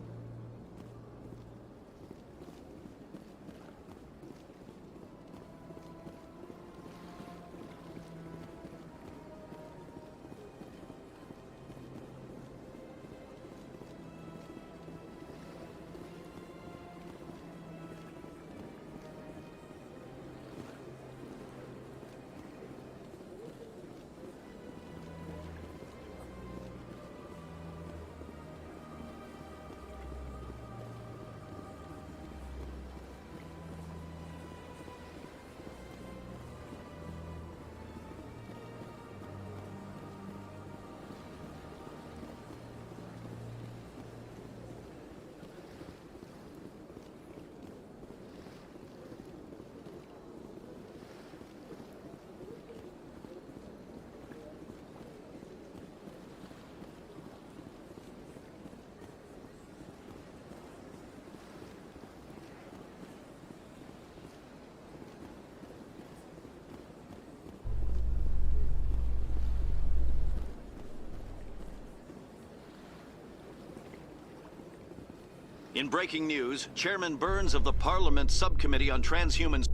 In breaking news, Chairman Burns of the Parliament Subcommittee on Transhuman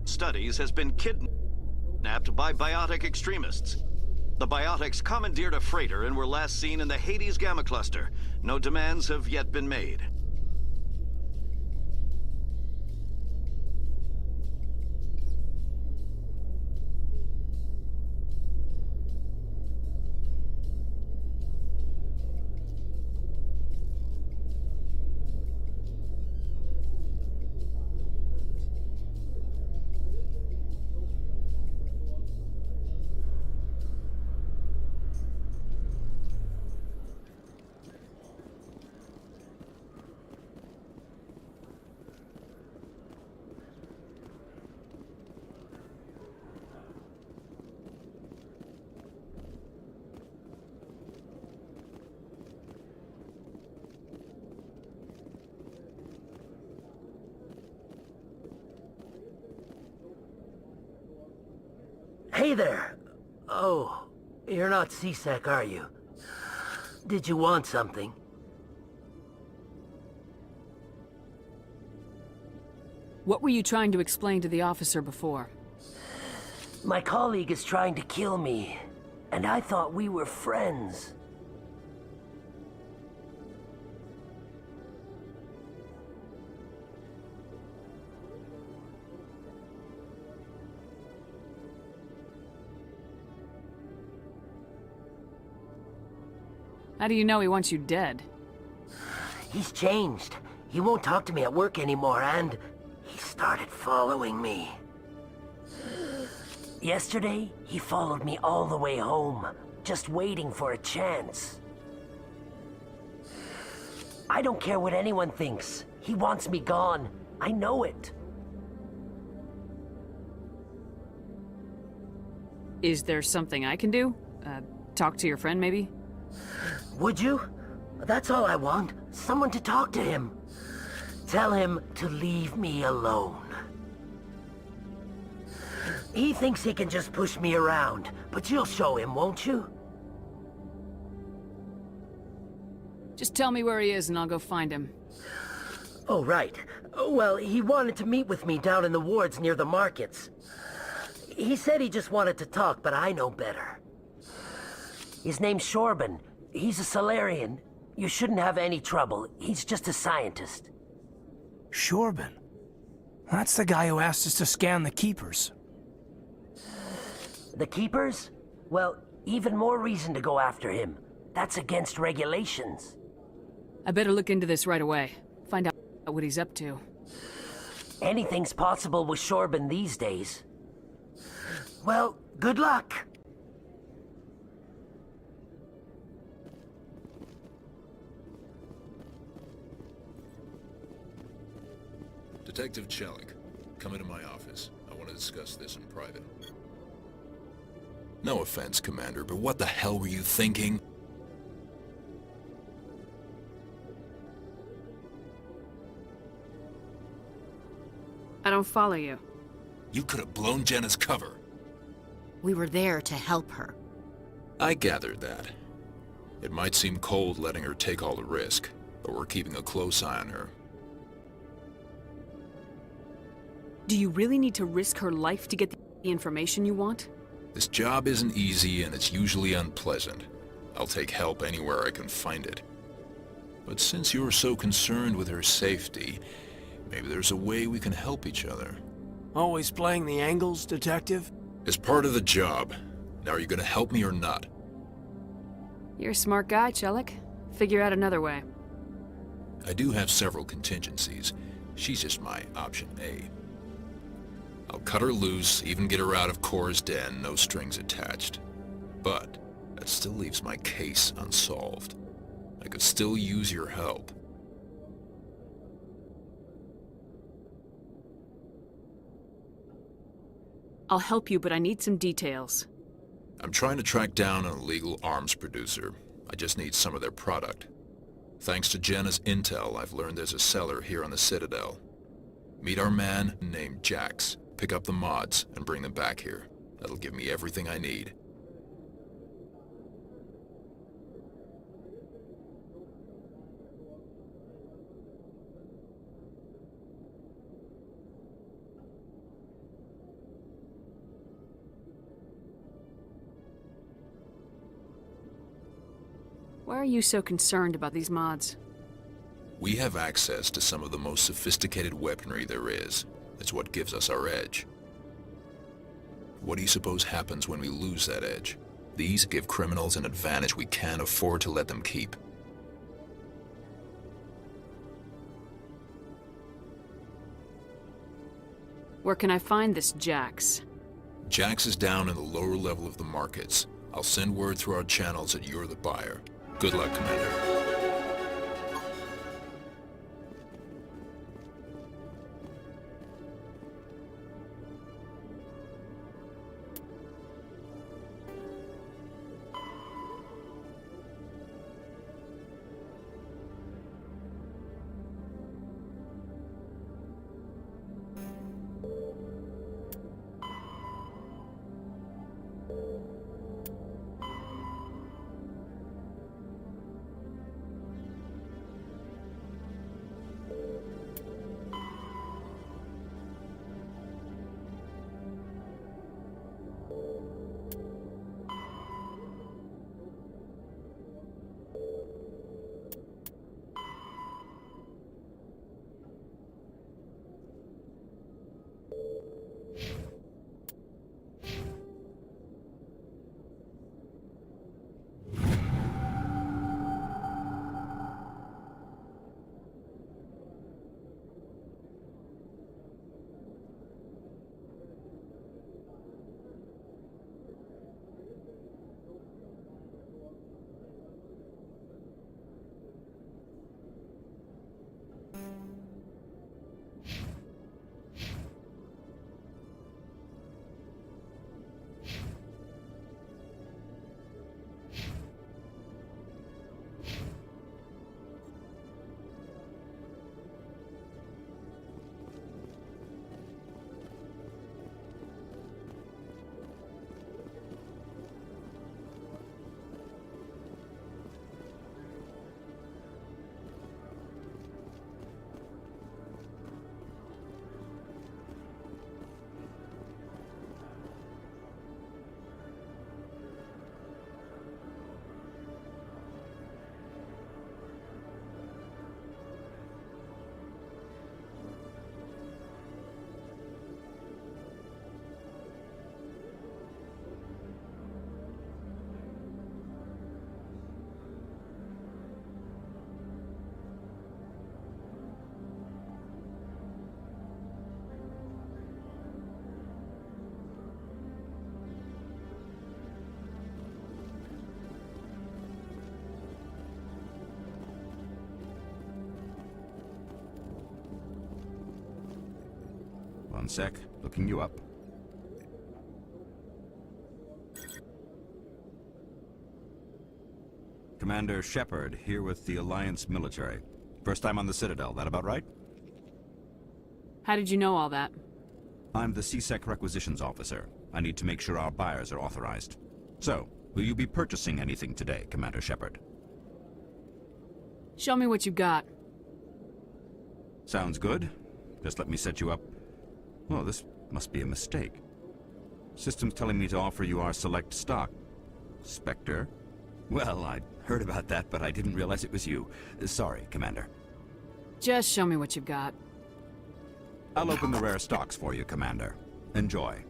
Studies has been kidnapped by biotic extremists. The biotics commandeered a freighter and were last seen in the Hades Gamma Cluster. No demands have yet been made. Hey there! Oh, you're not CSEC, are you? Did you want something? What were you trying to explain to the officer before? My colleague is trying to kill me, and I thought we were friends. How do you know he wants you dead? He's changed. He won't talk to me at work anymore, and he started following me. Yesterday, he followed me all the way home, just waiting for a chance. I don't care what anyone thinks. He wants me gone. I know it. Is there something I can do? Talk to your friend, maybe? Would you? That's all I want. Someone to talk to him. Tell him to leave me alone. He thinks he can just push me around, but you'll show him, won't you? Just tell me where he is and I'll go find him. Oh, right. Well, he wanted to meet with me down in the wards near the markets. He said he just wanted to talk, but I know better. His name's Shorban. He's a Solarian. You shouldn't have any trouble. He's just a scientist. Shorban? That's the guy who asked us to scan the Keepers. The Keepers? Well, even more reason to go after him. That's against regulations. I better look into this right away. Find out what he's up to. Anything's possible with Shorban these days. Well, good luck. Detective Chelik, come into my office. I want to discuss this in private. No offense, Commander, but what the hell were you thinking? I don't follow you. You could have blown Jenna's cover. We were there to help her. I gathered that. It might seem cold letting her take all the risk, but we're keeping a close eye on her. Do you really need to risk her life to get the information you want? This job isn't easy and it's usually unpleasant. I'll take help anywhere I can find it. But since you're so concerned with her safety, maybe there's a way we can help each other. Always playing the angles, Detective? It's part of the job. Now are you gonna help me or not? You're a smart guy, Chelik. Figure out another way. I do have several contingencies. She's just my option A. I'll cut her loose, even get her out of Cora's den, no strings attached. But that still leaves my case unsolved. I could still use your help. I'll help you, but I need some details. I'm trying to track down an illegal arms producer. I just need some of their product. Thanks to Jenna's intel, I've learned there's a seller here on the Citadel. Meet our man named Jax. Pick up the mods and bring them back here. That'll give me everything I need. Why are you so concerned about these mods? We have access to some of the most sophisticated weaponry there is. It's what gives us our edge. What do you suppose happens when we lose that edge? These give criminals an advantage we can't afford to let them keep. Where can I find this Jax? Jax is down in the lower level of the markets. I'll send word through our channels that you're the buyer. Good luck, Commander. One sec. Looking you up. Commander Shepard, here with the Alliance military. First time on the Citadel, that about right? How did you know all that? I'm the CSEC requisitions officer. I need to make sure our buyers are authorized. So, will you be purchasing anything today, Commander Shepard? Show me what you got. Sounds good. Just let me set you up. Oh, this must be a mistake. System's telling me to offer you our select stock. Spectre? Well, I heard about that, but I didn't realize it was you. Sorry, Commander. Just show me what you've got. I'll open the rare stocks for you, Commander. Enjoy.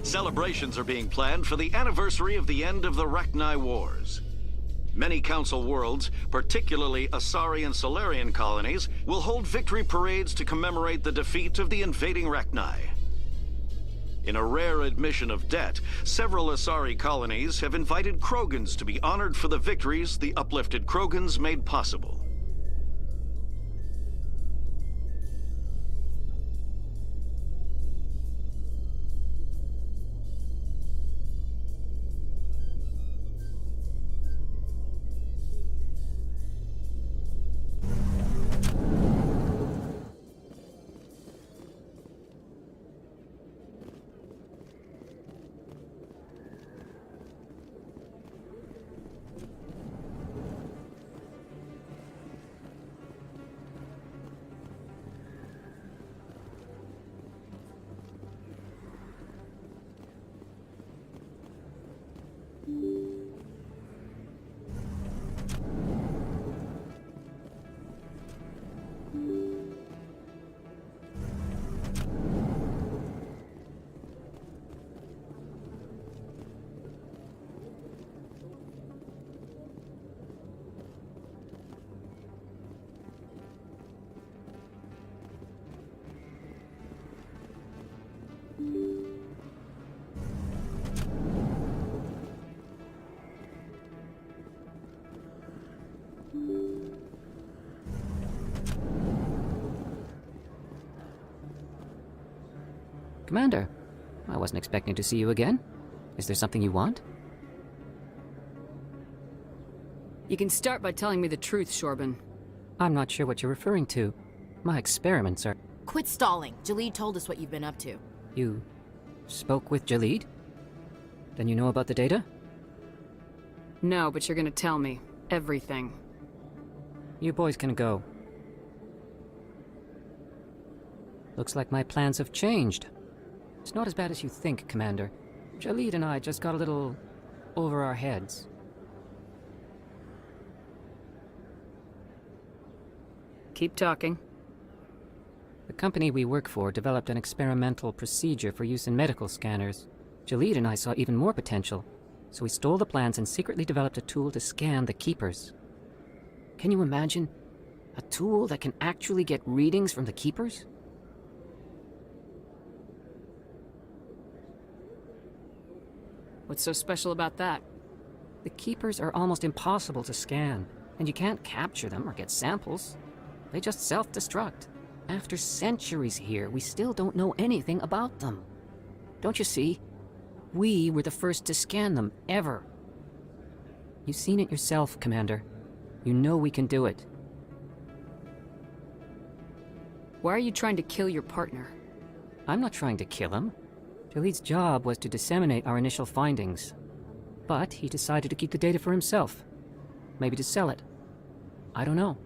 Celebrations are being planned for the anniversary of the end of the Rachni Wars. Many Council worlds, particularly Asari and Solarian colonies, will hold victory parades to commemorate the defeat of the invading Rachni. In a rare admission of debt, several Asari colonies have invited Krogans to be honored for the victories the uplifted Krogans made possible. Commander, I wasn't expecting to see you again. Is there something you want? You can start by telling me the truth, Shorban. I'm not sure what you're referring to. My experiments are... Quit stalling. Jalid told us what you've been up to. You spoke with Jalid? Then you know about the data? No, but you're gonna tell me. Everything. You boys can go. Looks like my plans have changed. It's not as bad as you think, Commander. Jalid and I just got a little over our heads. Keep talking. The company we work for developed an experimental procedure for use in medical scanners. Jalid and I saw even more potential, so we stole the plans and secretly developed a tool to scan the Keepers. Can you imagine? A tool that can actually get readings from the Keepers? What's so special about that? The Keepers are almost impossible to scan, and you can't capture them or get samples. They just self-destruct. After centuries here, we still don't know anything about them. Don't you see? We were the first to scan them, ever. You've seen it yourself, Commander. You know we can do it. Why are you trying to kill your partner? I'm not trying to kill him. Jalid's job was to disseminate our initial findings. But he decided to keep the data for himself. Maybe to sell it. I don't know.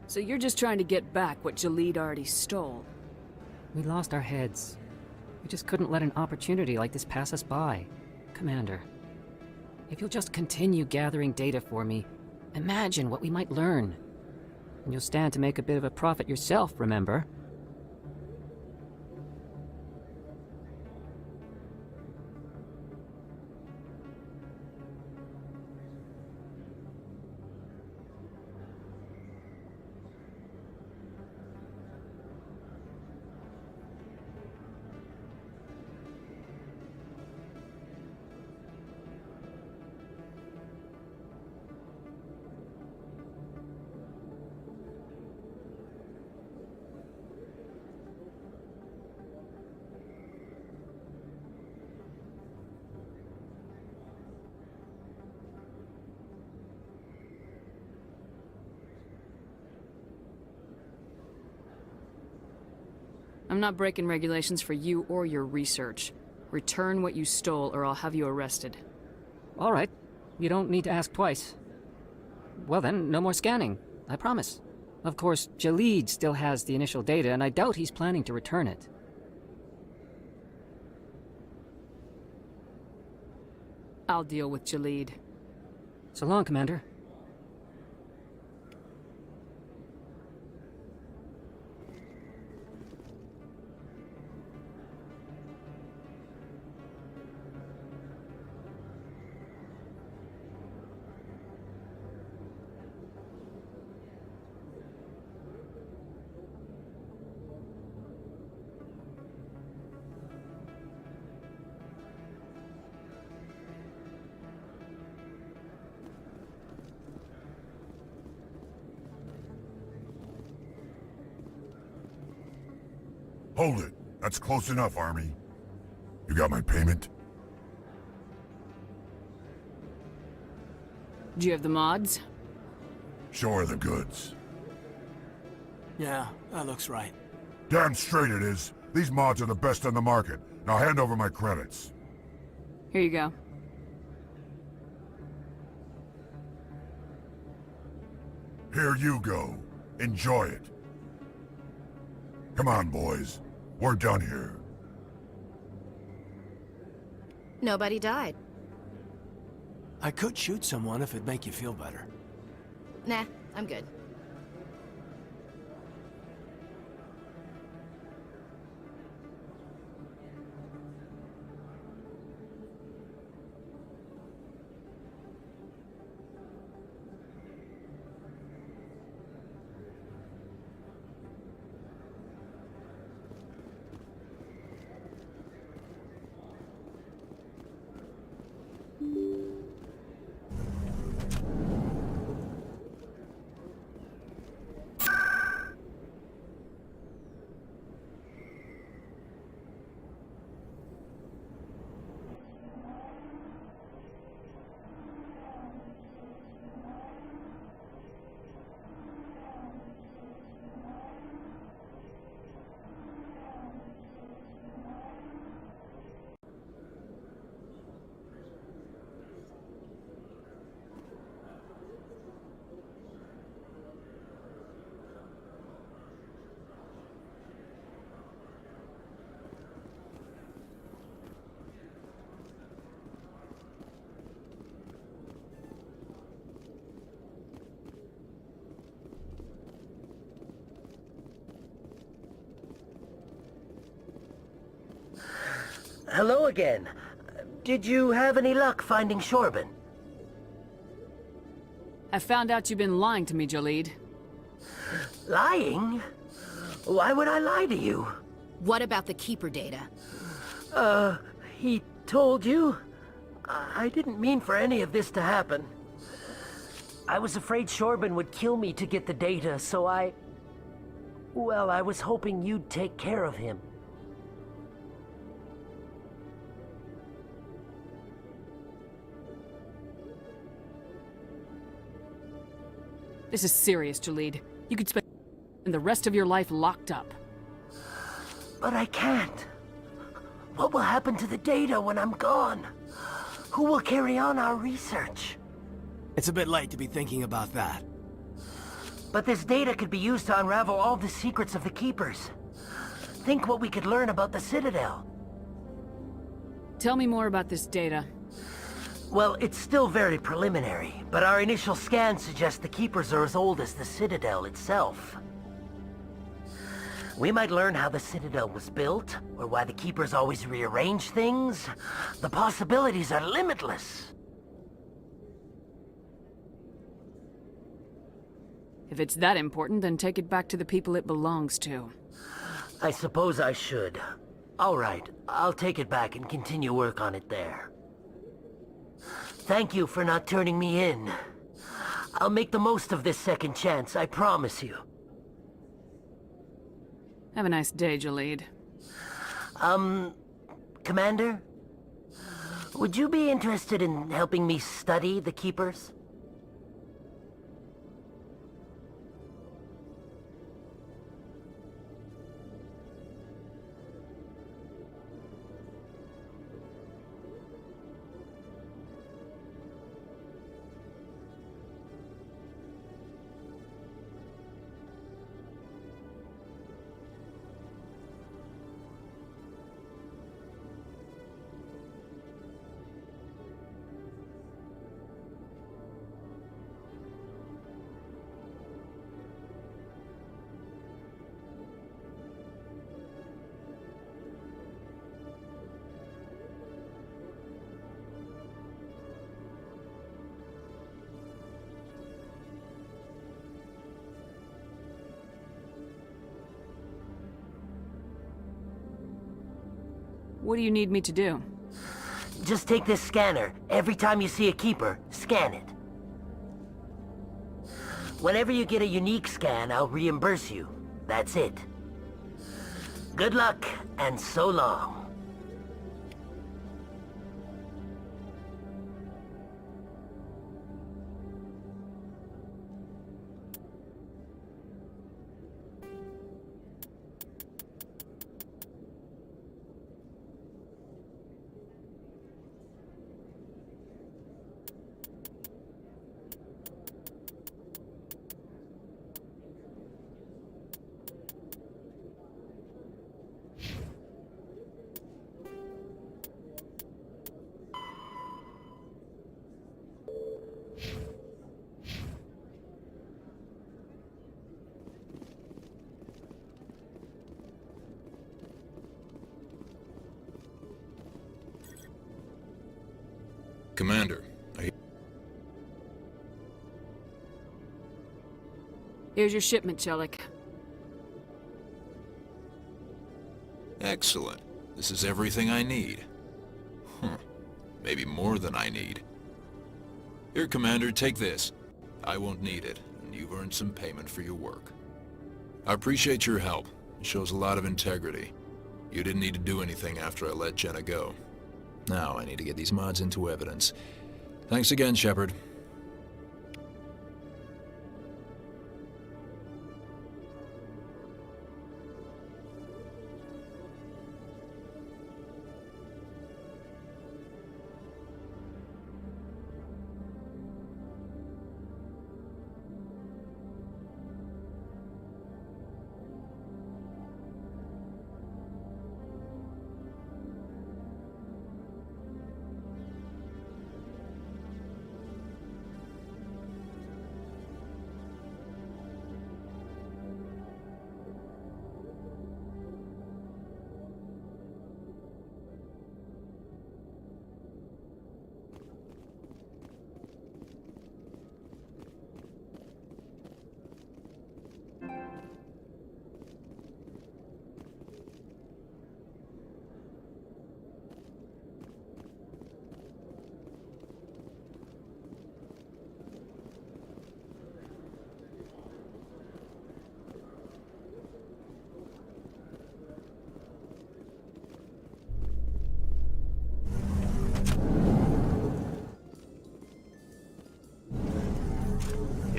So you're just trying to get back what Jalid already stole? We lost our heads. We just couldn't let an opportunity like this pass us by. Commander, if you'll just continue gathering data for me, imagine what we might learn. And you'll stand to make a bit of a profit yourself, remember? I'm not breaking regulations for you or your research. Return what you stole or I'll have you arrested. All right. You don't need to ask twice. Well then, no more scanning. I promise. Of course, Jalid still has the initial data, and I doubt he's planning to return it. I'll deal with Jalid. So long, Commander. Hold it. That's close enough, Army. You got my payment? Do you have the mods? Show her the goods. Yeah, that looks right. Damn straight it is. These mods are the best on the market. Now hand over my credits. Here you go. Here you go. Enjoy it. Come on, boys. We're done here. Nobody died. I could shoot someone if it'd make you feel better. Nah, I'm good. Hello again. Did you have any luck finding Shorban? I found out you've been lying to me, Jaleed. Lying? Why would I lie to you? What about the Keeper data? He told you? I didn't mean for any of this to happen. I was afraid Shorban would kill me to get the data, so well, I was hoping you'd take care of him. This is serious, Jaleed. You could spend the rest of your life locked up. But I can't. What will happen to the data when I'm gone? Who will carry on our research? It's a bit late to be thinking about that. But this data could be used to unravel all the secrets of the Keepers. Think what we could learn about the Citadel. Tell me more about this data. Well, it's still very preliminary, but our initial scans suggest the Keepers are as old as the Citadel itself. We might learn how the Citadel was built, or why the Keepers always rearrange things. The possibilities are limitless. If it's that important, then take it back to the people it belongs to. I suppose I should. All right, I'll take it back and continue work on it there. Thank you for not turning me in. I'll make the most of this second chance, I promise you. Have a nice day, Jaleed. Commander? Would you be interested in helping me study the Keepers? What do you need me to do? Just take this scanner. Every time you see a Keeper, scan it. Whenever you get a unique scan, I'll reimburse you. That's it. Good luck, and so long. Commander, Here's your shipment, Chelik. Excellent. This is everything I need. Maybe more than I need. Here, Commander, take this. I won't need it, and you've earned some payment for your work. I appreciate your help. It shows a lot of integrity. You didn't need to do anything after I let Jenna go. Now I need to get these mods into evidence. Thanks again, Shepard.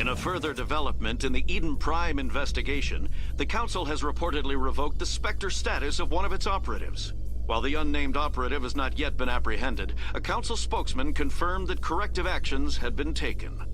In a further development in the Eden Prime investigation, the Council has reportedly revoked the Spectre status of one of its operatives. While the unnamed operative has not yet been apprehended, a Council spokesman confirmed that corrective actions had been taken.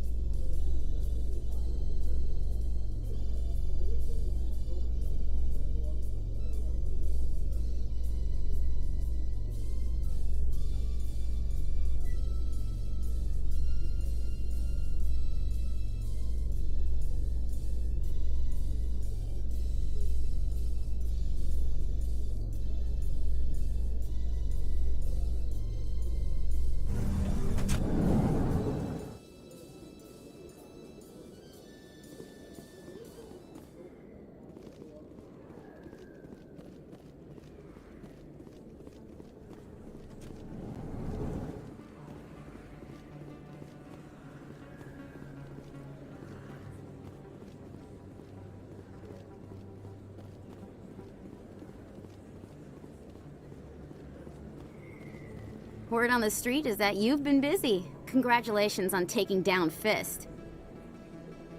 Word on the street is that you've been busy. Congratulations on taking down Fist.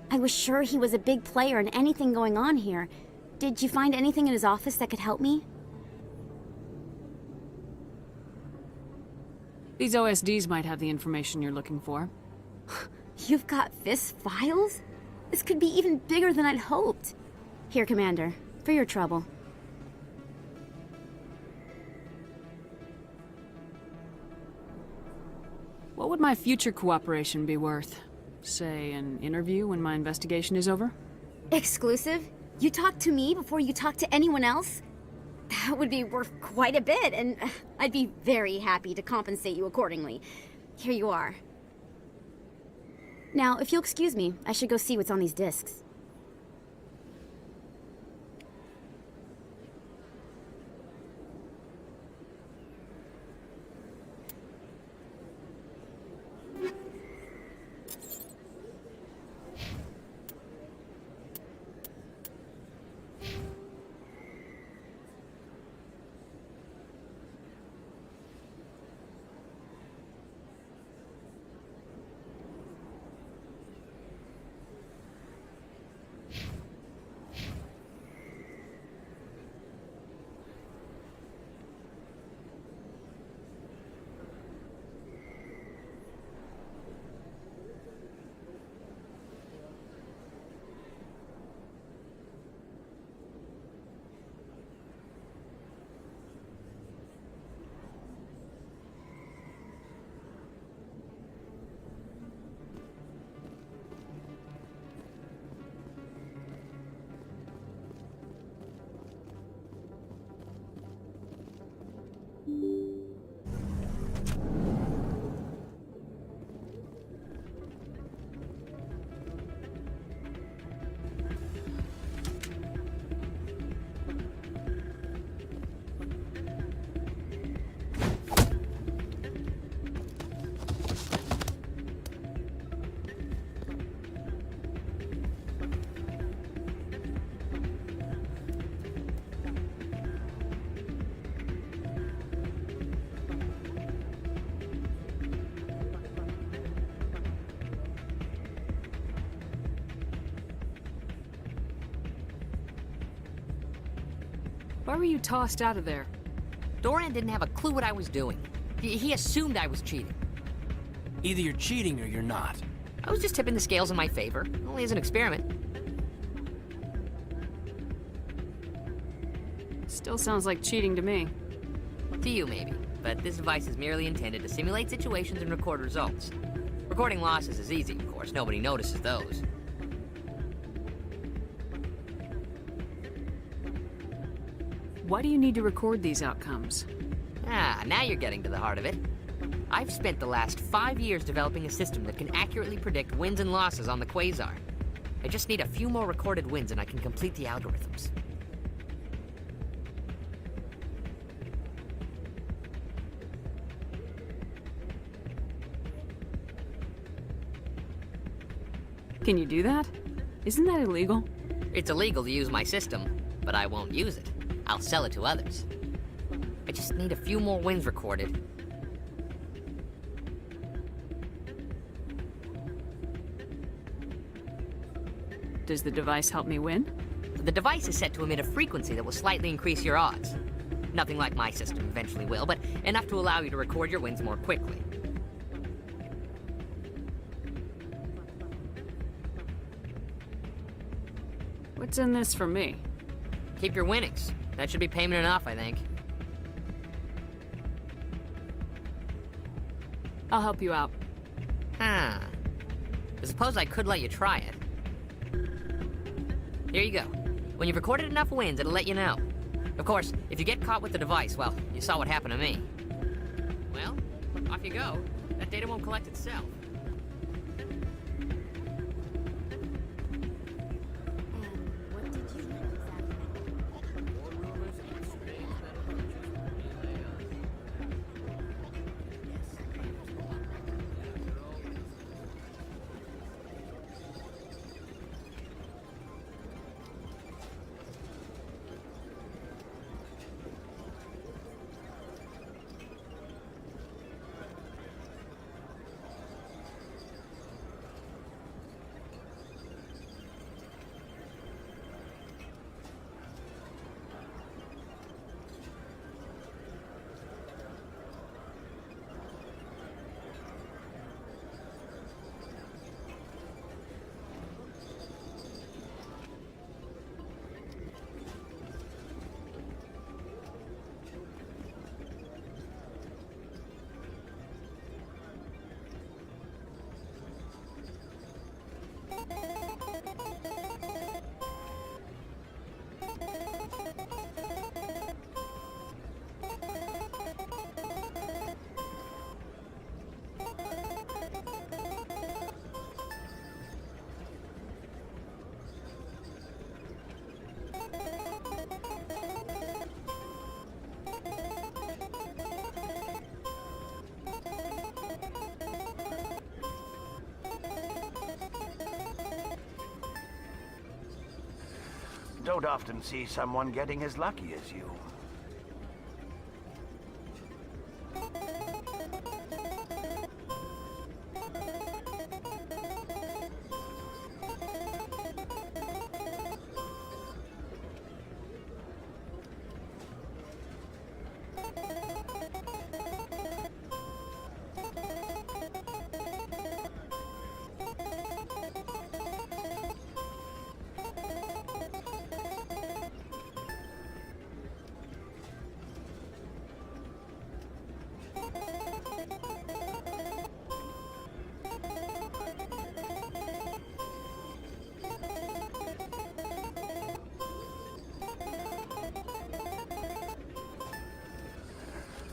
I was sure he was a big player in anything going on here. Did you find anything in his office that could help me? These OSDs might have the information you're looking for. You've got Fist's files? This could be even bigger than I'd hoped. Here, Commander, for your trouble. What would my future cooperation be worth? Say, an interview when my investigation is over? Exclusive? You talk to me before you talk to anyone else? That would be worth quite a bit, and I'd be very happy to compensate you accordingly. Here you are. Now, if you'll excuse me, I should go see what's on these discs. Why were you tossed out of there? Doran didn't have a clue what I was doing. He assumed I was cheating. Either you're cheating or you're not. I was just tipping the scales in my favor, only as an experiment. Still sounds like cheating to me. To you, maybe. But this device is merely intended to simulate situations and record results. Recording losses is easy, of course. Nobody notices those. Why do you need to record these outcomes? Ah, now you're getting to the heart of it. I've spent the last 5 years developing a system that can accurately predict wins and losses on the Quasar. I just need a few more recorded wins and I can complete the algorithms. Can you do that? Isn't that illegal? It's illegal to use my system, but I won't use it. I'll sell it to others. I just need a few more wins recorded. Does the device help me win? The device is set to emit a frequency that will slightly increase your odds. Nothing like my system eventually will, but enough to allow you to record your wins more quickly. What's in this for me? Keep your winnings. That should be payment enough, I think. I'll help you out. Huh. I suppose I could let you try it. Here you go. When you've recorded enough wins, it'll let you know. Of course, if you get caught with the device, well, you saw what happened to me. Well, off you go. That data won't collect itself. Don't often see someone getting as lucky as you.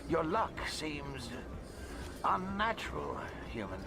Your luck seems unnatural, human.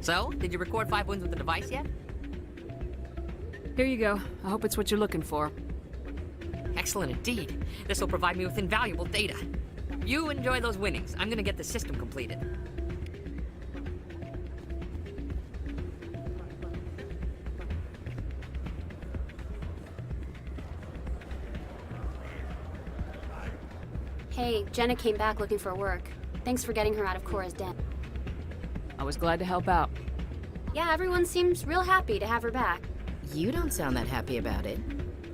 So, did you record 5 wins with the device yet? Here you go. I hope it's what you're looking for. Excellent indeed. This will provide me with invaluable data. You enjoy those winnings. I'm gonna get the system completed. Hey, Jenna came back looking for work. Thanks for getting her out of Cora's den. I was glad to help out. Yeah, everyone seems real happy to have her back. You don't sound that happy about it.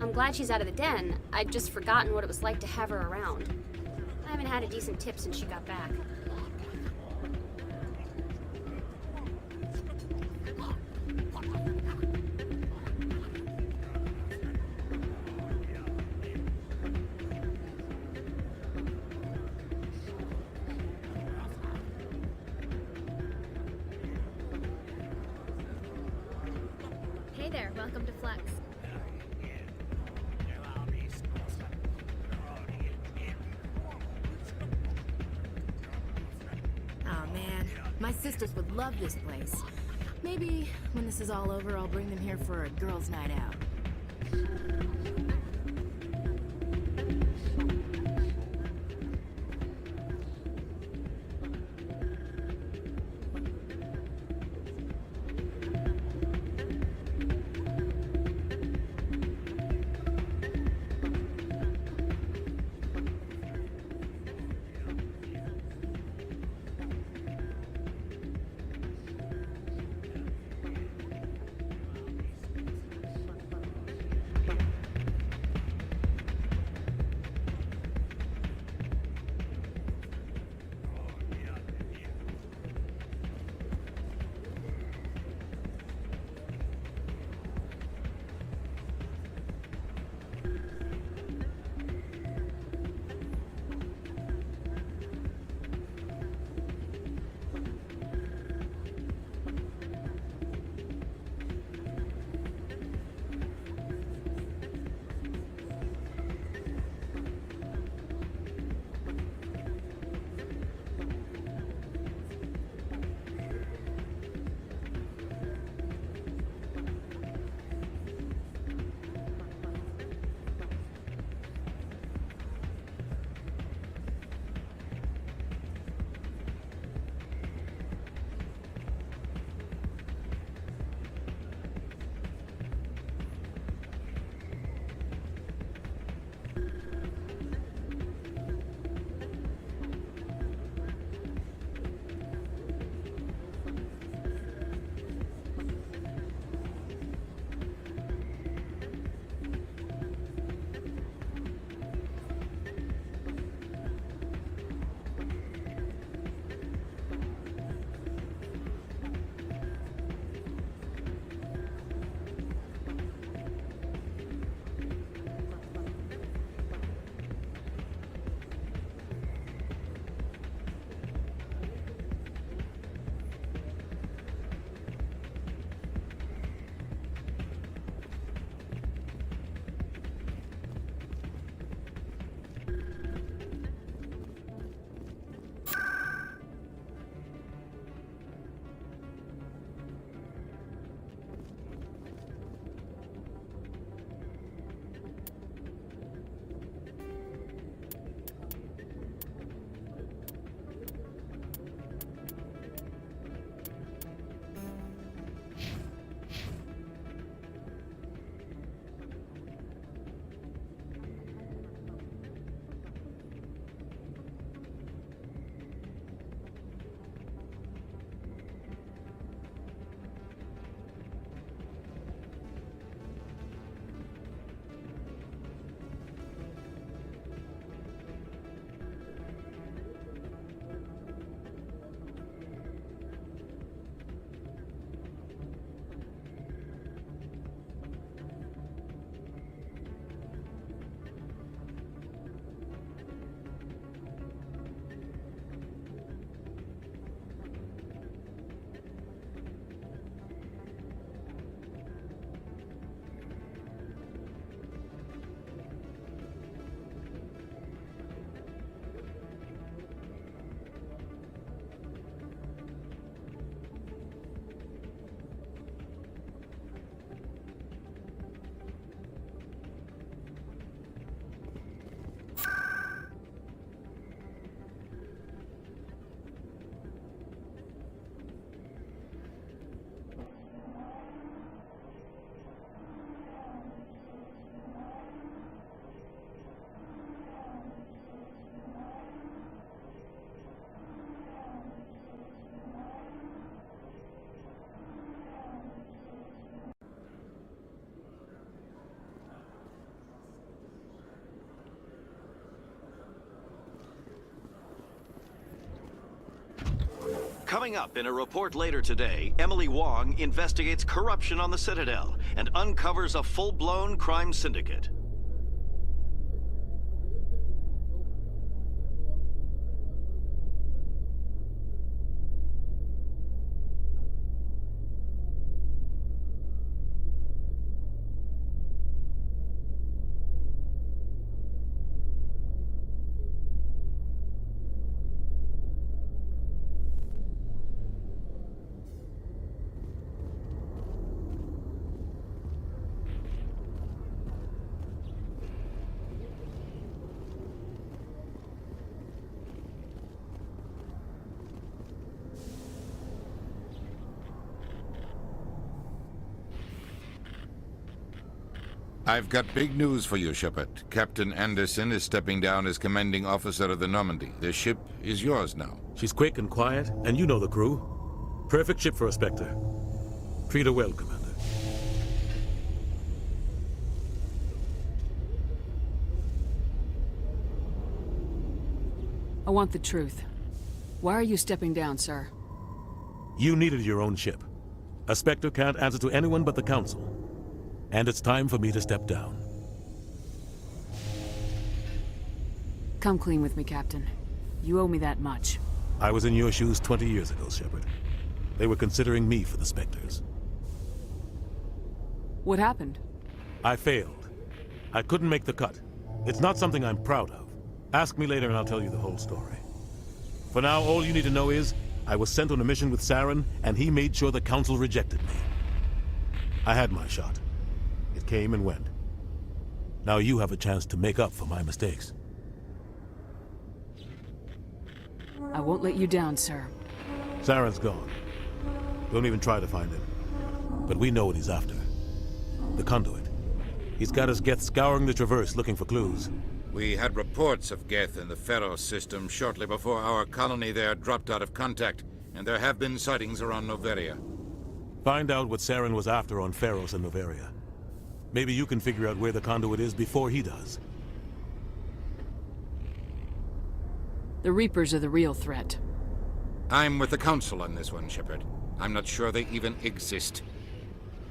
I'm glad she's out of the den. I'd just forgotten what it was like to have her around. I haven't had a decent tip since she got back. Hey there, welcome to Flex. Oh man, my sisters would love this place. Maybe when this is all over, I'll bring them here for a girls' night out. Coming up in a report later today, Emily Wong investigates corruption on the Citadel and uncovers a full-blown crime syndicate. I've got big news for you, Shepard. Captain Anderson is stepping down as commanding officer of the Normandy. The ship is yours now. She's quick and quiet, and you know the crew. Perfect ship for a Spectre. Treat her well, Commander. I want the truth. Why are you stepping down, sir? You needed your own ship. A Spectre can't answer to anyone but the Council. And it's time for me to step down. Come clean with me, Captain. You owe me that much. I was in your shoes 20 years ago, Shepard. They were considering me for the Spectres. What happened? I failed. I couldn't make the cut. It's not something I'm proud of. Ask me later and I'll tell you the whole story. For now, all you need to know is, I was sent on a mission with Saren, and he made sure the Council rejected me. I had my shot. It came and went. Now you have a chance to make up for my mistakes. I won't let you down, sir. Saren's gone. Don't even try to find him. But we know what he's after. The conduit. He's got his Geth scouring the Traverse looking for clues. We had reports of Geth in the Pharos system shortly before our colony there dropped out of contact, and there have been sightings around Noveria. Find out what Saren was after on Pharos and Noveria. Maybe you can figure out where the conduit is before he does. The Reapers are the real threat. I'm with the Council on this one, Shepard. I'm not sure they even exist.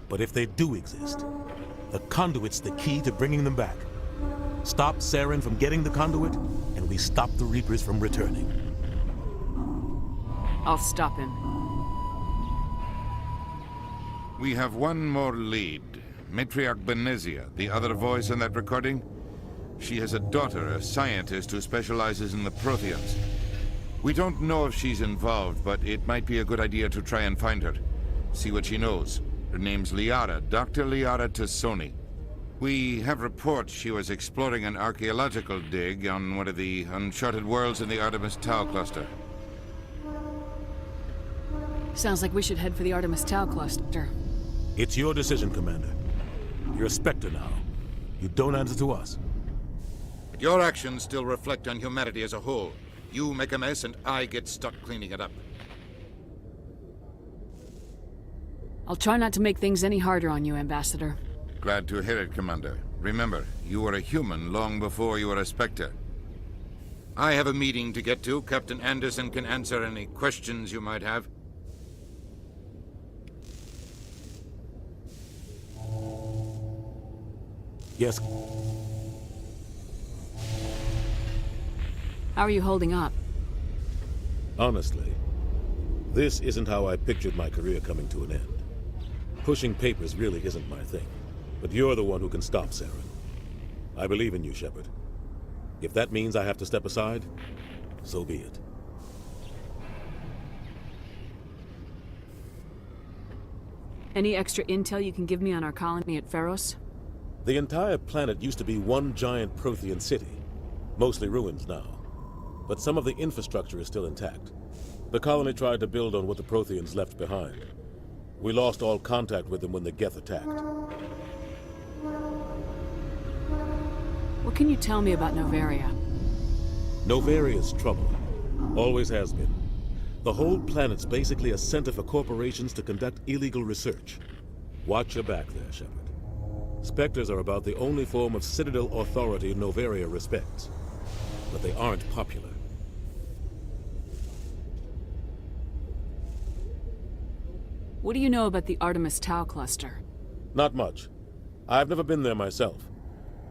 But if they do exist, the conduit's the key to bringing them back. Stop Saren from getting the conduit, and we stop the Reapers from returning. I'll stop him. We have one more lead. Matriarch Benezia, the other voice in that recording. She has a daughter, a scientist who specializes in the Protheans. We don't know if she's involved, but it might be a good idea to try and find her. See what she knows. Her name's Liara, Dr. Liara Tassoni. We have reports she was exploring an archaeological dig on one of the uncharted worlds in the Artemis Tau cluster. Sounds like we should head for the Artemis Tau cluster. It's your decision, Commander. You're a Spectre now. You don't answer to us. Your actions still reflect on humanity as a whole. You make a mess and I get stuck cleaning it up. I'll try not to make things any harder on you, Ambassador. Glad to hear it, Commander. Remember, you were a human long before you were a Spectre. I have a meeting to get to. Captain Anderson can answer any questions you might have. Yes. How are you holding up? Honestly, this isn't how I pictured my career coming to an end. Pushing papers really isn't my thing. But you're the one who can stop Saren. I believe in you, Shepard. If that means I have to step aside, so be it. Any extra intel you can give me on our colony at Pharos? The entire planet used to be one giant Prothean city. Mostly ruins now. But some of the infrastructure is still intact. The colony tried to build on what the Protheans left behind. We lost all contact with them when the Geth attacked. What can you tell me about Noveria? Noveria's trouble. Always has been. The whole planet's basically a center for corporations to conduct illegal research. Watch your back there, Shepard. Spectres are about the only form of Citadel authority Noveria respects. But they aren't popular. What do you know about the Artemis Tau cluster? Not much. I've never been there myself.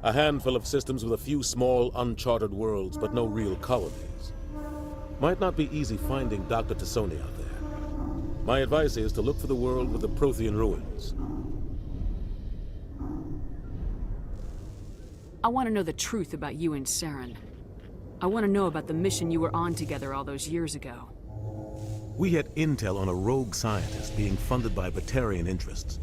A handful of systems with a few small, uncharted worlds, but no real colonies. Might not be easy finding Dr. Tassoni out there. My advice is to look for the world with the Prothean ruins. I want to know the truth about you and Saren. I want to know about the mission you were on together all those years ago. We had intel on a rogue scientist being funded by Batarian interests.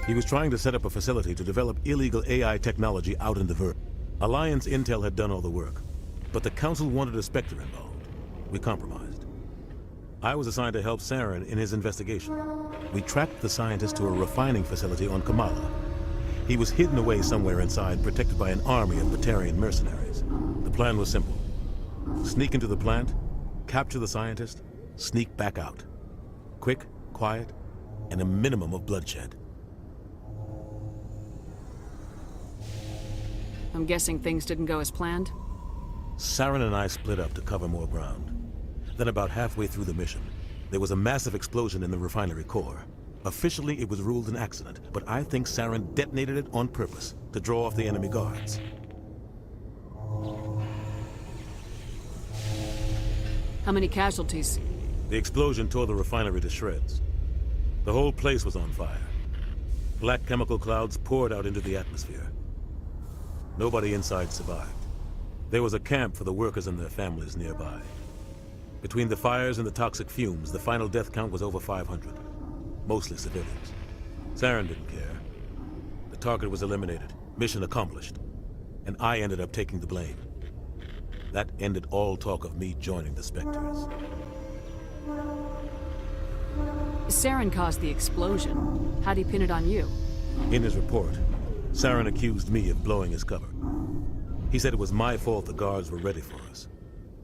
He was trying to set up a facility to develop illegal AI technology out in the Vert. Alliance intel had done all the work, but the Council wanted a Spectre involved. We compromised. I was assigned to help Saren in his investigation. We tracked the scientist to a refining facility on Kamala. He was hidden away somewhere inside, protected by an army of Batarian mercenaries. The plan was simple. Sneak into the plant, capture the scientist, sneak back out. Quick, quiet, and a minimum of bloodshed. I'm guessing things didn't go as planned? Saren and I split up to cover more ground. Then about halfway through the mission, there was a massive explosion in the refinery core. Officially, it was ruled an accident, but I think Saren detonated it on purpose to draw off the enemy guards. How many casualties? The explosion tore the refinery to shreds. The whole place was on fire. Black chemical clouds poured out into the atmosphere. Nobody inside survived. There was a camp for the workers and their families nearby. Between the fires and the toxic fumes, the final death count was over 500. Mostly civilians. Saren didn't care. The target was eliminated, mission accomplished. And I ended up taking the blame. That ended all talk of me joining the Spectres. Saren caused the explosion. How'd he pin it on you? In his report, Saren accused me of blowing his cover. He said it was my fault the guards were ready for us.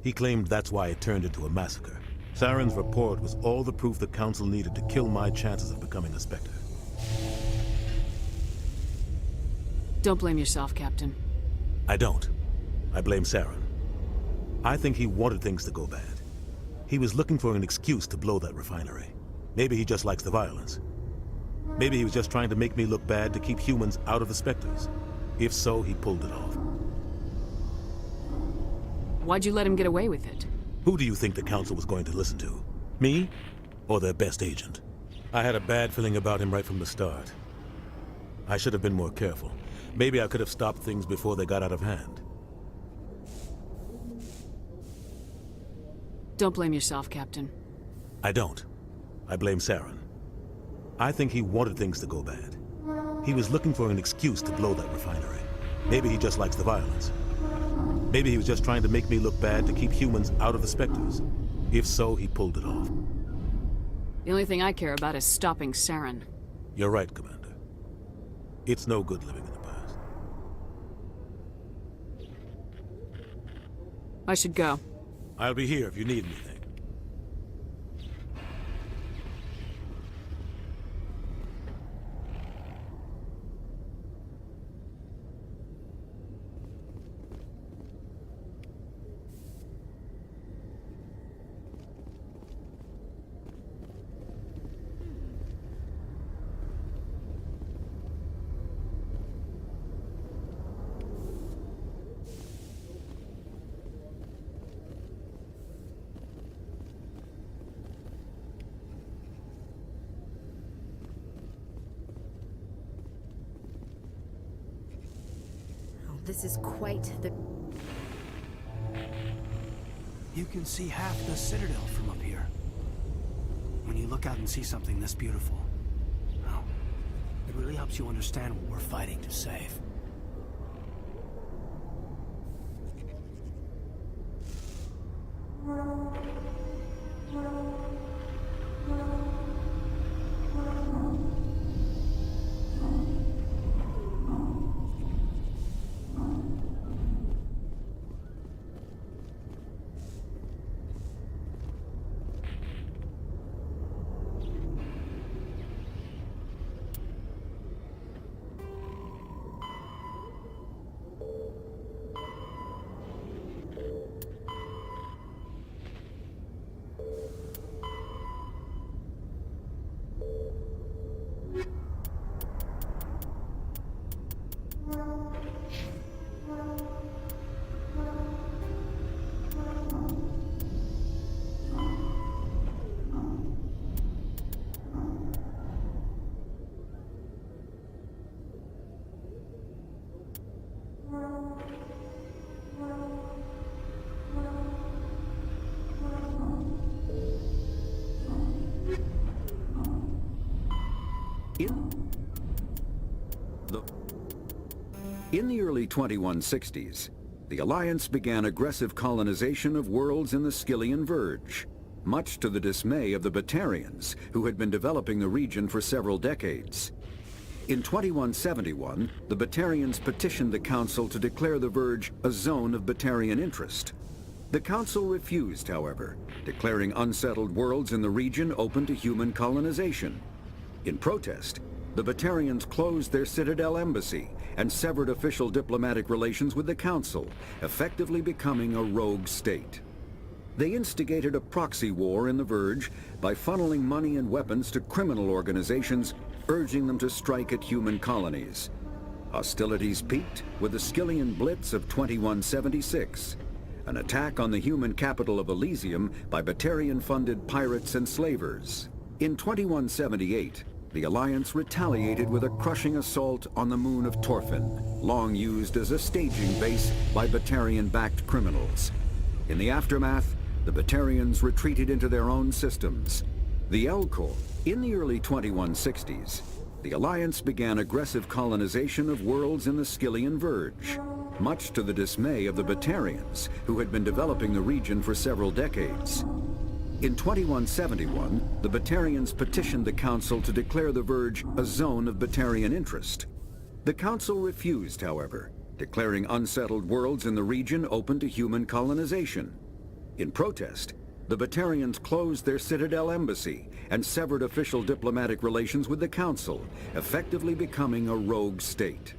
He claimed that's why it turned into a massacre. Saren's report was all the proof the Council needed to kill my chances of becoming a Spectre. Don't blame yourself, Captain. I don't. I blame Saren. I think he wanted things to go bad. He was looking for an excuse to blow that refinery. Maybe he just likes the violence. Maybe he was just trying to make me look bad to keep humans out of the Spectres. If so, he pulled it off. Why'd you let him get away with it? Who do you think the Council was going to listen to? Me? Or their best agent? I had a bad feeling about him right from the start. I should have been more careful. Maybe I could have stopped things before they got out of hand. Don't blame yourself, Captain. I don't. I blame Saren. I think he wanted things to go bad. He was looking for an excuse to blow that refinery. Maybe he just likes the violence. Maybe he was just trying to make me look bad to keep humans out of the Spectres. If so, he pulled it off. The only thing I care about is stopping Saren. You're right, Commander. It's no good living in the past. I should go. I'll be here if you need anything. This is quite the... You can see half the Citadel from up here. When you look out and see something this beautiful, well, it really helps you understand what we're fighting to save. In the early 2160s, the Alliance began aggressive colonization of worlds in the Skyllian Verge, much to the dismay of the Batarians, who had been developing the region for several decades. In 2171, the Batarians petitioned the Council to declare the Verge a zone of Batarian interest. The Council refused, however, declaring unsettled worlds in the region open to human colonization. In protest, the Batarians closed their Citadel embassy and severed official diplomatic relations with the Council, effectively becoming a rogue state. They instigated a proxy war in the Verge by funneling money and weapons to criminal organizations, urging them to strike at human colonies. Hostilities peaked with the Skyllian Blitz of 2176, an attack on the human capital of Elysium by Batarian-funded pirates and slavers. In 2178, the Alliance retaliated with a crushing assault on the moon of Torfin, long used as a staging base by Batarian-backed criminals. In the aftermath, the Batarians retreated into their own systems. The Elcor. In the early 2160s, the Alliance began aggressive colonization of worlds in the Skyllian Verge, much to the dismay of the Batarians, who had been developing the region for several decades. In 2171, the Batarians petitioned the Council to declare the Verge a zone of Batarian interest. The Council refused, however, declaring unsettled worlds in the region open to human colonization. In protest, the Batarians closed their Citadel embassy and severed official diplomatic relations with the Council, effectively becoming a rogue state.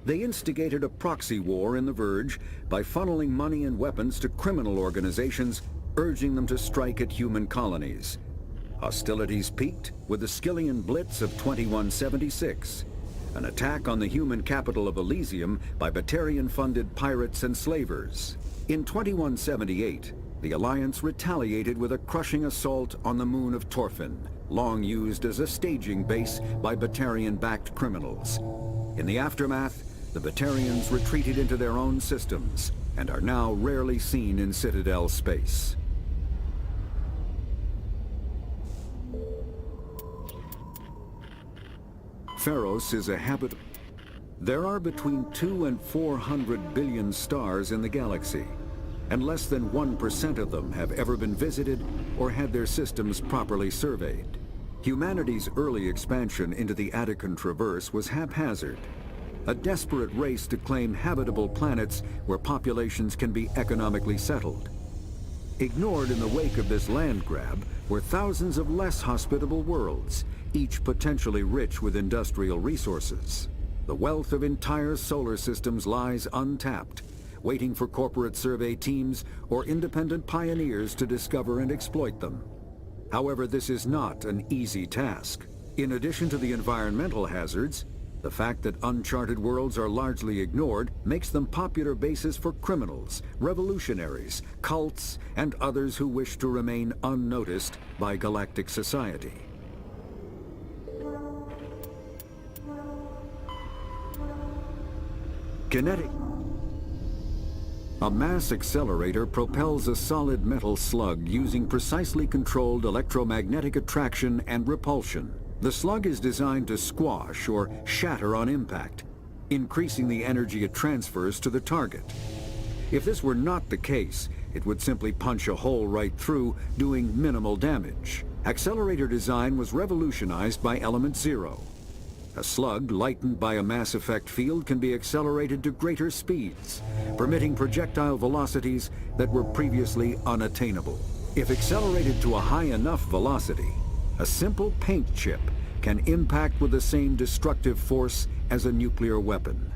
They instigated a proxy war in the Verge by funneling money and weapons to criminal organizations, urging them to strike at human colonies. Hostilities peaked with the Skyllian Blitz of 2176, an attack on the human capital of Elysium by Batarian-funded pirates and slavers. In 2178, the Alliance retaliated with a crushing assault on the moon of Torfin, long used as a staging base by Batarian-backed criminals. In the aftermath, the Batarians retreated into their own systems and are now rarely seen in Citadel space. Pharos is a habitable. There are between 200 and 400 billion stars in the galaxy, and less than 1% of them have ever been visited or had their systems properly surveyed. Humanity's early expansion into the Attican Traverse was haphazard, a desperate race to claim habitable planets where populations can be economically settled. Ignored in the wake of this land grab were thousands of less hospitable worlds, each potentially rich with industrial resources. The wealth of entire solar systems lies untapped, waiting for corporate survey teams or independent pioneers to discover and exploit them. However, this is not an easy task. In addition to the environmental hazards, the fact that uncharted worlds are largely ignored makes them popular bases for criminals, revolutionaries, cults, and others who wish to remain unnoticed by galactic society. Kinetic. A mass accelerator propels a solid metal slug using precisely controlled electromagnetic attraction and repulsion. The slug is designed to squash or shatter on impact, increasing the energy it transfers to the target. If this were not the case, it would simply punch a hole right through, doing minimal damage. Accelerator design was revolutionized by Element Zero. A slug lightened by a mass effect field can be accelerated to greater speeds, permitting projectile velocities that were previously unattainable. If accelerated to a high enough velocity, a simple paint chip can impact with the same destructive force as a nuclear weapon.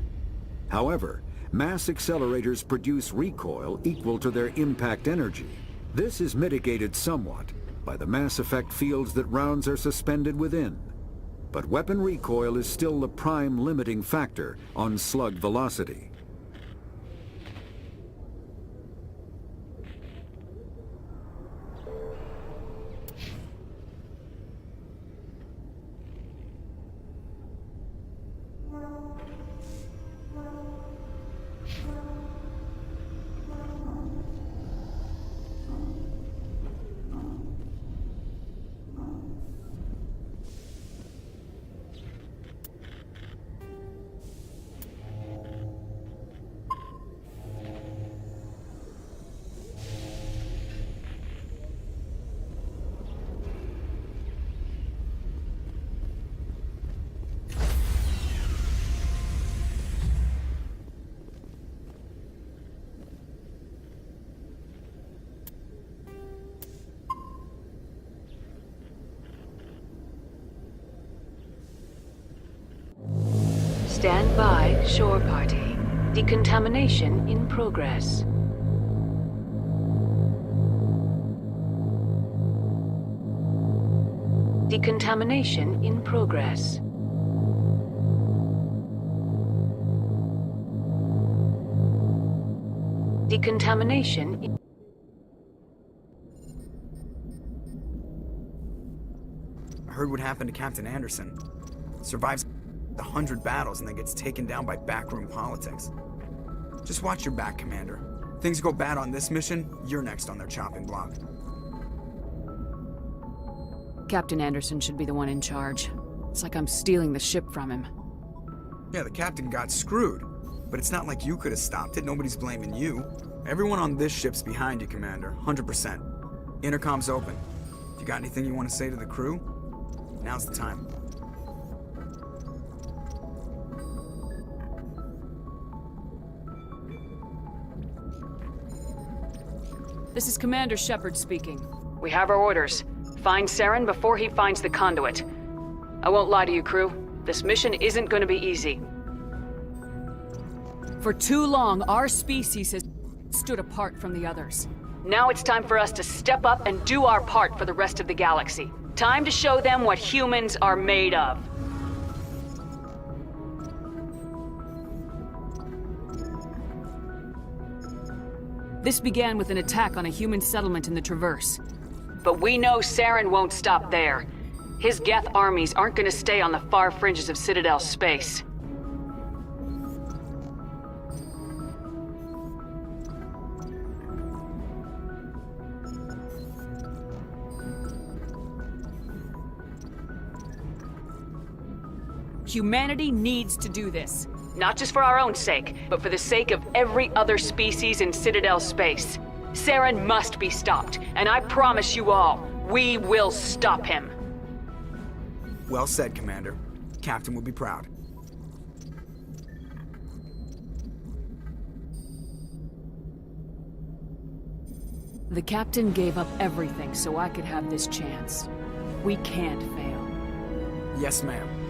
However, mass accelerators produce recoil equal to their impact energy. This is mitigated somewhat by the mass effect fields that rounds are suspended within. But weapon recoil is still the prime limiting factor on slug velocity. Stand by, shore party. Decontamination in progress. Decontamination in progress. Decontamination in... I heard what happened to Captain Anderson. Survives 100 battles and then gets taken down by backroom politics. Just watch your back, Commander. Things go bad on this mission, you're next on their chopping block. Captain Anderson should be the one in charge. It's like I'm stealing the ship from him. Yeah, the captain got screwed. But it's not like you could have stopped it. Nobody's blaming you. Everyone on this ship's behind you, Commander. 100%. Intercom's open. If you got anything you want to say to the crew, now's the time. This is Commander Shepard speaking. We have our orders. Find Saren before he finds the conduit. I won't lie to you, crew. This mission isn't going to be easy. For too long, our species has stood apart from the others. Now it's time for us to step up and do our part for the rest of the galaxy. Time to show them what humans are made of. This began with an attack on a human settlement in the Traverse. But we know Saren won't stop there. His Geth armies aren't going to stay on the far fringes of Citadel space. Humanity needs to do this. Not just for our own sake, but for the sake of every other species in Citadel space. Saren must be stopped, and I promise you all, we will stop him. Well said, Commander. Captain will be proud. The captain gave up everything so I could have this chance. We can't fail. Yes, ma'am.